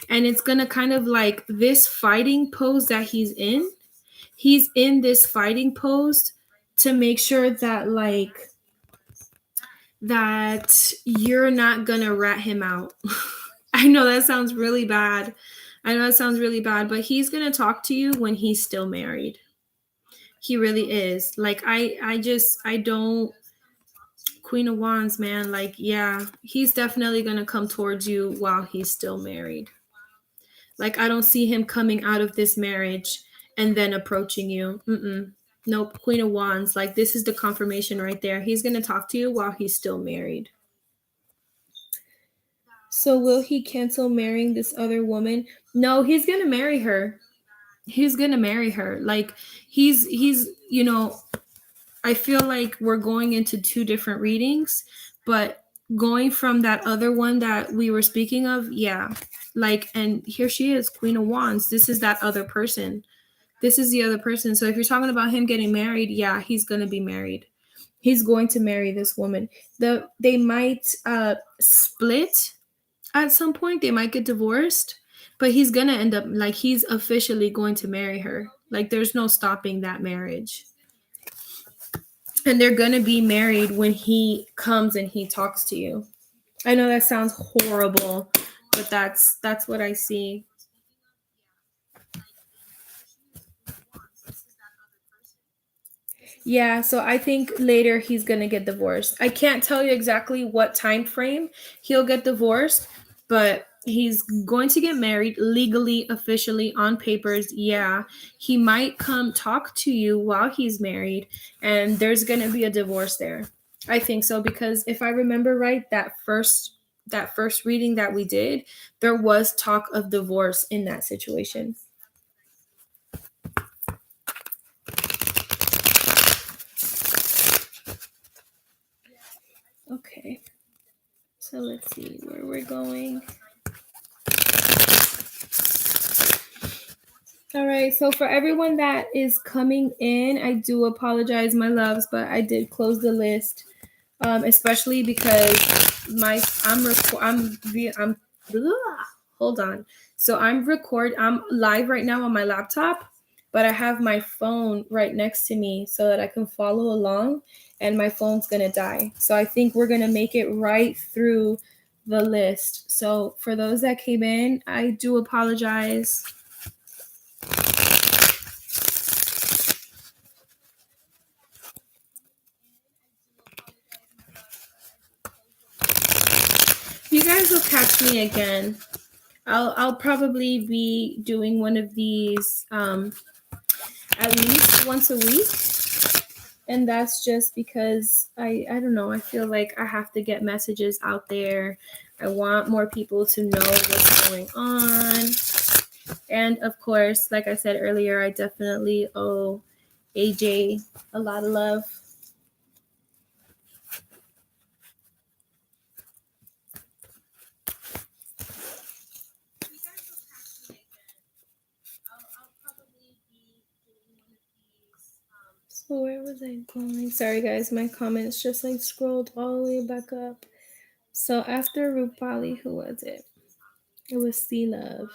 And it's going to kind of like this fighting pose that he's in this fighting pose to make sure that like that you're not gonna rat him out. I know that sounds really bad. But he's gonna talk to you when he's still married. He really is. Like I don't. Queen of Wands, man, like, yeah, he's definitely gonna come towards you while he's still married. Like, I don't see him coming out of this marriage and then approaching you. Nope. Queen of Wands. Like, this is the confirmation right there. He's going to talk to you while he's still married. So will he cancel marrying this other woman? No, he's going to marry her. He's going to marry her. Like, he's, you know, I feel like we're going into 2 different readings, but going from that other one that we were speaking of, yeah. Like, and here she is, Queen of Wands. This is that other person. This is the other person. So if you're talking about him getting married, yeah, he's going to be married. He's going to marry this woman. They might split at some point. They might get divorced, but he's going to end up, like, he's officially going to marry her. Like, there's no stopping that marriage. And they're going to be married when he comes and he talks to you. I know that sounds horrible, but that's what I see. Yeah, so I think later he's going to get divorced. I can't tell you exactly what time frame he'll get divorced, but he's going to get married legally, officially, on papers. Yeah, he might come talk to you while he's married, and there's going to be a divorce there. I think so, because if I remember right, that first reading that we did, there was talk of divorce in that situation. Okay, so let's see where we're going. All right, so for everyone that is coming in, I do apologize, my loves, but I did close the list, especially because hold on. So I'm live right now on my laptop, but I have my phone right next to me so that I can follow along, and my phone's going to die. So I think we're going to make it right through the list. So for those that came in, I do apologize. You guys will catch me again. I'll probably be doing one of these at least once a week. And that's just because I don't know, I feel like I have to get messages out there. I want more people to know what's going on. And of course, like I said earlier, I definitely owe AJ a lot of love. So where was I going? Sorry guys, my comments just like scrolled all the way back up. So after Rupali, who was it? It was C Love.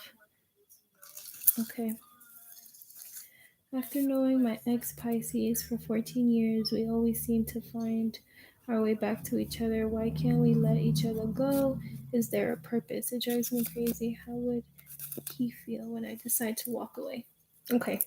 Okay. After knowing my ex Pisces for 14 years, we always seem to find our way back to each other. Why can't we let each other go? Is there a purpose? It drives me crazy. How would he feel when I decide to walk away? Okay.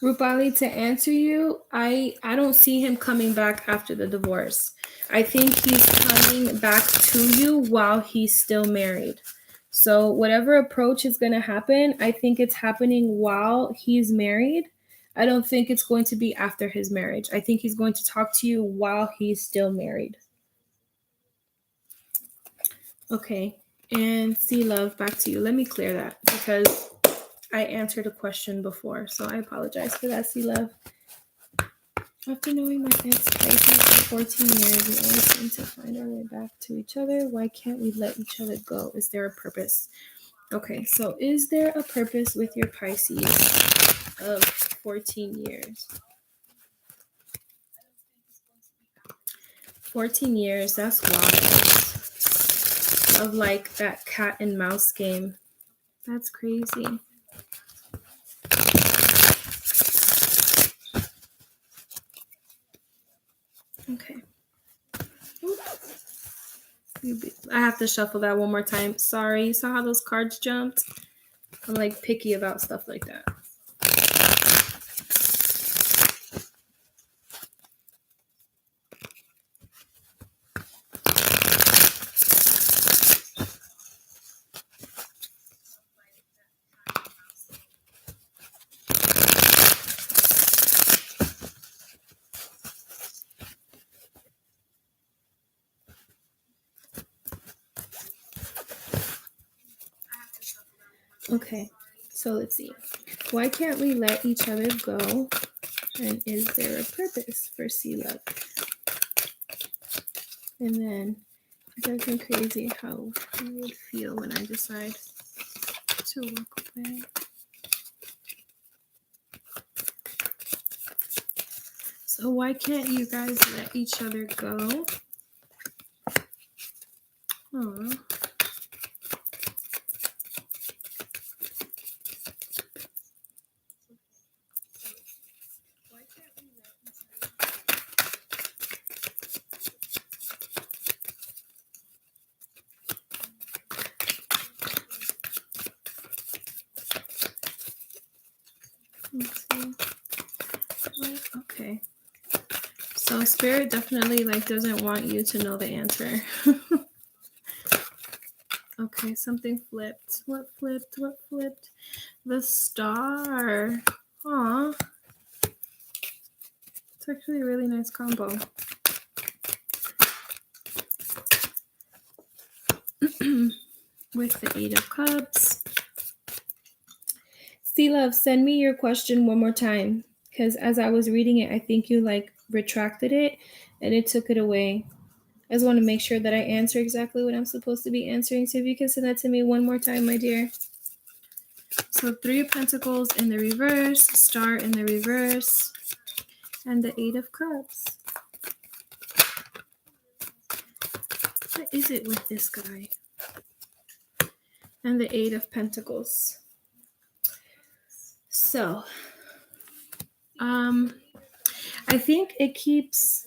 Rupali, to answer you, I don't see him coming back after the divorce. I think he's coming back to you while he's still married. So whatever approach is going to happen, I think it's happening while he's married. I don't think it's going to be after his marriage. I think he's going to talk to you while he's still married. Okay. And C Love, back to you. Let me clear that because I answered a question before, so I apologize for that, C Love. After knowing my ex Pisces for 14 years, we always seem to find our way back to each other. Why can't we let each other go? Is there a purpose? Okay, so is there a purpose with your Pisces of 14 years? 14 years, that's wild. Of like that cat and mouse game. That's crazy. Okay. I have to shuffle that one more time. Sorry. You saw how those cards jumped? I'm like picky about stuff like that. Okay, so let's see. Why can't we let each other go? And is there a purpose for C Love? And then it drives me crazy how I would feel when I decide to walk away. So why can't you guys let each other go? Aww. Let's see. Okay. So Spirit definitely like doesn't want you to know the answer. Okay, something flipped. What flipped? What flipped? The star. Aw. It's actually a really nice combo. With the Eight of Cups. C Love, send me your question one more time. Because as I was reading it, I think you like retracted it and it took it away. I just want to make sure that I answer exactly what I'm supposed to be answering. So if you can send that to me one more time, my dear. So 3 of Pentacles in the reverse, Star in the reverse, and the 8 of Cups. What is it with this guy? And the 8 of Pentacles. So, I think it keeps,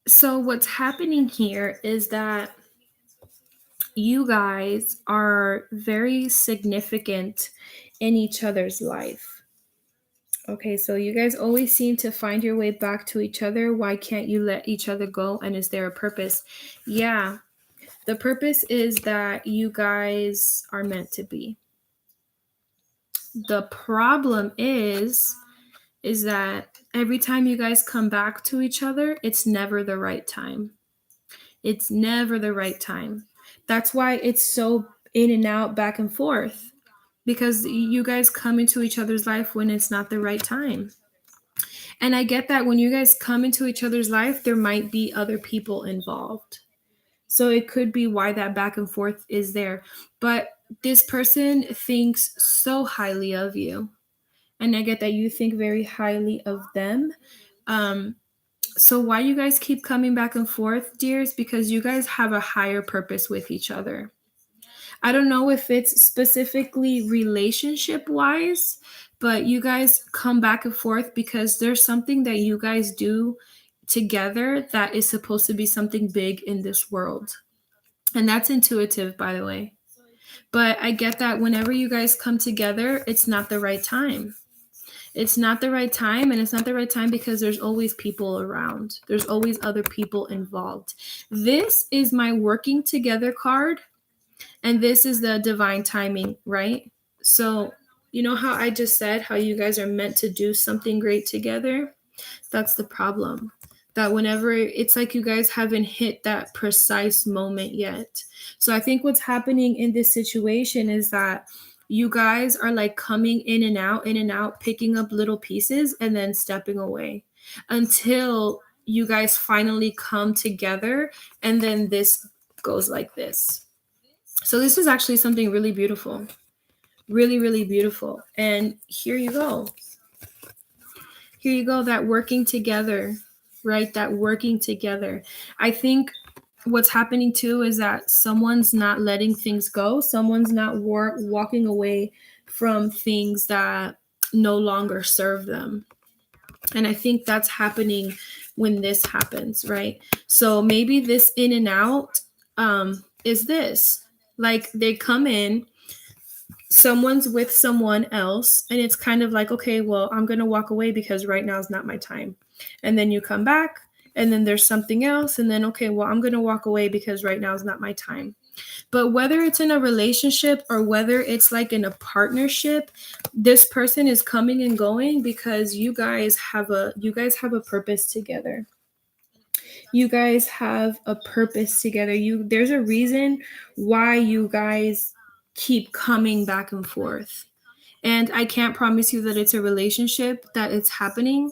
so what's happening here is that you guys are very significant in each other's life. Okay, so you guys always seem to find your way back to each other. Why can't you let each other go? And is there a purpose? Yeah, the purpose is that you guys are meant to be. The problem is that every time you guys come back to each other, it's never the right time. It's never the right time. That's why it's so in and out, back and forth, because you guys come into each other's life when it's not the right time. And I get that when you guys come into each other's life, there might be other people involved. So it could be why that back and forth is there. But this person thinks so highly of you. And I get that you think very highly of them. Um, so why you guys keep coming back and forth, dears? Because you guys have a higher purpose with each other. I don't know if it's specifically relationship wise, but you guys come back and forth because there's something that you guys do together that is supposed to be something big in this world. And that's intuitive, by the way. But I get that whenever you guys come together, it's not the right time. It's not the right time, and it's not the right time because there's always people around. There's always other people involved. This is my working together card, and this is the divine timing, right? So, you know how I just said how you guys are meant to do something great together? That's the problem. That whenever it's like you guys haven't hit that precise moment yet. So I think what's happening in this situation is that you guys are like coming in and out, picking up little pieces and then stepping away until you guys finally come together, and then this goes like this. So this is actually something really beautiful. Really, really beautiful. And here you go. Here you go, that working together, right? That working together. I think what's happening too is that someone's not letting things go. Someone's not walking away from things that no longer serve them. And I think that's happening when this happens, right? So maybe this in and out is this. Like they come in, someone's with someone else, and it's kind of like, okay, well, I'm going to walk away because right now is not my time. And then you come back, and then there's something else, and then, okay, well, I'm going to walk away because right now is not my time. But whether it's in a relationship or whether it's like in a partnership, this person is coming and going because you guys have a purpose together. You guys have a purpose together. There's a reason why you guys keep coming back and forth. And I can't promise you that it's a relationship that it's happening,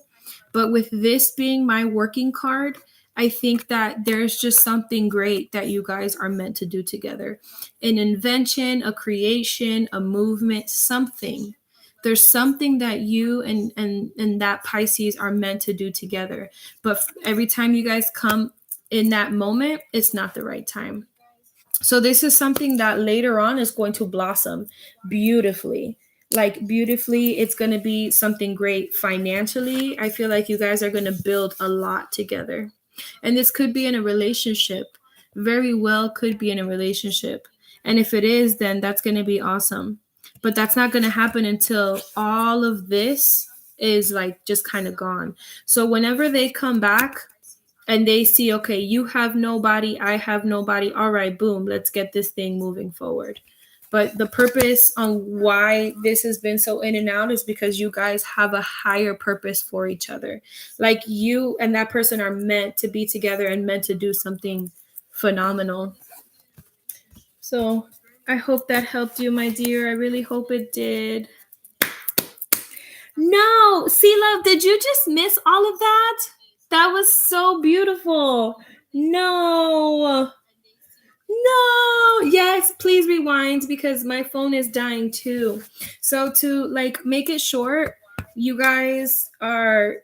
but with this being my working card, I think that there's just something great that you guys are meant to do together. An invention, a creation, a movement, something. There's something that you and that Pisces are meant to do together. But every time you guys come in that moment, it's not the right time. So this is something that later on is going to blossom beautifully. Like beautifully, it's going to be something great financially. I feel like you guys are going to build a lot together. And this could be in a relationship. Very well could be in a relationship. And if it is, then that's going to be awesome. But that's not going to happen until all of this is like just kind of gone. So whenever they come back, and they see, okay, you have nobody, I have nobody. All right, boom, let's get this thing moving forward. But the purpose on why this has been so in and out is because you guys have a higher purpose for each other. Like you and that person are meant to be together and meant to do something phenomenal. So I hope that helped you, my dear. I really hope it did. No, see, love, did you just miss all of that? That was so beautiful. No. No. Yes, please rewind because my phone is dying too. So to like make it short, you guys are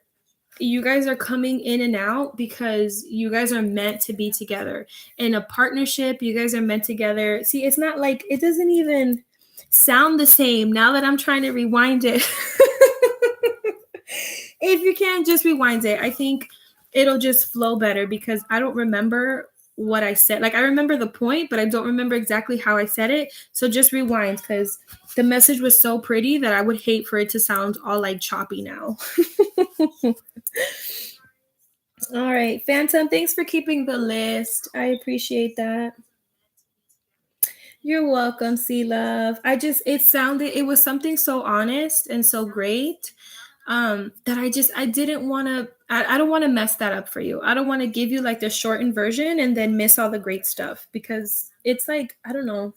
coming in and out because you guys are meant to be together. In a partnership, you guys are meant together. See, it's not like it doesn't even sound the same now that I'm trying to rewind it. If you can, just rewind it. I think it'll just flow better because I don't remember what I said. Like I remember the point, but I don't remember exactly how I said it. So just rewind because the message was so pretty that I would hate for it to sound all like choppy now. All right, Phantom, thanks for keeping the list. I appreciate that. You're welcome, Sea Love. It was something so honest and so great that I didn't want to, I don't want to mess that up for you. I don't want to give you like the shortened version and then miss all the great stuff because it's like, I don't know.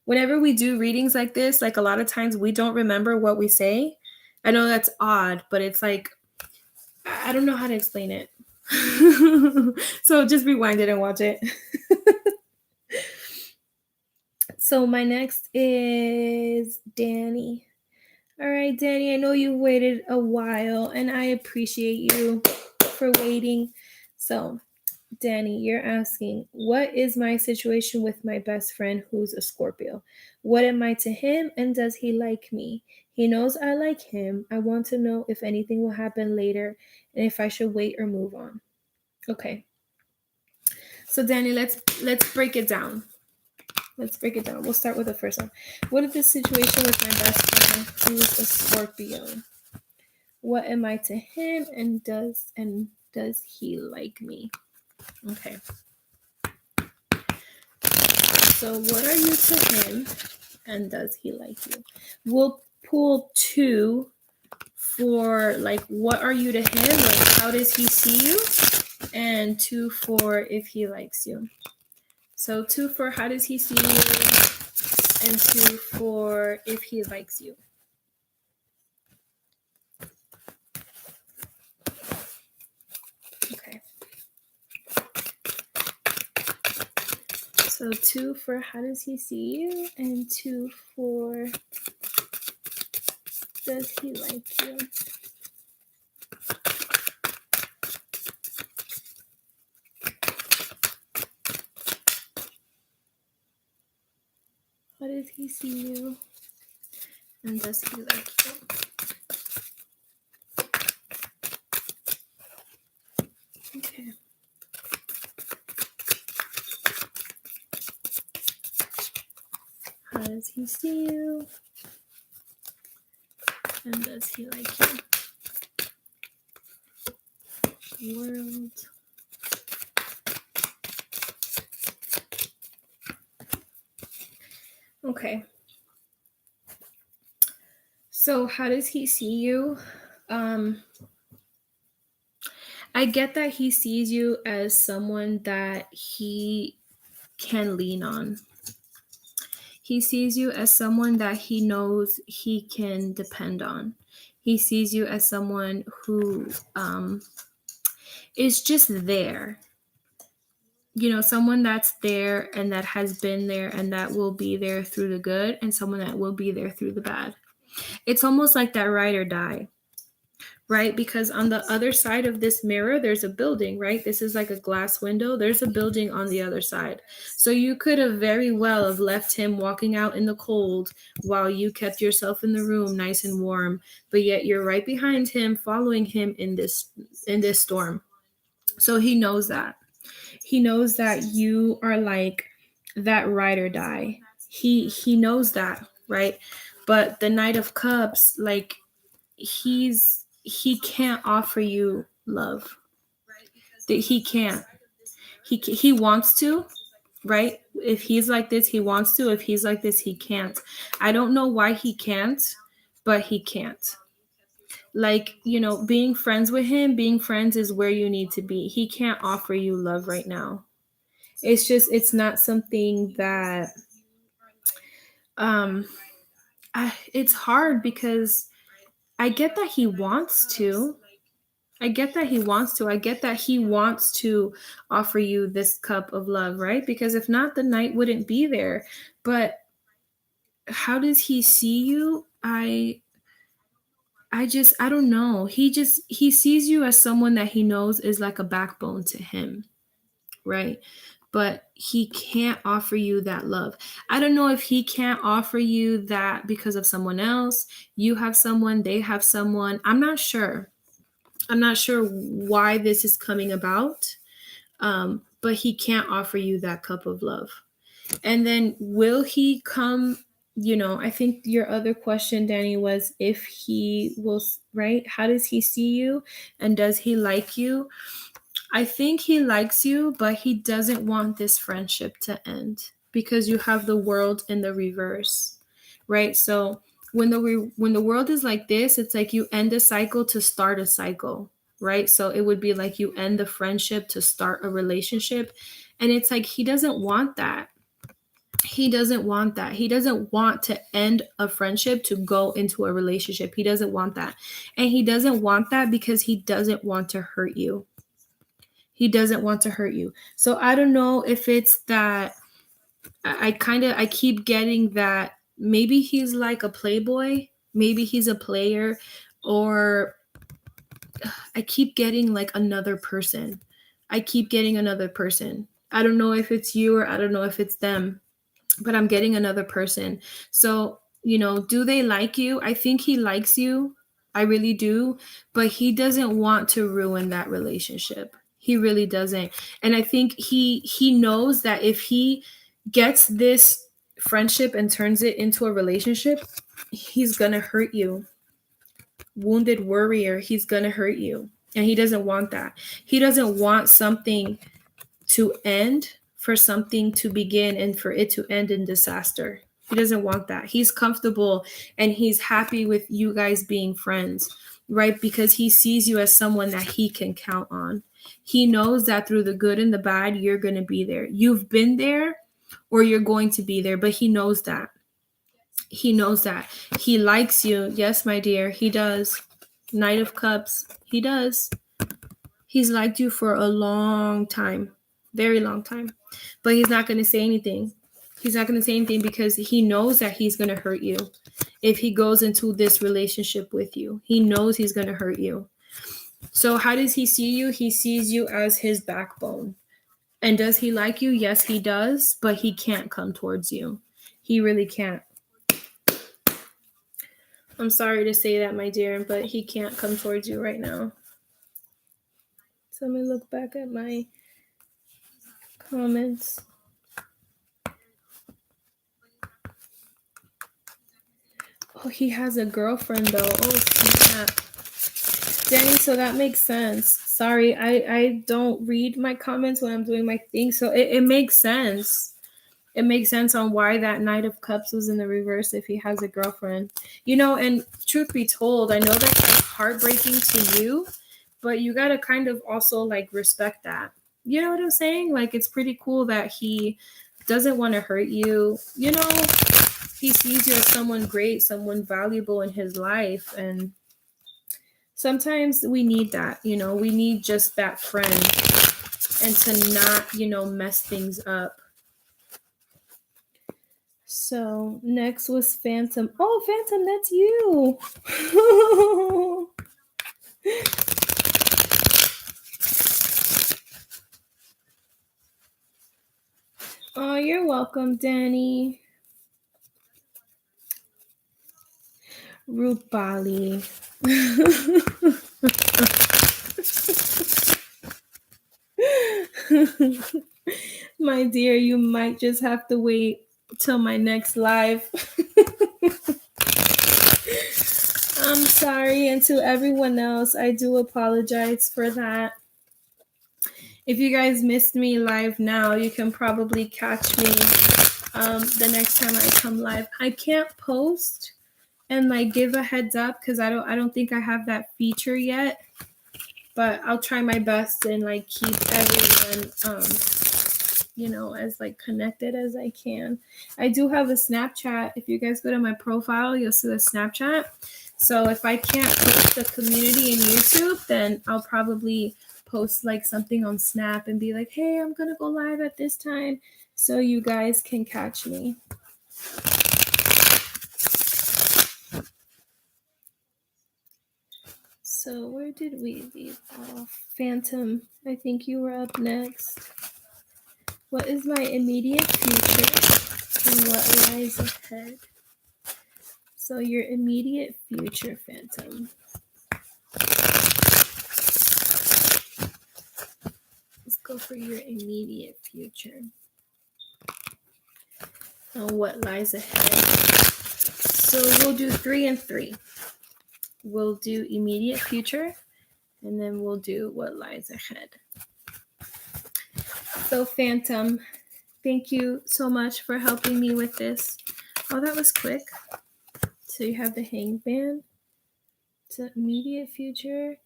Whenever we do readings like this, like a lot of times we don't remember what we say. I know that's odd, but it's like, I don't know how to explain it. So just rewind it and watch it. So my next is Danny. All right, Danny, I know you waited a while and I appreciate you for waiting. So, Danny, you're asking, what is my situation with my best friend who's a Scorpio? What am I to him and does he like me? He knows I like him. I want to know if anything will happen later and if I should wait or move on. Okay. So, Danny, let's break it down. Let's break it down. We'll start with the first one. What is the situation with my best friend who's a Scorpio? What am I to him and does he like me? Okay. So what are you to him and does he like you? We'll pull 2 for like what are you to him? Like how does he see you? And 2 for if he likes you. So 2 for how does he see you and 2 for if he likes you. Okay. So 2 for how does he see you and 2 for does he like you. How does he see you and does he like you? Okay. How does he see you? And does he like you? World. Okay. So how does he see you? I get that he sees you as someone that he can lean on. He sees you as someone that he knows he can depend on. He sees you as someone who is just there. You know, someone that's there and that has been there and that will be there through the good and someone that will be there through the bad. It's almost like that ride or die, right? Because on the other side of this mirror, there's a building, right? This is like a glass window. There's a building on the other side. So you could have very well have left him walking out in the cold while you kept yourself in the room nice and warm, but yet you're right behind him, following him in this storm. So he knows that. He knows that you are like that ride or die. He knows that, right? But the Knight of Cups, like he can't offer you love. He can't. He wants to, right? If he's like this, he wants to. If he's like this, he can't. I don't know why he can't, but he can't. Like, you know, being friends with him, being friends is where you need to be. He can't offer you love right now. It's not something that it's hard because I get that he wants to. I get that he wants to. I get that he wants to offer you this cup of love, right? Because if not, the night wouldn't be there. But how does he see you? I don't know. He sees you as someone that he knows is like a backbone to him, right? But he can't offer you that love. I don't know if he can't offer you that because of someone else. You have someone, they have someone. I'm not sure. I'm not sure why this is coming about. but he can't offer you that cup of love. And then will he come? I think your other question, Danny, was if he will, right? How does he see you? And does he like you? I think he likes you, but he doesn't want this friendship to end because you have the world in the reverse, right? So when the world is like this, it's like you end a cycle to start a cycle, right? So it would be like you end the friendship to start a relationship, and it's like he doesn't want that. He doesn't want that. He doesn't want to end a friendship to go into a relationship. He doesn't want that. And he doesn't want that because he doesn't want to hurt you. He doesn't want to hurt you. So I don't know if it's that I keep getting that maybe he's like a playboy, maybe he's a player, or I keep getting like another person. I keep getting another person. I don't know if it's you or I don't know if it's them, but I'm getting another person. So, do they like you? I think he likes you. I really do, but he doesn't want to ruin that relationship. He really doesn't. And I think he knows that if he gets this friendship and turns it into a relationship, he's going to hurt you. Wounded warrior, he's going to hurt you. And he doesn't want that. He doesn't want something to end for something to begin and for it to end in disaster. He doesn't want that. He's comfortable and he's happy with you guys being friends, right? Because he sees you as someone that he can count on. He knows that through the good and the bad, you're going to be there. You've been there or you're going to be there, but he knows that. He knows that. He likes you. Yes, my dear, he does. Knight of Cups, he does. He's liked you for a long time, very long time, but he's not going to say anything. He's not going to say anything because he knows that he's going to hurt you if he goes into this relationship with you. He knows he's going to hurt you. So how does he see you? He sees you as his backbone. And does he like you? Yes, he does, but he can't come towards you. He really can't. I'm sorry to say that, my dear, but he can't come towards you right now. So let me look back at my comments. Oh, he has a girlfriend though. Oh, snap. Danny, so that makes sense. Sorry, I don't read my comments when I'm doing my thing. So it makes sense. It makes sense on why that Knight of Cups was in the reverse if he has a girlfriend. And truth be told, I know that's like heartbreaking to you, but you got to kind of also like respect that. You know what I'm saying? Like it's pretty cool that he doesn't want to hurt you. He sees you as someone great, someone valuable in his life. And sometimes we need that, we need just that friend and to not, mess things up. So next was Phantom. Oh, Phantom, that's you. Oh, you're welcome, Danny. Rupali. My dear, you might just have to wait till my next live. I'm sorry, and to everyone else, I do apologize for that. If you guys missed me live now, you can probably catch me the next time I come live. I can't post and like give a heads up because I don't think I have that feature yet. But I'll try my best and like keep everyone as like connected as I can. I do have a Snapchat. If you guys go to my profile, you'll see a Snapchat. So if I can't post the community in YouTube, then I'll probably post like something on Snap and be like, hey, I'm gonna go live at this time so you guys can catch me. So where did we leave off? Phantom, I think you were up next. What is my immediate future and what lies ahead? So your immediate future, Phantom. Let's go for your immediate future and what lies ahead. So we'll do 3 and 3. We'll do immediate future, and then we'll do what lies ahead. So Phantom, thank you so much for helping me with this. Oh, that was quick. So you have the Hanged Man, to immediate future,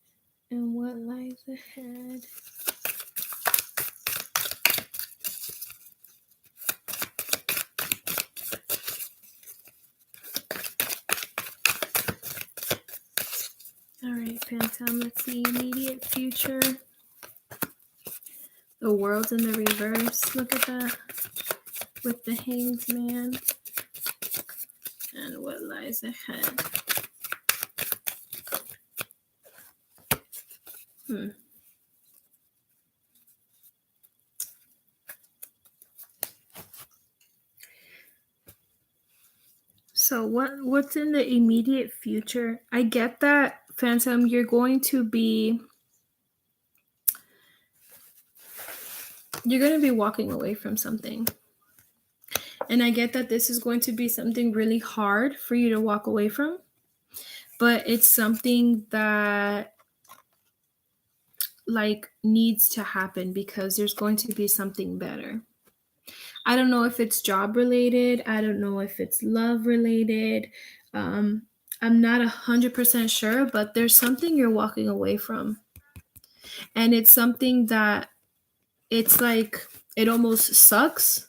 and what lies ahead. All right, Phantom, let's see. Immediate future. The world's in the reverse. Look at that. With the Hanged Man. And what lies ahead. So what's in the immediate future? I get that, Phantom, you're going to be walking away from something. And I get that this is going to be something really hard for you to walk away from, but it's something that needs to happen because there's going to be something better. I don't know if it's job related. I don't know if it's love related. I'm not 100% sure, but there's something you're walking away from. And it's something that it's like it almost sucks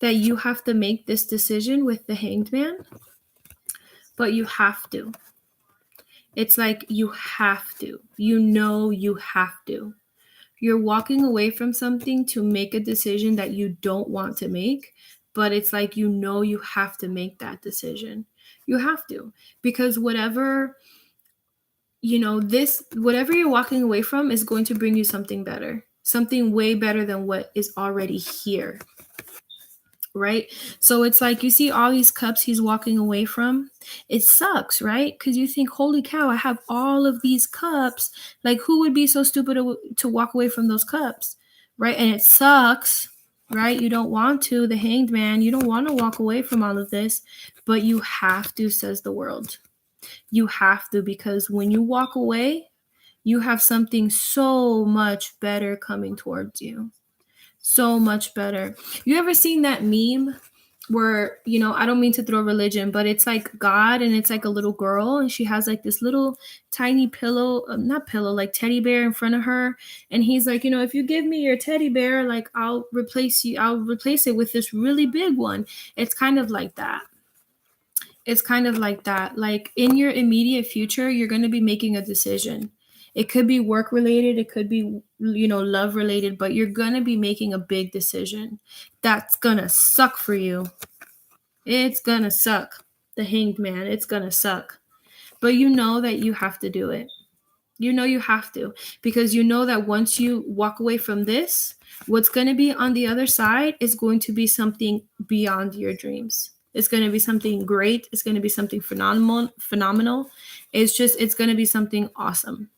that you have to make this decision with the Hanged Man, but you have to. It's like you have to. You have to. You're walking away from something to make a decision that you don't want to make, but it's like you have to make that decision. You have to, because whatever you're walking away from is going to bring you something better, something way better than what is already here. Right? So it's like you see all these cups he's walking away from. It sucks, right? Because you think, holy cow, I have all of these cups. Like, who would be so stupid to walk away from those cups? Right? And it sucks, right? You don't want to. The Hanged Man, you don't want to walk away from all of this, but you have to, says the world. You have to, because when you walk away, you have something so much better coming towards you. So much better. You ever seen that meme where, I don't mean to throw religion, but it's like God and it's like a little girl and she has like this little tiny pillow, like teddy bear in front of her. And he's like, if you give me your teddy bear, like I'll replace it with this really big one. It's kind of like that. Like in your immediate future, you're going to be making a decision. It could be work related. It could be, love related, but you're going to be making a big decision. That's going to suck for you. It's going to suck. The Hanged Man, it's going to suck. But you know that you have to do it. You have to, because you know that once you walk away from this, what's going to be on the other side is going to be something beyond your dreams. It's going to be something great. It's going to be something phenomenal. It's going to be something awesome.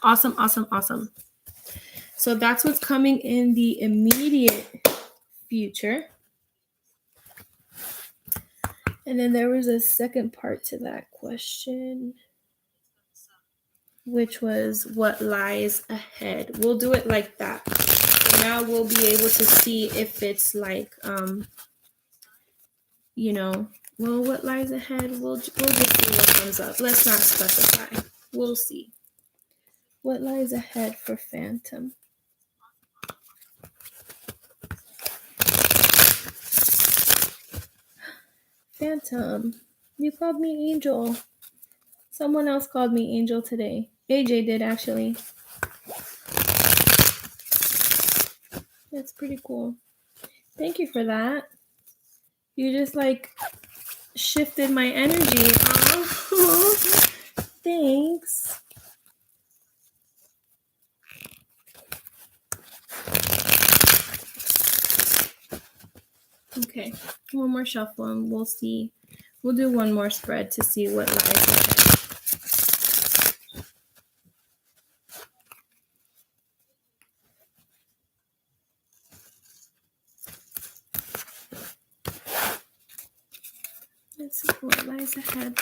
Awesome, awesome, awesome. So that's what's coming in the immediate future. And then there was a second part to that question, which was what lies ahead. We'll do it like that. Now we'll be able to see if it's like, what lies ahead. We'll just see what comes up. Let's not specify. We'll see. What lies ahead for Phantom? Phantom, you called me Angel. Someone else called me Angel today. AJ did, actually. That's pretty cool. Thank you for that. You just shifted my energy. Oh, thanks. Okay, one more shuffle and we'll see. We'll do one more spread to see what lies ahead. Let's see what lies ahead.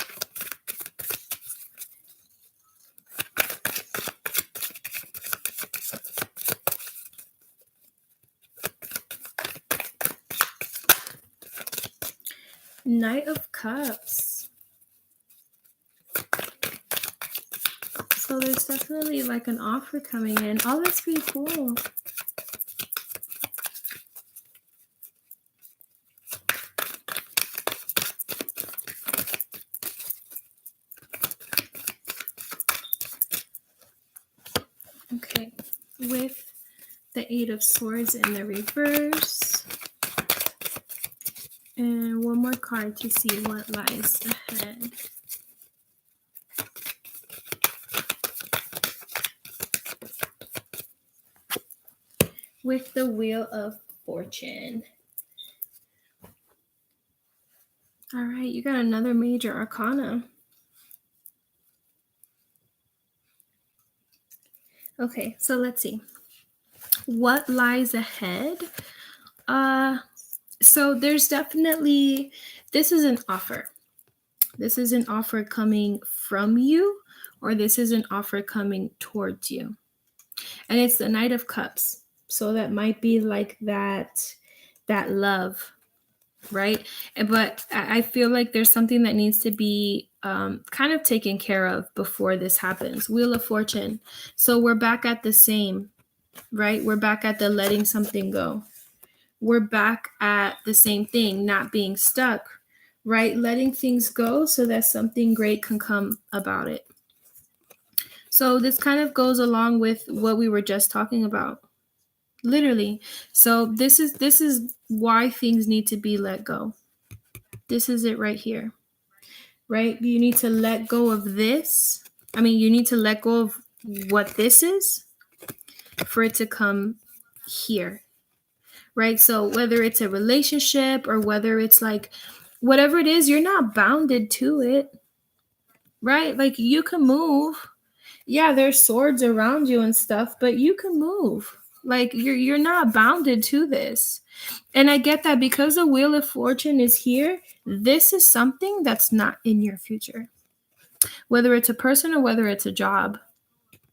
Knight of Cups. So there's definitely like an offer coming in. Oh, that's pretty cool. Okay, with the Eight of Swords in the reverse. And one more card to see what lies ahead. With the Wheel of Fortune. All right, you got another major arcana. Okay, so let's see. What lies ahead? So there's definitely, this is an offer. This is an offer coming from you, or this is an offer coming towards you. And it's the Knight of Cups. So that might be like that love, right? But I feel like there's something that needs to be kind of taken care of before this happens. Wheel of Fortune. So we're back at the same, right? We're back at the letting something go. We're back at the same thing, not being stuck, right? Letting things go so that something great can come about it. So this kind of goes along with what we were just talking about. Literally. So this is why things need to be let go. This is it right here. Right? You need to let go of this. I mean, you need to let go of what this is for it to come here. Right? So whether it's a relationship or whether it's like whatever it is, you're not bounded to it. Right? Like you can move. Yeah, there's swords around you and stuff, but you can move. Like you're not bounded to this. And I get that because the Wheel of Fortune is here, this is something that's not in your future. Whether it's a person or whether it's a job.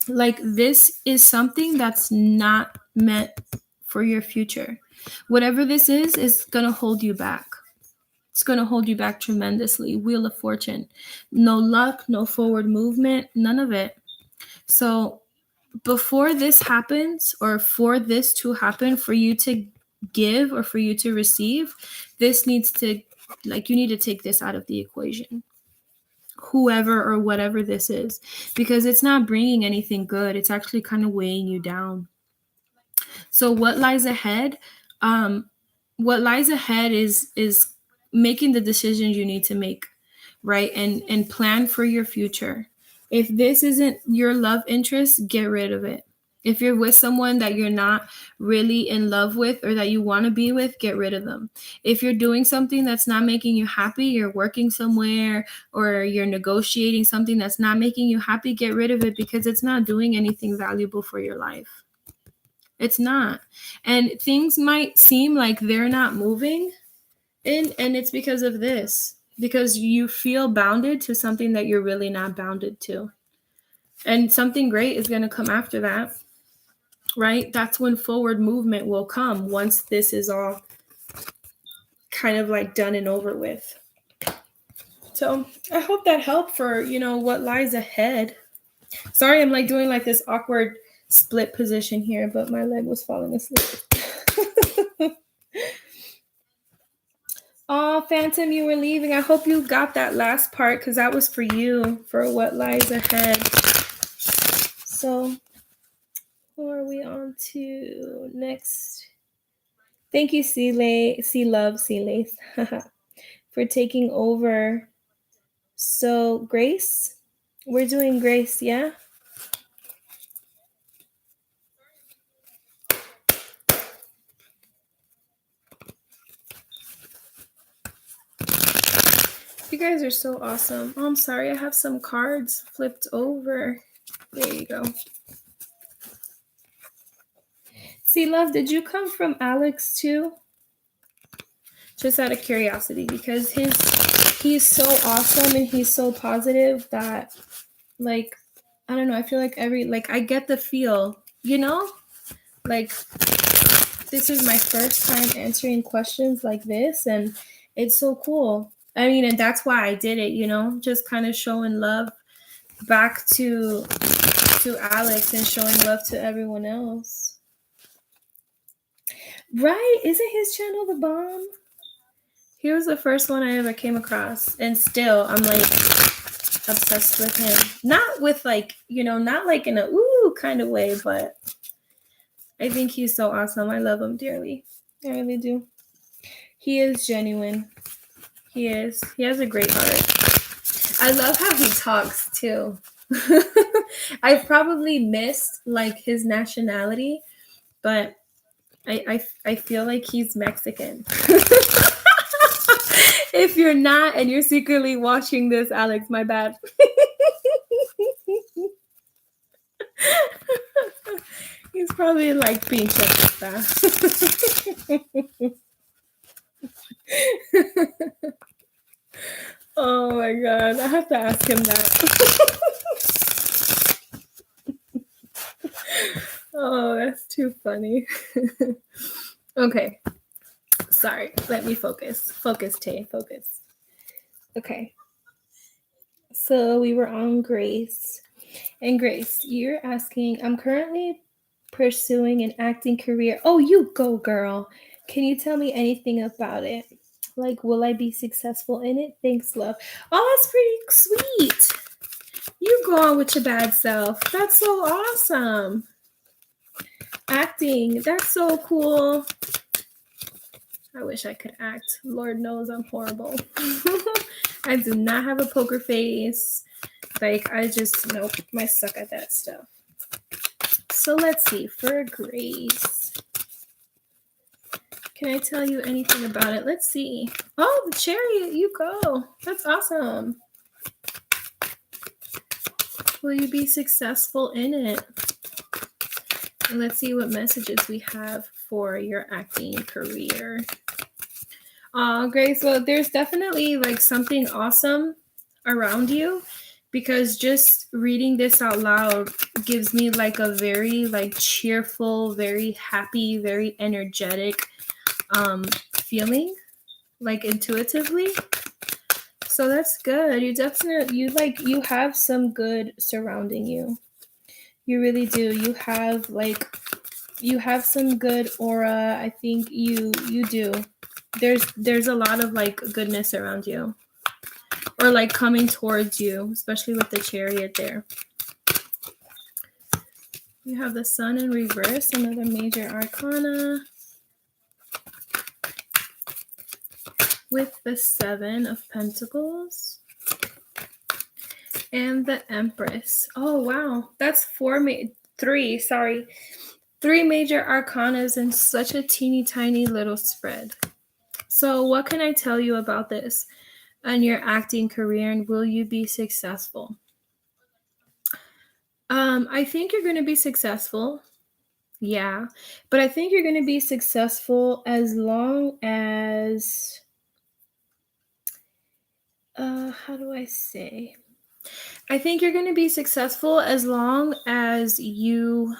Like this is something that's not meant for your future. Whatever this is going to hold you back. It's going to hold you back tremendously. Wheel of Fortune. No luck, no forward movement, none of it. So before this happens, or for this to happen, for you to give or for you to receive, this needs to, like, you need to take this out of the equation. Whoever or whatever this is, because it's not bringing anything good. It's actually kind of weighing you down. So what lies ahead? What lies ahead is making the decisions you need to make, right? And plan for your future. If this isn't your love interest, get rid of it. If you're with someone that you're not really in love with or that you want to be with, get rid of them. If you're doing something that's not making you happy, you're working somewhere or you're negotiating something that's not making you happy, get rid of it because it's not doing anything valuable for your life. It's not. And things might seem like they're not moving, and it's because of this. Because you feel bounded to something that you're really not bounded to. And something great is going to come after that, right? That's when forward movement will come once this is all kind of like done and over with. So I hope that helped for, what lies ahead. Sorry, I'm like doing like this awkward split position here, but my leg was falling asleep. Oh, Phantom, you were leaving. I hope you got that last part because that was for you, for what lies ahead. So, who are we on to next? Thank you, Sea Love, for taking over. So, Grace, we're doing Grace, yeah? You guys are so awesome. Oh, I'm sorry, I have some cards flipped over. There you go. See, Love, did you come from Alex too? Just out of curiosity, because he's so awesome and he's so positive that, like, I don't know, I feel like I get the feel, like, this is my first time answering questions like this, and it's so cool. I mean, and that's why I did it, just kind of showing love back to Alex and showing love to everyone else. Right? Isn't his channel the bomb? He was the first one I ever came across, and still I'm like obsessed with him. Not with like, not like in a ooh kind of way, but I think he's so awesome. I love him dearly. I really do. He is genuine. He is. He has a great heart. I love how he talks too. I've probably missed like his nationality, but I feel like he's Mexican. If you're not and you're secretly watching this, Alex, my bad. He's probably like pinche puta. Oh my god, I have to ask him that. Oh, that's too funny. Okay. Sorry, let me focus. Focus, Tay, focus. Okay. So we were on Grace. And Grace, you're asking, I'm currently pursuing an acting career. Oh, you go, girl. Can you tell me anything about it? Like, will I be successful in it? Thanks, love. Oh, that's pretty sweet. You go on with your bad self. That's so awesome. Acting, that's so cool. I wish I could act. Lord knows I'm horrible. I do not have a poker face. Like, I suck at that stuff. So let's see, for Grace. Can I tell you anything about it? Let's see. Oh, the chariot, you go. That's awesome. Will you be successful in it? And let's see what messages we have for your acting career. Grace, well, there's definitely like something awesome around you, because just reading this out loud gives me like a very like cheerful, very happy, very energetic feeling, like intuitively. So that's good. You have some good surrounding you. You really do. You have some good aura. I think you do. There's a lot of like goodness around you, or like coming towards you, especially with the chariot there. You have the Sun in reverse, another major arcana, with the Seven of Pentacles and the Empress. Oh wow, that's three major arcanas in such a teeny tiny little spread. So what can I tell you about this and your acting career, and will you be successful? I think you're going to be successful. Yeah, but I think you're going to be successful as long as how do I say? I think you're going to be successful as long as you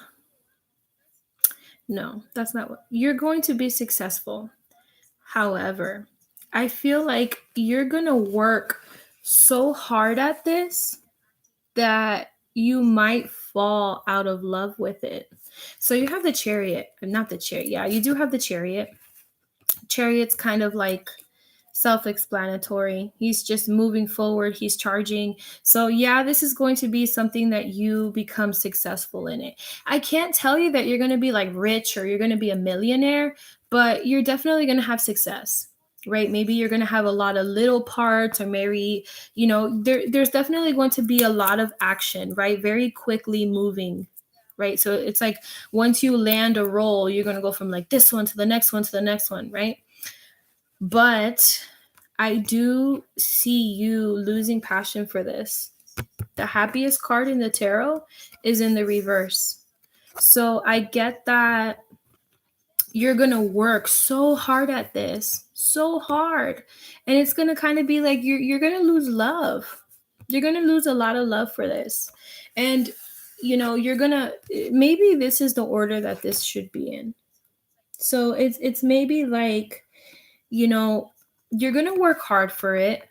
No, that's not what you're going to be successful. However, I feel like you're going to work so hard at this that you might fall out of love with it. So you have the chariot, not the chariot. Yeah, you do have the chariot. Chariot's kind of like self-explanatory. He's just moving forward, he's charging. So yeah, this is going to be something that you become successful in it. I can't tell you that you're going to be like rich or you're going to be a millionaire, but you're definitely going to have success, right? Maybe you're going to have a lot of little parts, or maybe, there's definitely going to be a lot of action, right? Very quickly moving, right? So it's like once you land a role, you're going to go from like this one to the next one to the next one, right? But I do see you losing passion for this. The happiest card in the tarot is in the reverse. So I get that you're going to work so hard at this, so hard. And it's going to kind of be like you're going to lose love. You're going to lose a lot of love for this. And you're going to, maybe this is the order that this should be in. So it's maybe like, you're going to work hard for it.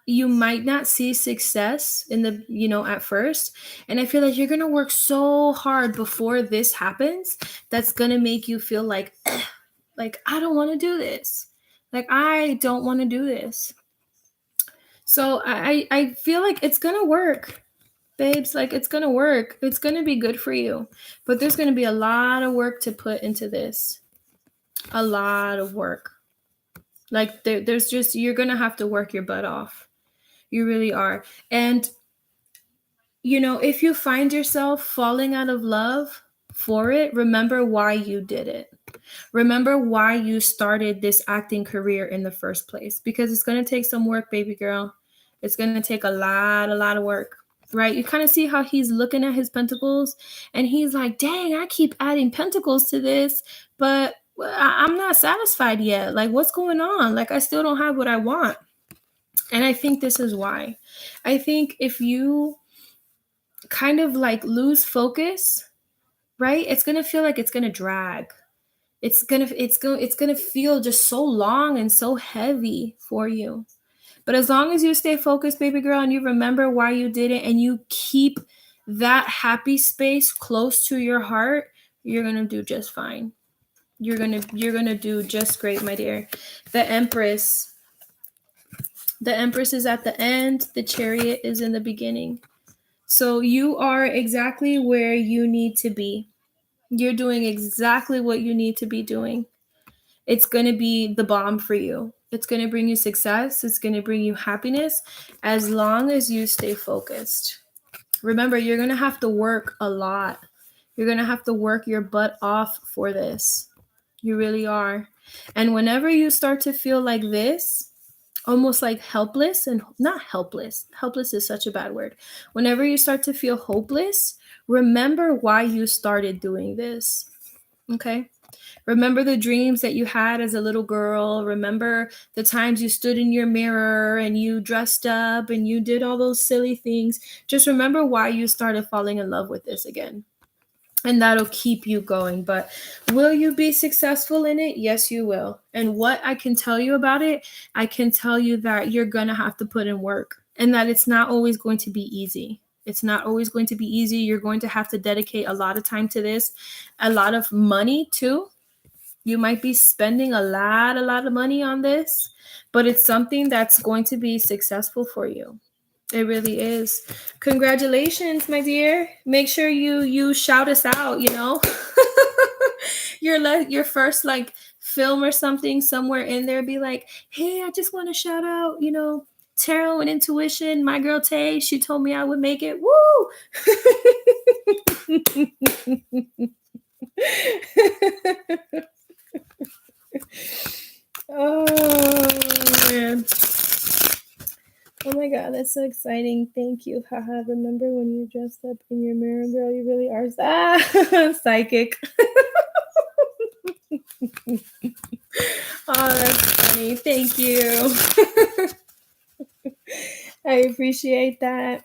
You might not see success in the at first, and I feel like you're going to work so hard before this happens. That's going to make you feel like like I don't want to do this. Like I don't want to do this. So I feel like it's going to work. Babes, like it's going to work. It's going to be good for you. But there's going to be a lot of work to put into this. A lot of work. Like there's just, you're going to have to work your butt off. You really are. And, if you find yourself falling out of love for it, remember why you did it. Remember why you started this acting career in the first place. Because it's going to take some work, baby girl. It's going to take a lot of work. Right? You kind of see how he's looking at his pentacles and he's like, dang, I keep adding pentacles to this, but I'm not satisfied yet. Like, what's going on? Like, I still don't have what I want. And I think this is why. I think if you kind of like lose focus, right? It's going to feel like it's going to drag. It's going to feel just so long and so heavy for you. But as long as you stay focused, baby girl, and you remember why you did it and you keep that happy space close to your heart, you're going to do just fine. You're going to do just great, my dear. The Empress is at the end. The Chariot is in the beginning. So you are exactly where you need to be. You're doing exactly what you need to be doing. It's going to be the bomb for you. It's going to bring you success. It's going to bring you happiness as long as you stay focused. Remember, you're going to have to work a lot. You're going to have to work your butt off for this. You really are. And whenever you start to feel like this, almost like helpless, and not helpless. Helpless is such a bad word. Whenever you start to feel hopeless, remember why you started doing this. Okay? Remember the dreams that you had as a little girl. Remember the times you stood in your mirror and you dressed up and you did all those silly things. Just remember why you started falling in love with this again. And that'll keep you going. But will you be successful in it? Yes, you will. And what I can tell you about it, I can tell you that you're going to have to put in work and that it's not always going to be easy. It's not always going to be easy. You're going to have to dedicate a lot of time to this, a lot of money too. You might be spending a lot of money on this, but it's something that's going to be successful for you. It really is. Congratulations, my dear. Make sure you shout us out, your first like film or something somewhere in there. Be like, hey, I just want to shout out, tarot and intuition. My girl Tay, she told me I would make it. Woo! Oh man. Oh my god, that's so exciting. Thank you. Haha. Remember when you dressed up in your mirror, girl? You really are psychic. Oh, that's funny. Thank you. I appreciate that.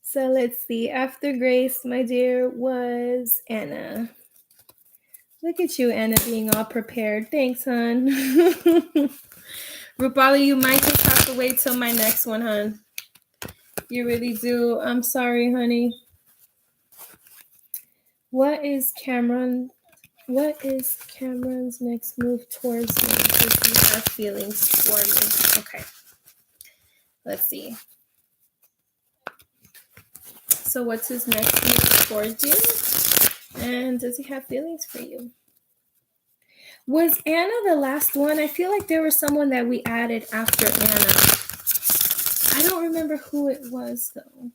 So let's see. After Grace, my dear, was Anna. Look at you, Anna, being all prepared. Thanks, hon. Rupali, you might just have to wait till my next one, hon. You really do. I'm sorry, honey. What is Cameron's next move towards me? Does he have feelings for me? Okay. Let's see. So what's his next move towards you? And does he have feelings for you? Was Anna the last one? I feel like there was someone that we added after Anna. I don't remember who it was, though.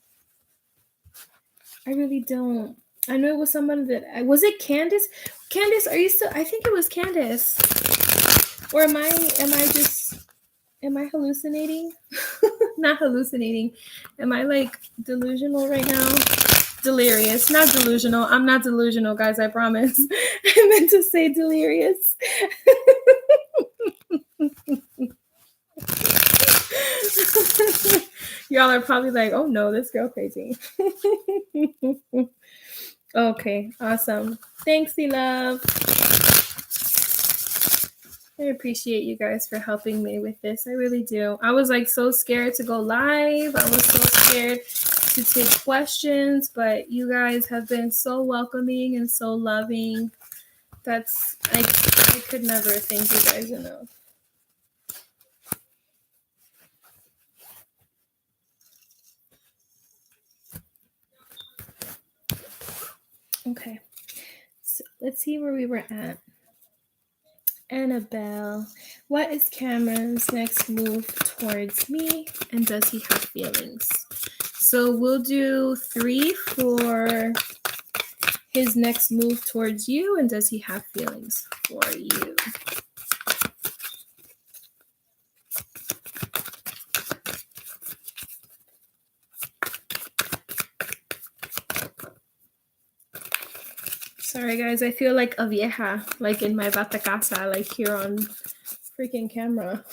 I really don't. I know it was someone that... Was it Candace? Candace, are you still... I think it was Candace. Or am I hallucinating? Not hallucinating. Am I, like, delusional right now? Delirious. Not delusional. I'm not delusional, guys. I promise. I meant to say delirious. Y'all are probably like, oh no, this girl crazy. Okay, awesome. Thanks, love. I appreciate you guys for helping me with this. I really do. I was like so scared to go live. I was so scared to take questions, but you guys have been so welcoming and so loving. That's I could never thank you guys enough. Okay, so let's see where we were at. Annabelle, what is Cameron's next move towards me, and does he have feelings? So we'll do 3 for his next move towards you, and does he have feelings for you? Sorry guys, I feel like a vieja, like in my bata casa, like here on freaking camera.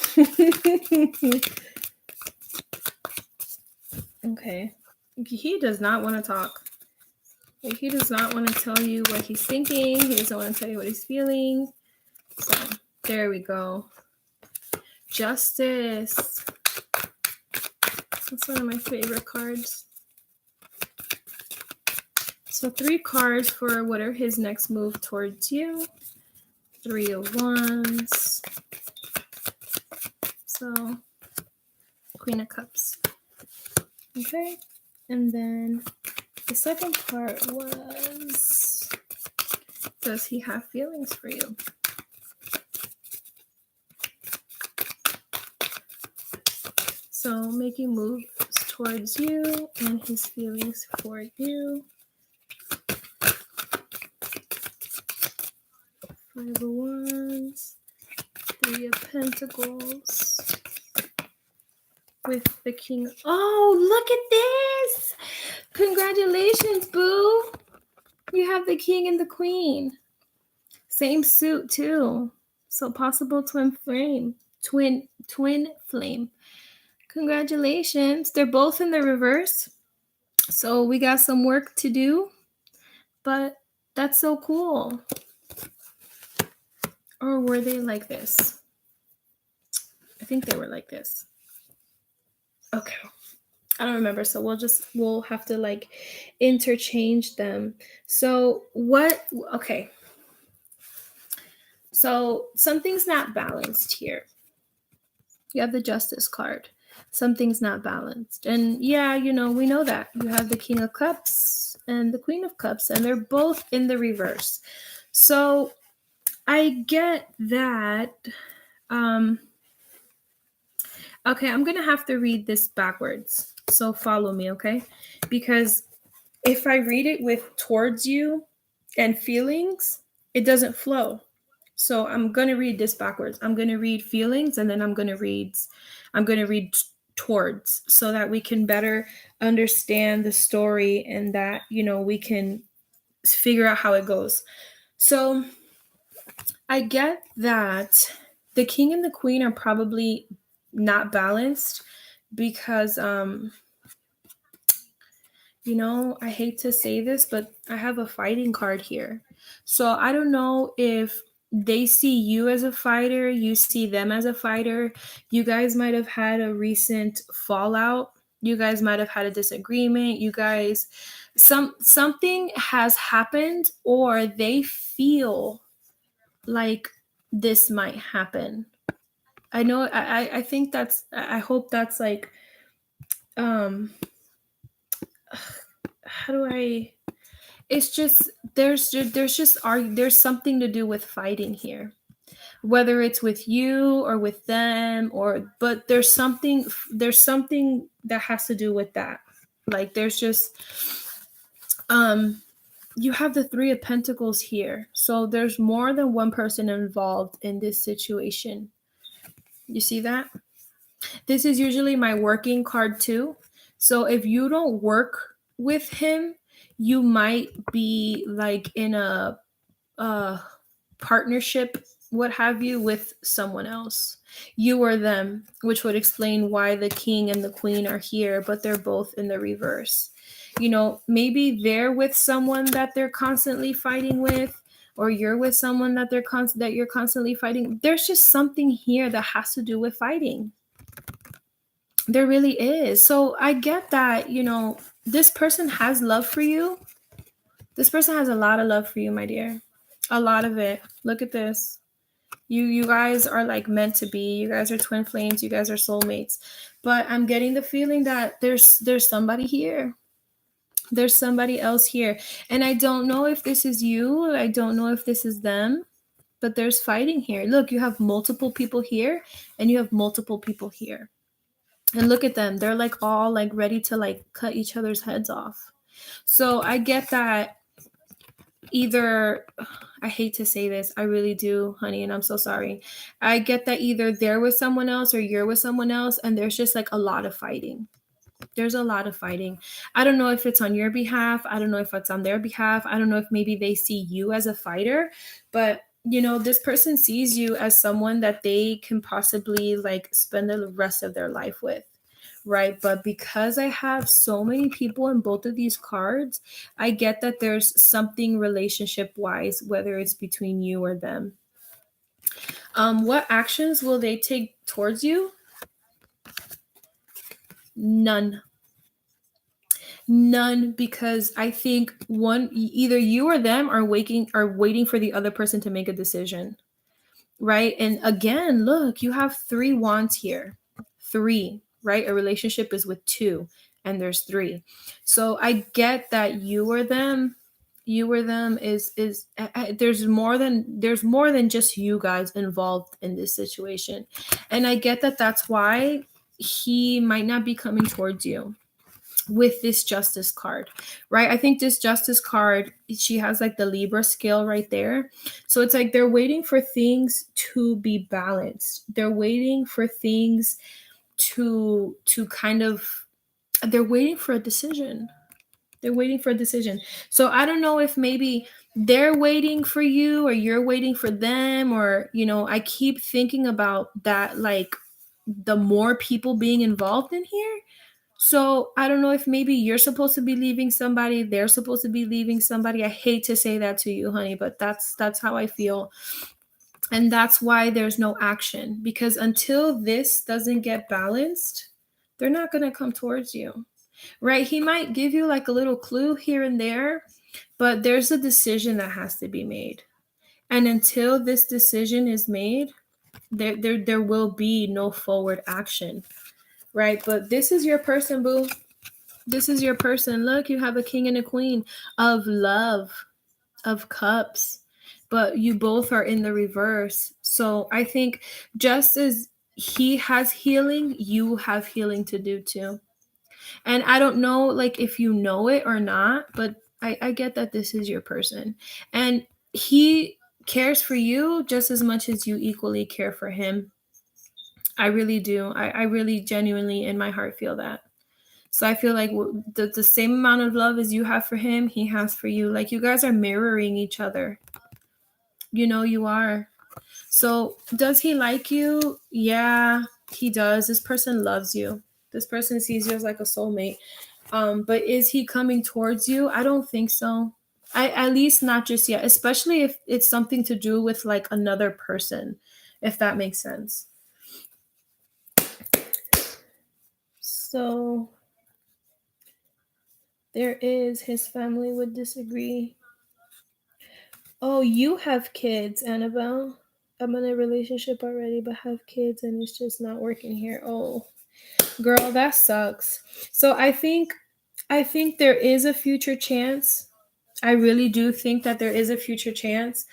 Okay. He does not want to talk. Like, he does not want to tell you what he's thinking. He doesn't want to tell you what he's feeling. So, there we go. Justice. That's one of my favorite cards. So 3 cards for what are his next move towards you. 3 of Wands. So, Queen of Cups. Okay. And then the second part was, does he have feelings for you? So making moves towards you and his feelings for you. 5 of Wands, 3 of Pentacles, with the King. Oh, look at this! Congratulations, boo! You have the King and the Queen. Same suit too. So possible twin flame. Twin flame. Congratulations. They're both in the reverse. So we got some work to do. But that's so cool. Or were they like this? I think they were like this. Okay. I don't remember. So we'll have to like interchange them. So okay. So something's not balanced here. You have the Justice card. Something's not balanced. And yeah, we know that. You have the King of Cups and the Queen of Cups, and they're both in the reverse. So I get that. Okay, I'm going to have to read this backwards. So follow me, okay? Because if I read it with towards you and feelings, it doesn't flow. So I'm going to read this backwards. I'm going to read feelings, and then I'm going to read towards, so that we can better understand the story, and that, we can figure out how it goes. So I get that the King and the Queen are probably not balanced because, I hate to say this, but I have a fighting card here. So I don't know if they see you as a fighter, you see them as a fighter. You guys might have had a recent fallout. You guys might have had a disagreement. You guys, something has happened, or they feel like this might happen. I know, I think I hope that's like, how do I, it's just, there's something to do with fighting here, whether it's with you or with them, but there's something that has to do with that. Like, there's just, you have the 3 of Pentacles here. So there's more than one person involved in this situation. You see that? This is usually my working card too. So if you don't work with him, you might be like in a partnership what have you, with someone else. You or them, which would explain why the king and the queen are here, but they're both in the reverse. Maybe they're with someone that they're constantly fighting with, or you're with someone that you're constantly fighting. There's just something here that has to do with fighting. There really is. So I get that, this person has love for you. This person has a lot of love for you, my dear. A lot of it. Look at this. You guys are like meant to be. You guys are twin flames. You guys are soulmates. But I'm getting the feeling that there's somebody here. There's somebody else here. And I don't know if this is you. I don't know if this is them. But there's fighting here. Look, you have multiple people here and you have multiple people here. And look at them. They're like all like ready to like cut each other's heads off. So I get that either, I hate to say this, I really do, honey, and I'm so sorry. I get that either they're with someone else or you're with someone else, and there's just like a lot of fighting. There's a lot of fighting. I don't know if it's on your behalf. I don't know if it's on their behalf. I don't know if maybe they see you as a fighter, but this person sees you as someone that they can possibly like spend the rest of their life with. Right. But because I have so many people in both of these cards, I get that there's something relationship wise, whether it's between you or them. What actions will they take towards you? None. None, because I think either you or them are waiting for the other person to make a decision. Right. And again, look, you have 3 wands here. 3, right? A relationship is with 2, and there's 3. So I get that you or them is there's more than just you guys involved in this situation. And I get that that's why he might not be coming towards you with this justice card, right? I think this justice card, she has like the Libra scale right there. So it's like they're waiting for things to be balanced. They're waiting for things to kind of, they're waiting for a decision. They're waiting for a decision. So I don't know if maybe they're waiting for you or you're waiting for them, or I keep thinking about that, like the more people being involved in here. So I don't know if maybe you're supposed to be leaving somebody, they're supposed to be leaving somebody. I hate to say that to you, honey, but that's how I feel. And that's why there's no action, because until this doesn't get balanced, they're not going to come towards you. Right? He might give you like a little clue here and there, but there's a decision that has to be made. And until this decision is made, there will be no forward action. Right? But this is your person, boo. This is your person. Look, you have a king and a queen of love, of cups, but you both are in the reverse. So I think just as he has healing, you have healing to do too. And I don't know like if you know it or not, but I get that this is your person. And he cares for you just as much as you equally care for him. I really do. I really genuinely in my heart feel that. So I feel like the same amount of love as you have for him, he has for you. Like you guys are mirroring each other. You are. So does he like you? Yeah, he does. This person loves you. This person sees you as like a soulmate. But is he coming towards you? I don't think so. At least not just yet, especially if it's something to do with like another person, if that makes sense. So there is, his family would disagree. Oh, you have kids, Annabelle. I'm in a relationship already, but have kids and it's just not working here. Oh, girl, that sucks. So I think there is a future chance. I really do think that there is a future chance.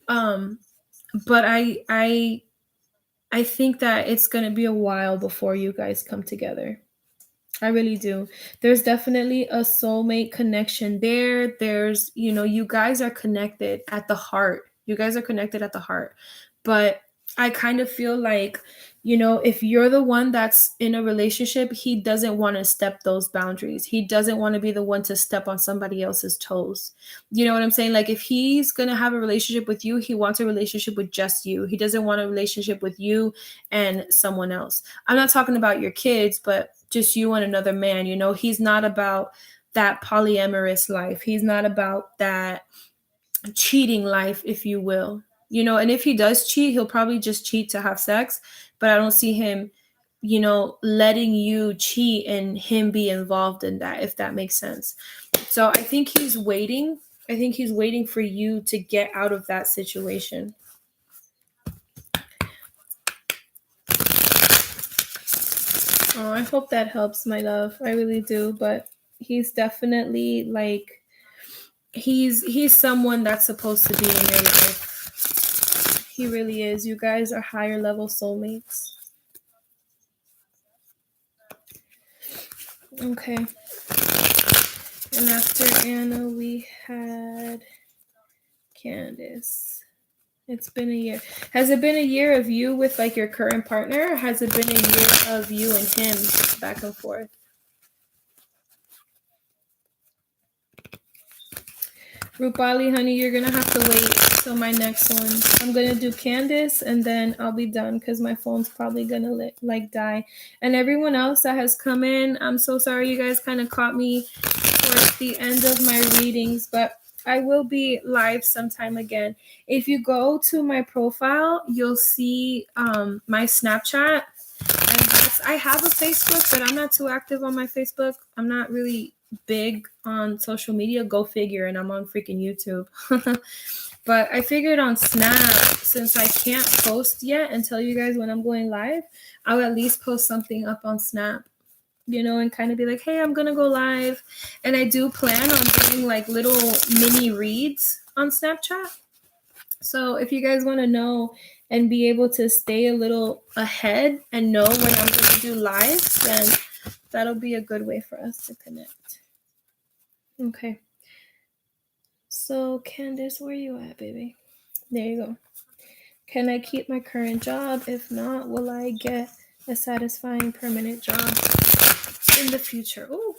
But I think that it's gonna be a while before you guys come together. I really do. There's definitely a soulmate connection there. There's, you guys are connected at the heart. You guys are connected at the heart. But I kind of feel like, if you're the one that's in a relationship, he doesn't want to step those boundaries. He doesn't want to be the one to step on somebody else's toes. You know what I'm saying? Like, if he's going to have a relationship with you, he wants a relationship with just you. He doesn't want a relationship with you and someone else. I'm not talking about your kids, but just you and another man. He's not about that polyamorous life. He's not about that cheating life, if you will. And if he does cheat, he'll probably just cheat to have sex, but I don't see him, letting you cheat and him be involved in that, if that makes sense. So I think he's waiting. I think he's waiting for you to get out of that situation. Oh, I hope that helps, my love. I really do. But he's definitely like, he's someone that's supposed to be in your life. He really is. You guys are higher level soulmates. Okay. And after Anna, we had Candace. It's been a year. Has it been a year of you with like your current partner? Or has it been a year of you and him back and forth? Rupali, honey, you're going to have to wait till my next one. I'm going to do Candace and then I'll be done because my phone's probably going to like die. And everyone else that has come in, I'm so sorry. You guys kind of caught me towards the end of my readings, but I will be live sometime again. If you go to my profile, you'll see my Snapchat. And I have a Facebook, but I'm not too active on my Facebook. I'm not really big on social media. Go figure. And I'm on freaking YouTube. But I figured on Snap, since I can't post yet and tell you guys when I'm going live, I'll at least post something up on Snap. And kind of be like, hey, I'm going to go live. And I do plan on doing like little mini reads on Snapchat. So if you guys want to know and be able to stay a little ahead and know when I'm going to do live, then that'll be a good way for us to connect. Okay. So Candace, where you at, baby? There you go. Can I keep my current job? If not, will I get a satisfying permanent job in the future? Oh,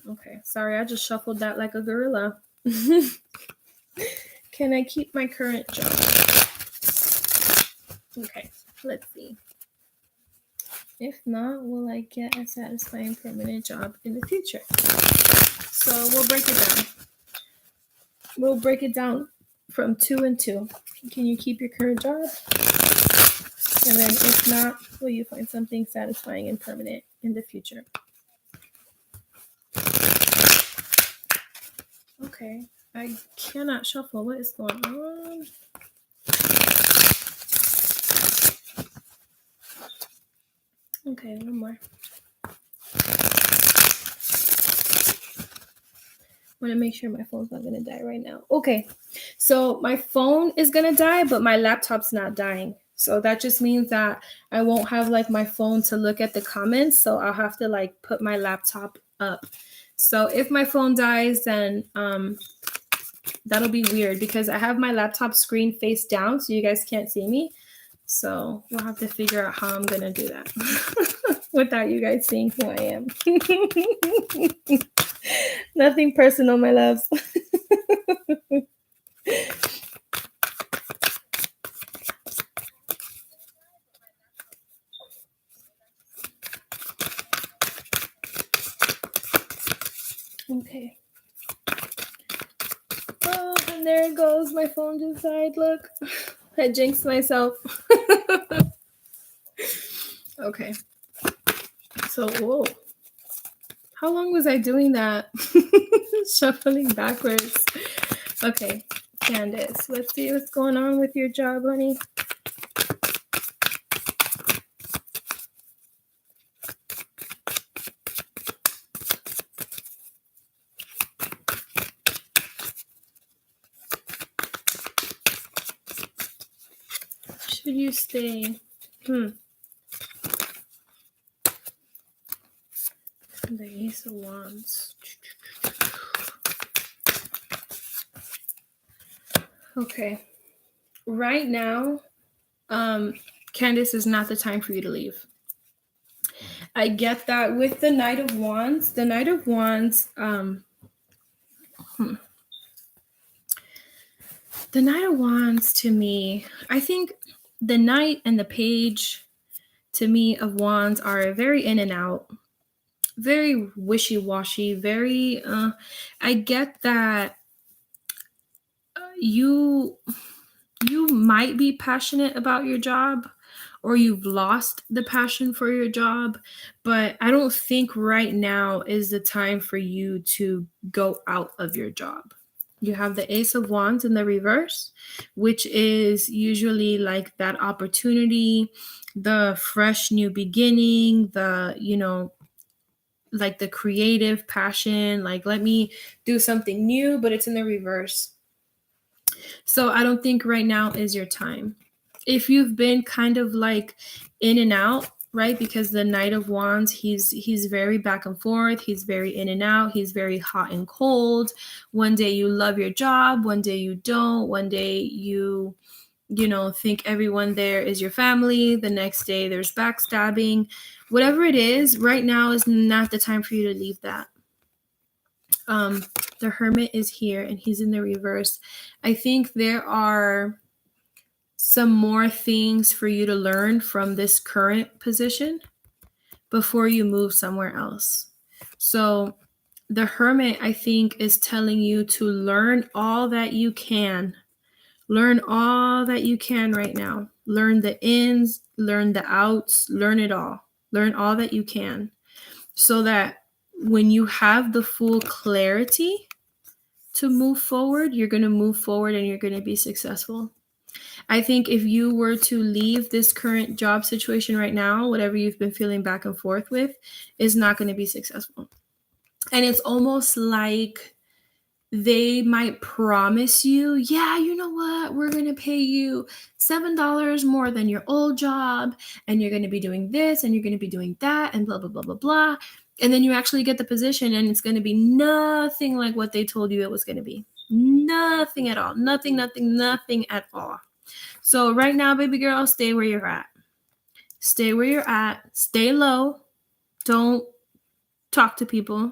okay. Sorry, I just shuffled that like a gorilla. Can I keep my current job? Okay, let's see. If not, will I get a satisfying permanent job in the future? So we'll break it down. We'll break it down from 2 and 2. Can you keep your current job? And then if not, will you find something satisfying and permanent in the future? Okay, I cannot shuffle. What is going on? Okay, one more. I want to make sure my phone's not going to die right now. Okay, so my phone is going to die, but my laptop's not dying. So that just means that I won't have like my phone to look at the comments. So I'll have to like put my laptop up. So if my phone dies, then that'll be weird because I have my laptop screen face down so you guys can't see me. So we'll have to figure out how I'm going to do that without you guys seeing who I am. Nothing personal, my loves. Okay. Oh, and there it goes. My phone just died. Look, I jinxed myself. Okay. So, whoa. How long was I doing that? Shuffling backwards. Okay, Candace, let's see what's going on with your job, honey. Should you stay? The Ace of Wands. Okay. Right now, Candace, is not the time for you to leave. I get that with the Knight of Wands. The Knight of Wands, the Knight of Wands to me, I think the Knight and the Page to me of Wands are very in and out, very wishy-washy, very, I get that you might be passionate about your job, or you've lost the passion for your job, but I don't think right now is the time for you to go out of your job. You have the Ace of Wands in the reverse, which is usually like that opportunity, the fresh new beginning, the, like the creative passion, like let me do something new, but it's in the reverse. So I don't think right now is your time. If you've been kind of like in and out, right? Because the Knight of Wands, he's very back and forth, he's very in and out, he's very hot and cold. One day you love your job, one day you don't, one day you think everyone there is your family, the next day there's backstabbing. Whatever it is, right now is not the time for you to leave that. The Hermit is here and he's in the reverse. I think there are some more things for you to learn from this current position before you move somewhere else. So the Hermit, I think, is telling you to learn all that you can. Learn all that you can right now. Learn the ins, learn the outs, learn it all. Learn all that you can so that when you have the full clarity to move forward, you're going to move forward and you're going to be successful. I think if you were to leave this current job situation right now, whatever you've been feeling back and forth with, is not going to be successful. And it's almost like they might promise you, yeah, you know what, we're going to pay you $7 more than your old job, and you're going to be doing this, and you're going to be doing that, and blah, blah, blah, blah, blah. And then you actually get the position, and it's going to be nothing like what they told you it was going to be. Nothing at all. Nothing at all. So right now, baby girl, stay where you're at. Stay where you're at. Stay low. Don't talk to people.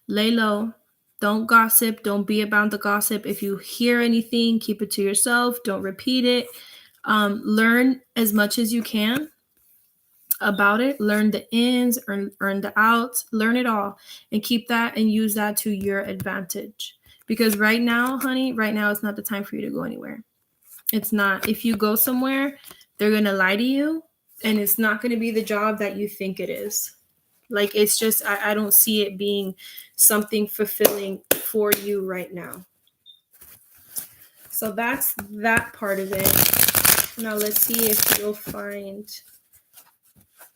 Lay low. Don't gossip. Don't be about the gossip. If you hear anything, keep it to yourself. Don't repeat it. Learn as much as you can about it. Learn the ins, earn the outs. Learn it all. And keep that and use that to your advantage. Because right now, honey, right now it's not the time for you to go anywhere. It's not. If you go somewhere, they're going to lie to you, and it's not going to be the job that you think it is. Like, it's just, I don't see it being something fulfilling for you right now. So that's that part of it. Now let's see if you'll find,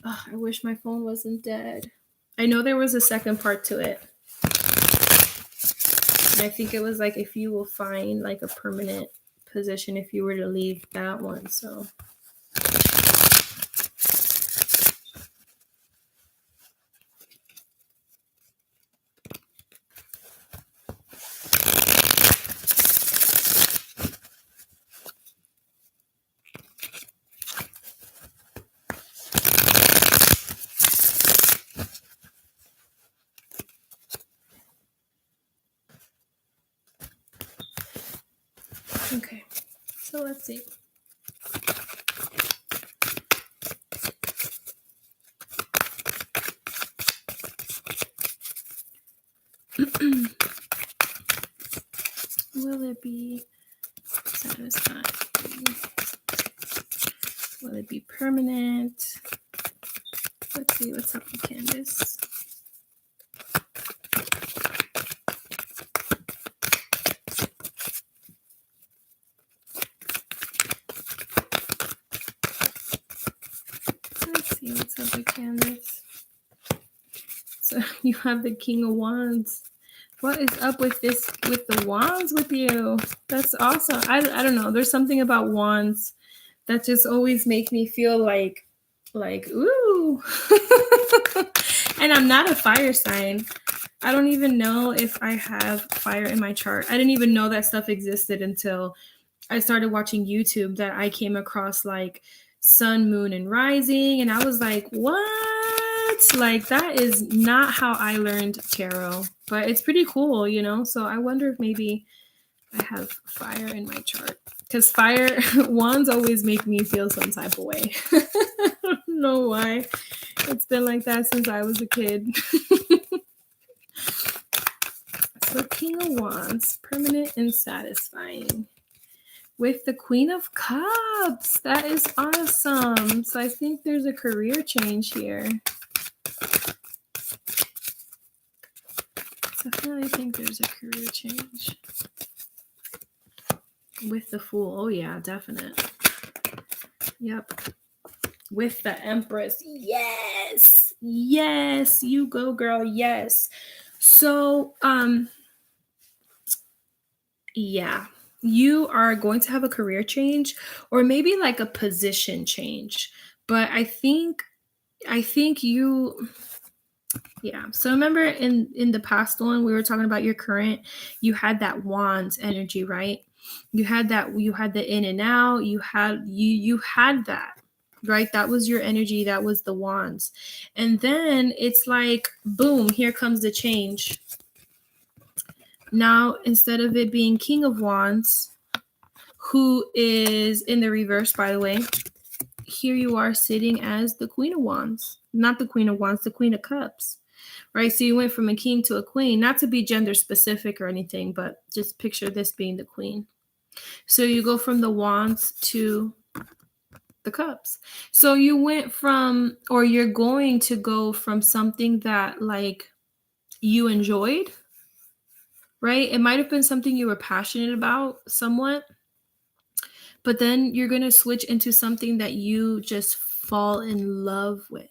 oh, I wish my phone wasn't dead. I know there was a second part to it. And I think it was like if you will find like a permanent position if you were to leave that one. So okay, so let's see. Will it be satisfying? Will it be permanent? Let's see what's up with Candace. Let's see what's up with Candace. So you have the King of Wands. What is up with this, with the wands with you? That's awesome. I don't know. There's something about wands that just always make me feel like ooh. And I'm not a fire sign. I don't even know if I have fire in my chart. I didn't even know that stuff existed until I started watching YouTube, that I came across like sun, moon, and rising. And I was like, what? Like, that is not how I learned tarot. But it's pretty cool, you know? So I wonder if maybe I have fire in my chart. Because fire wands always make me feel some type of way. I don't know why. It's been like that since I was a kid. So King of Wands, permanent and satisfying. With the Queen of Cups. That is awesome. So I think there's a career change here. Definitely think there's a career change. With the Fool. Oh yeah, definite. Yep. With the Empress. Yes. Yes. You go, girl. Yes. So, yeah. You are going to have a career change or maybe like a position change. But I think you, yeah. So remember in the past one we were talking about your current, you had that wands energy, right? You had the in and out, you had that, right? That was your energy, that was the wands. And then it's like boom, here comes the change. Now, instead of it being King of Wands, who is in the reverse, by the way, here you are sitting as the Queen of Wands. Not the Queen of Wands, the Queen of Cups, right? So you went from a king to a queen, not to be gender specific or anything, but just picture this being the queen. So you go from the wands to the cups. So you went from, or you're going to go from something that like you enjoyed, right? It might have been something you were passionate about somewhat, but then you're going to switch into something that you just fall in love with.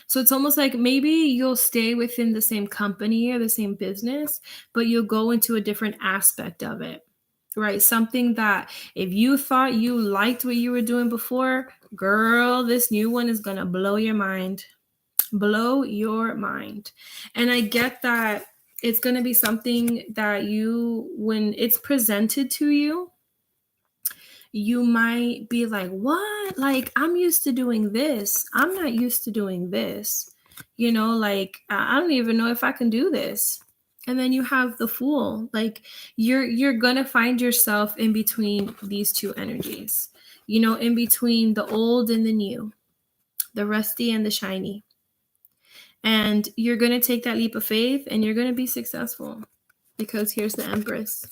So it's almost like maybe you'll stay within the same company or the same business, but you'll go into a different aspect of it, right? Something that if you thought you liked what you were doing before, girl, this new one is going to blow your mind. Blow your mind. And I get that it's going to be something that you, when it's presented to you, you might be like, what? Like, I'm used to doing this. I'm not used to doing this. You know, like, I don't even know if I can do this. And then you have the Fool. Like, you're going to find yourself in between these two energies, you know, in between the old and the new, the rusty and the shiny. And you're going to take that leap of faith and you're going to be successful because here's the Empress.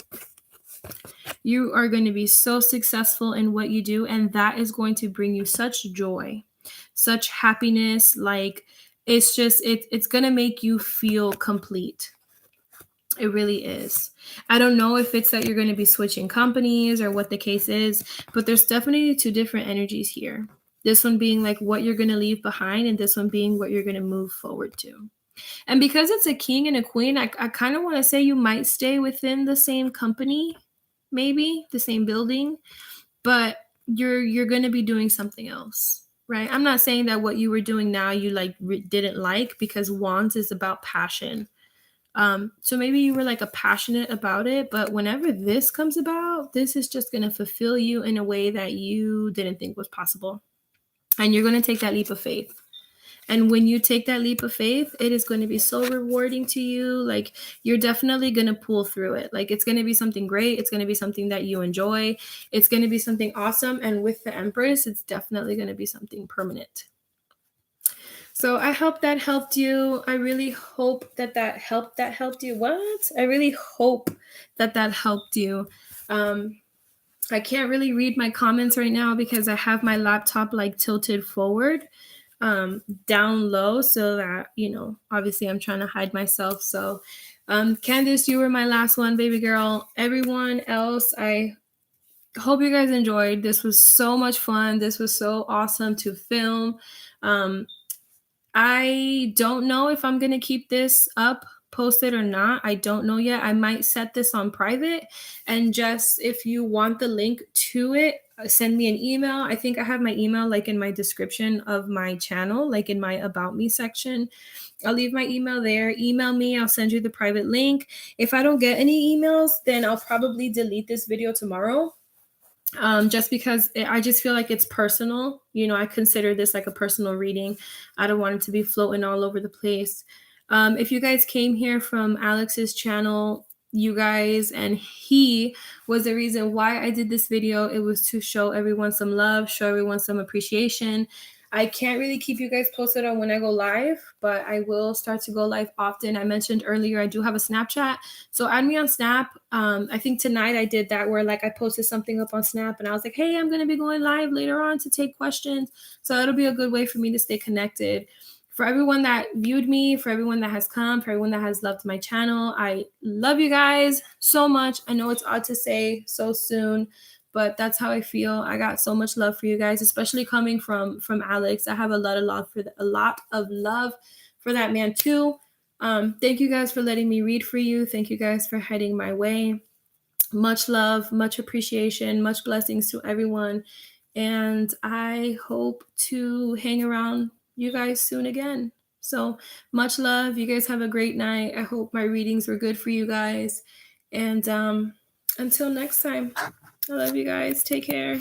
You are going to be so successful in what you do, and that is going to bring you such joy, such happiness. Like, it's just, it's going to make you feel complete. It really is. I don't know if it's that you're going to be switching companies or what the case is, but there's definitely two different energies here. This one being like what you're going to leave behind, and this one being what you're going to move forward to. And because it's a king and a queen, I kind of want to say you might stay within the same company, maybe the same building, but you're going to be doing something else, right? I'm not saying that what you were doing now you like didn't like, because wands is about passion. So maybe you were like a passionate about it, but whenever this comes about, this is just going to fulfill you in a way that you didn't think was possible. And you're going to take that leap of faith. And when you take that leap of faith, it is going to be so rewarding to you. Like, you're definitely going to pull through it. Like, it's going to be something great. It's going to be something that you enjoy. It's going to be something awesome. And with the Empress, it's definitely going to be something permanent. So I hope that helped you. I really hope that helped you. What? I really hope that helped you. I can't really read my comments right now because I have my laptop like tilted forward, down low, so that, you know, obviously I'm trying to hide myself. So Candice, you were my last one, baby girl. Everyone else, I hope you guys enjoyed. This was so much fun. This was so awesome to film. I don't know if I'm gonna keep this up posted or not. I don't know yet. I might set this on private, and just if you want the link to it, send me an email. I think I have my email like in my description of my channel, like in my about me section. I'll leave my email there. Email me, I'll send you the private link. If I don't get any emails, then I'll probably delete this video tomorrow. just because I just feel like it's personal. You know, I consider this like a personal reading. I don't want it to be floating all over the place. If you guys came here from Alex's channel, you guys, and he was the reason why I did this video. It was to show everyone some love, show everyone some appreciation. I can't really keep you guys posted on when I go live, but I will start to go live often. I mentioned earlier I do have a Snapchat, so add me on Snap. I think tonight I did that where like I posted something up on Snap and I was like, hey, I'm gonna be going live later on to take questions. So it'll be a good way for me to stay connected. For everyone that viewed me, for everyone that has come, for everyone that has loved my channel, I love you guys so much. I know it's odd to say so soon, but that's how I feel. I got so much love for you guys, especially coming from Alex. I have a lot of love for a lot of love for that man too. Thank you guys for letting me read for you. Thank you guys for heading my way. Much love, much appreciation, much blessings to everyone. And I hope to hang around you guys soon again. So much love. You guys have a great night. I hope my readings were good for you guys. And until next time, I love you guys. Take care.